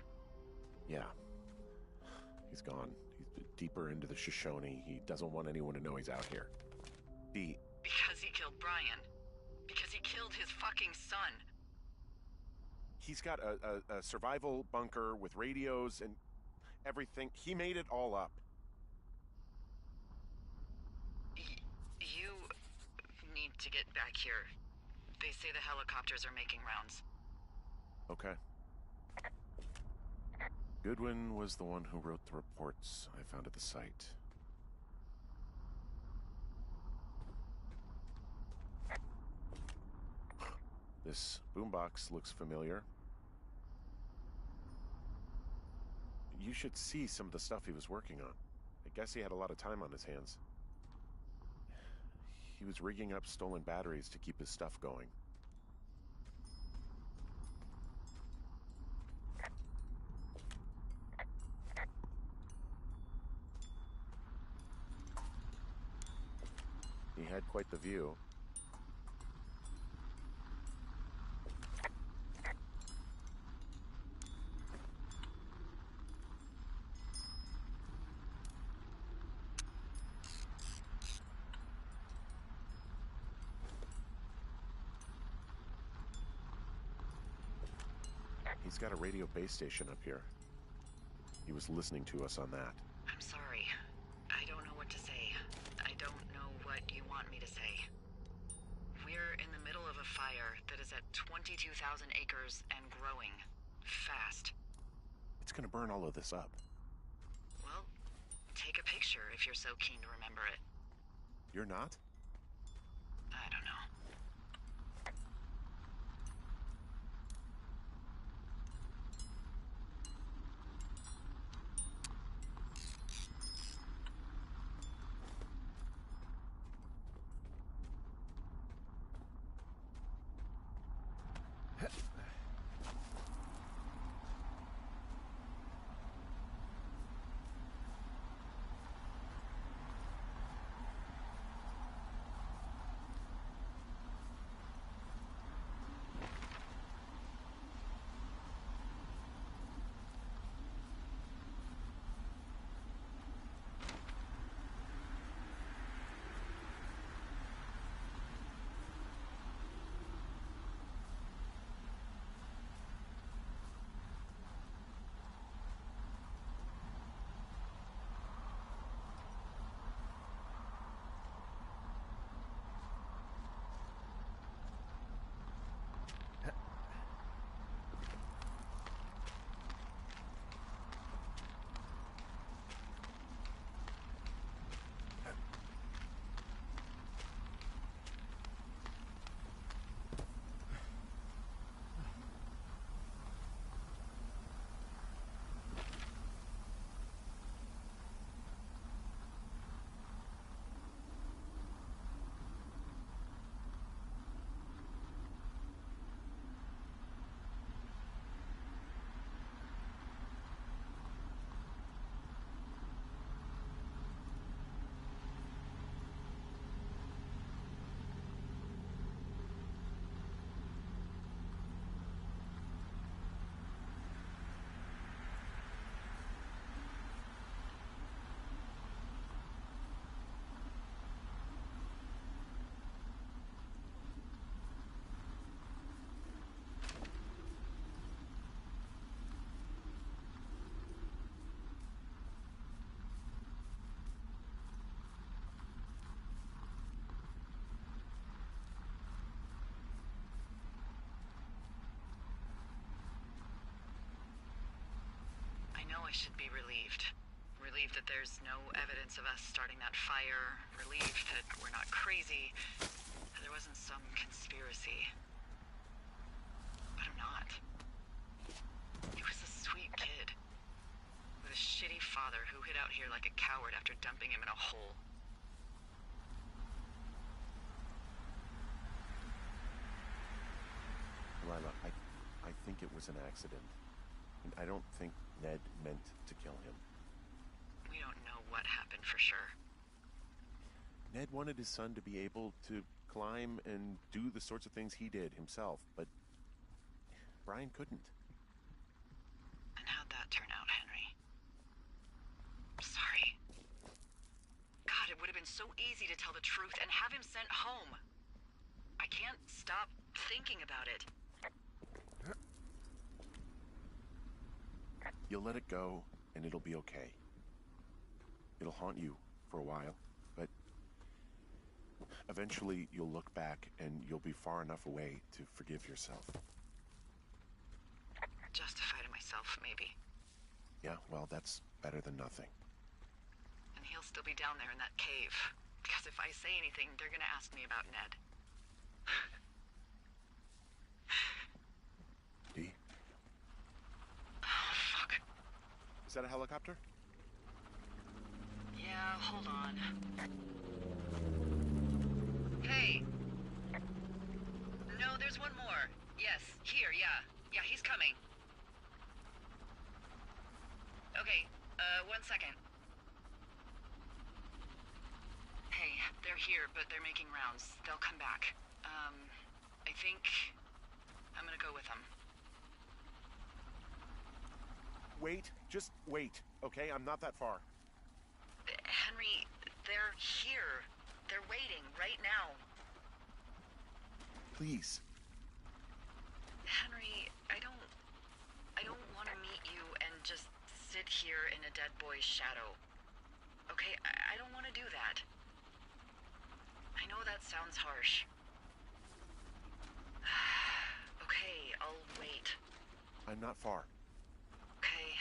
Yeah. He's gone. He's deeper into the Shoshone. He doesn't want anyone to know he's out here. Because he killed Brian. Because he killed his fucking son. He's got a survival bunker with radios and everything. He made it all up. You need to get back here. They say the helicopters are making rounds. Okay. Goodwin was the one who wrote the reports I found at the site. This boombox looks familiar. You should see some of the stuff he was working on. I guess he had a lot of time on his hands. He was rigging up stolen batteries to keep his stuff going. He had quite the view. He's got a radio base station up here. He was listening to us on that. I'm sorry. I don't know what to say. I don't know what you want me to say. 22,000 acres and growing. Fast. It's gonna burn all of this up. Well, take a picture if you're so keen to remember it. You're not? I don't know. I know I should be relieved. Relieved that there's no evidence of us starting that fire. Relieved that we're not crazy. That there wasn't some conspiracy. But I'm not. He was a sweet kid. With a shitty father who hid out here like a coward after dumping him in a hole. Lila, I think it was an accident. And I don't think Ned meant to kill him. We don't know what happened for sure. Ned wanted his son to be able to climb and do the sorts of things he did himself, but Brian couldn't. And how'd that turn out, Henry? Sorry. God, it would have been so easy to tell the truth and have him sent home. I can't stop thinking about it. You'll let it go, and it'll be okay. It'll haunt you for a while, but eventually you'll look back and you'll be far enough away to forgive yourself. Justify to myself, maybe. Yeah, well, that's better than nothing. And he'll still be down there in that cave. Because if I say anything, they're gonna ask me about Ned. Dee? Oh, fuck. Is that a helicopter? Yeah, hold on. Hey. No, there's one more. Yes, here, yeah. Yeah, he's coming. Okay, 1 second. Hey, they're here, but they're making rounds. They'll come back. I think I'm gonna go with them. Wait, just wait, okay? I'm not that far. Henry, they're here. They're waiting right now. Please. Henry, I don't want to meet you and just sit here in a dead boy's shadow. Okay, I don't want to do that. I know that sounds harsh. I'm not far. Okay.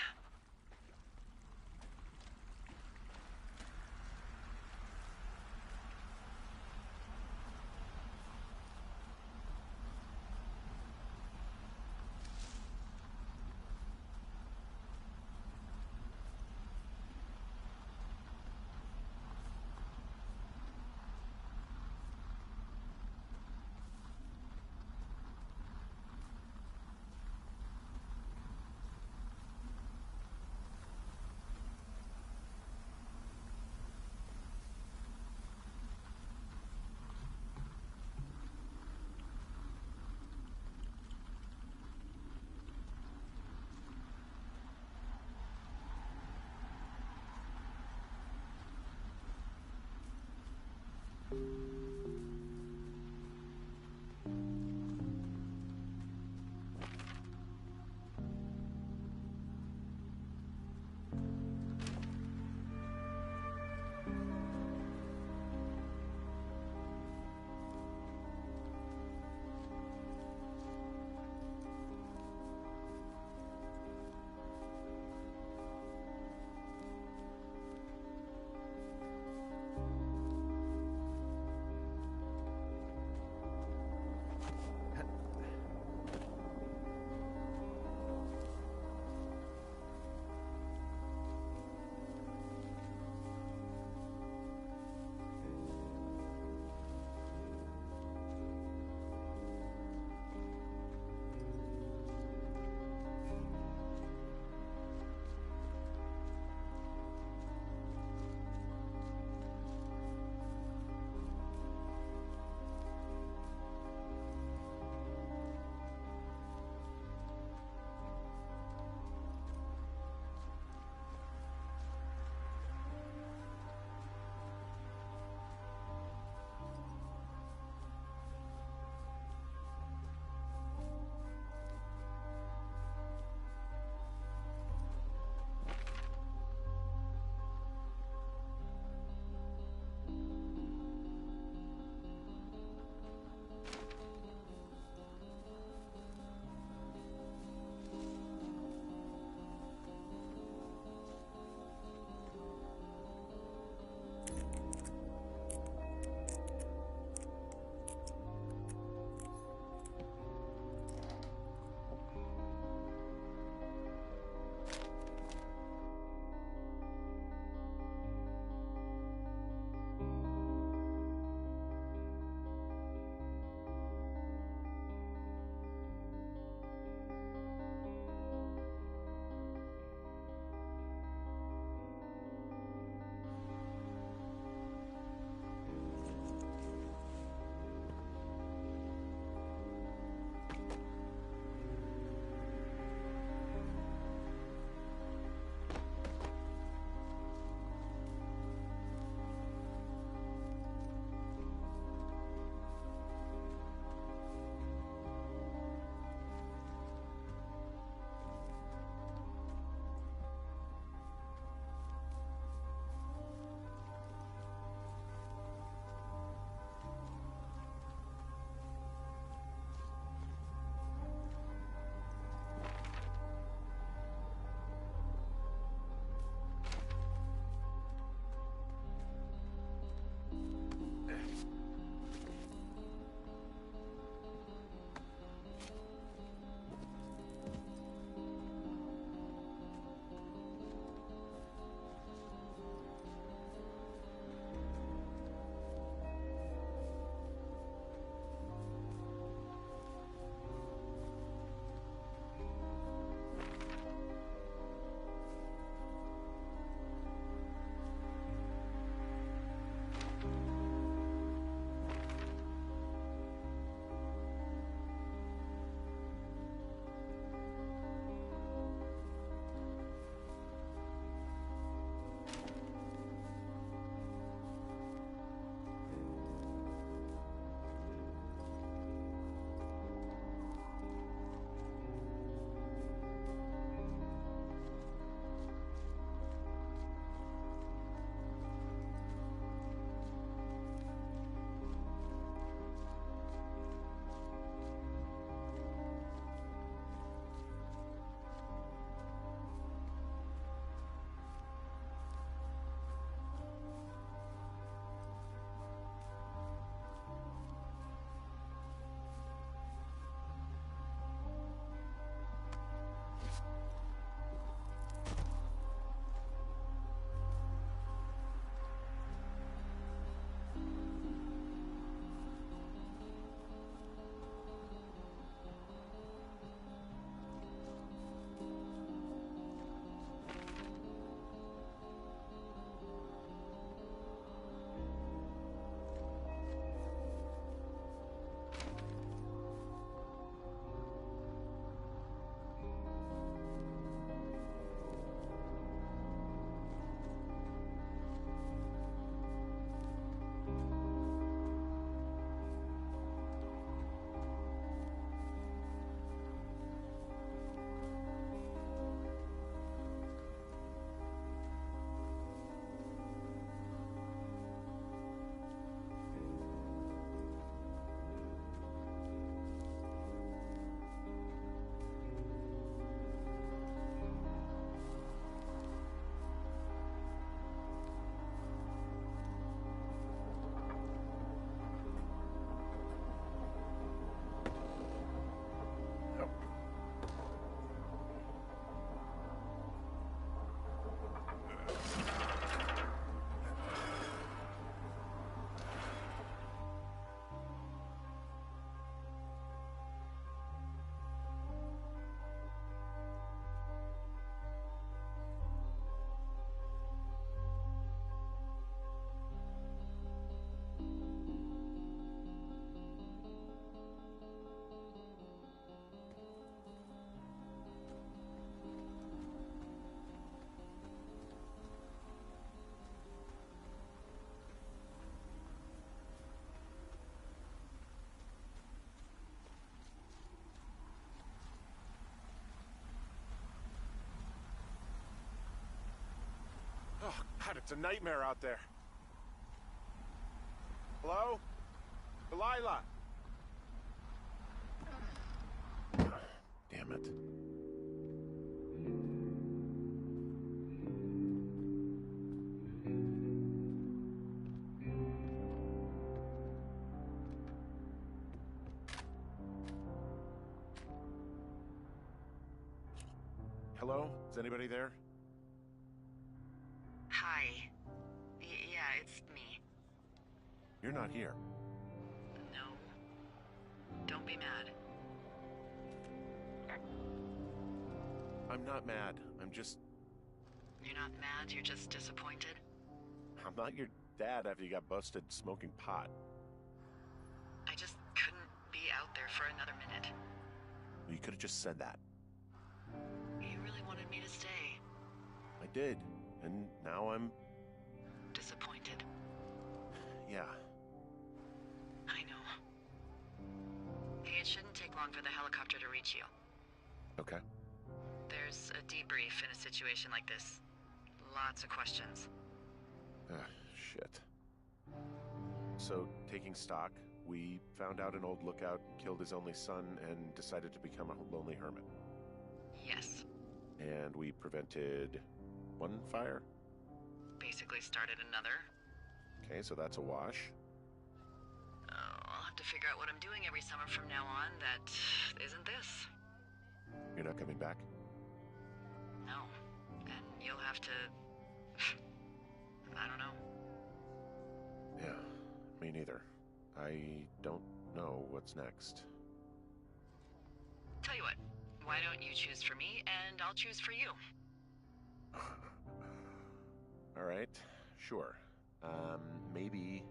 God, it's a nightmare out there. Hello? Delilah? Damn it. Hello? Is anybody there? Hi. Yeah, it's me. You're not here. No. Don't be mad. I'm not mad. I'm just... You're not mad, you're just disappointed? I'm not your dad after you got busted smoking pot. I just couldn't be out there for another minute. Well, you could have just said that. You really wanted me to stay. I did. And now I'm... Disappointed. Yeah. I know. Hey, it shouldn't take long for the helicopter to reach you. Okay. There's a debrief in a situation like this. Lots of questions. Shit. So, taking stock, we found out an old lookout killed his only son and decided to become a lonely hermit. Yes. And we prevented one fire? Basically started another. Okay, so that's a wash. Oh, I'll have to figure out what I'm doing every summer from now on that isn't this. You're not coming back? No. And you'll have to... I don't know. Yeah, me neither. I don't know what's next. Tell you what, why don't you choose for me and I'll choose for you? All right, sure. Maybe...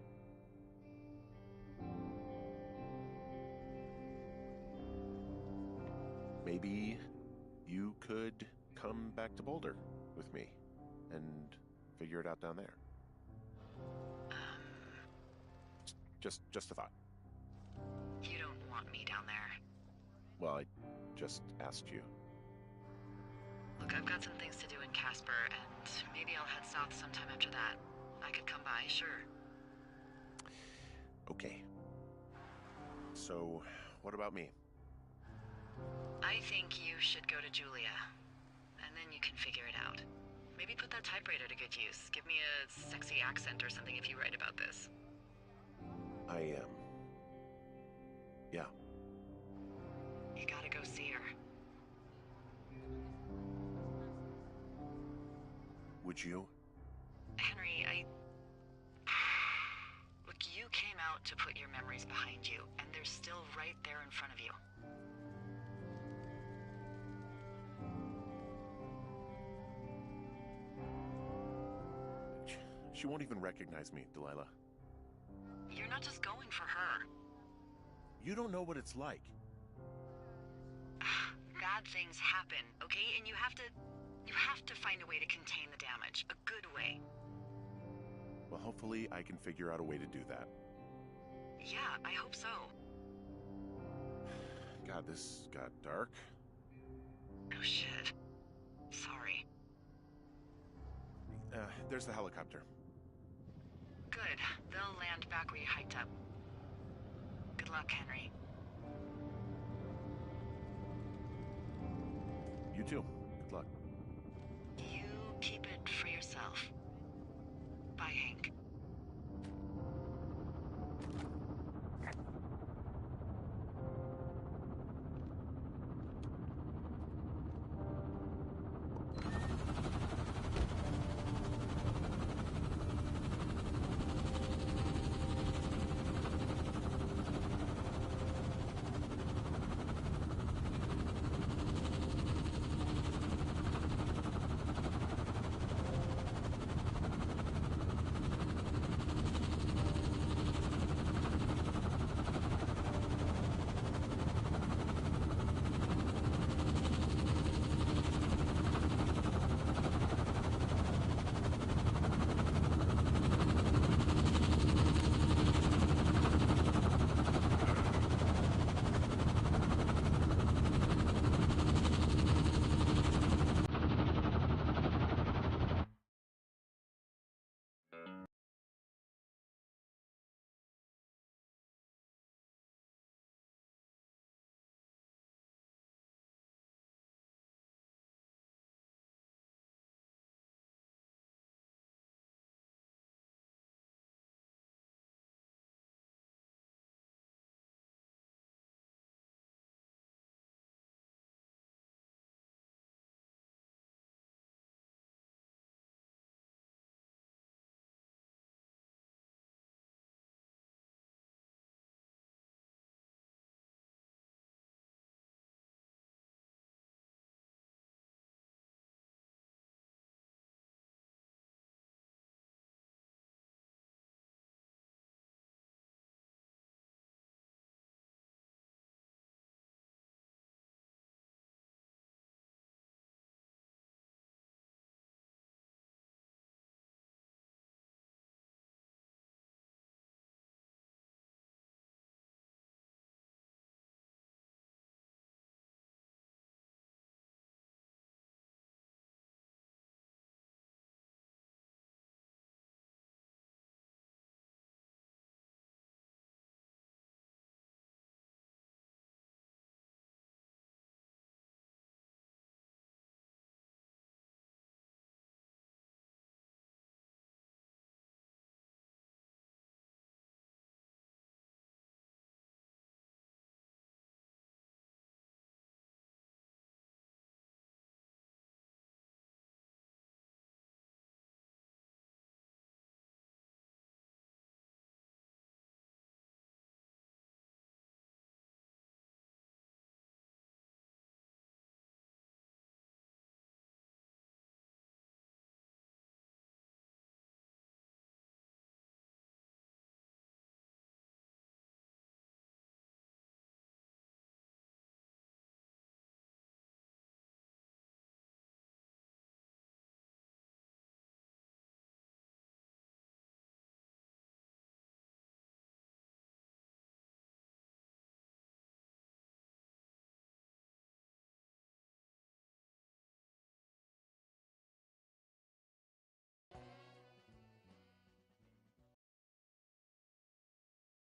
Maybe you could come back to Boulder with me and figure it out down there. Just a thought. You don't want me down there. Well, I just asked you. Look, I've got some things to do in Casper, and maybe I'll head south sometime after that. I could come by, sure. Okay. So, what about me? I think you should go to Julia, and then you can figure it out. Maybe put that typewriter to good use. Give me a sexy accent or something if you write about this. Yeah. You gotta go see her. Would you? Henry, Look, you came out to put your memories behind you, and they're still right there in front of you. She won't even recognize me, Delilah. You're not just going for her. You don't know what it's like. Bad things happen, okay? And you have to find a way to contain the damage. A good way. Well, hopefully I can figure out a way to do that. Yeah, I hope so. God, this got dark. Oh, shit. Sorry. There's the helicopter. Good. They'll land back where you hiked up. Good luck, Henry. You too.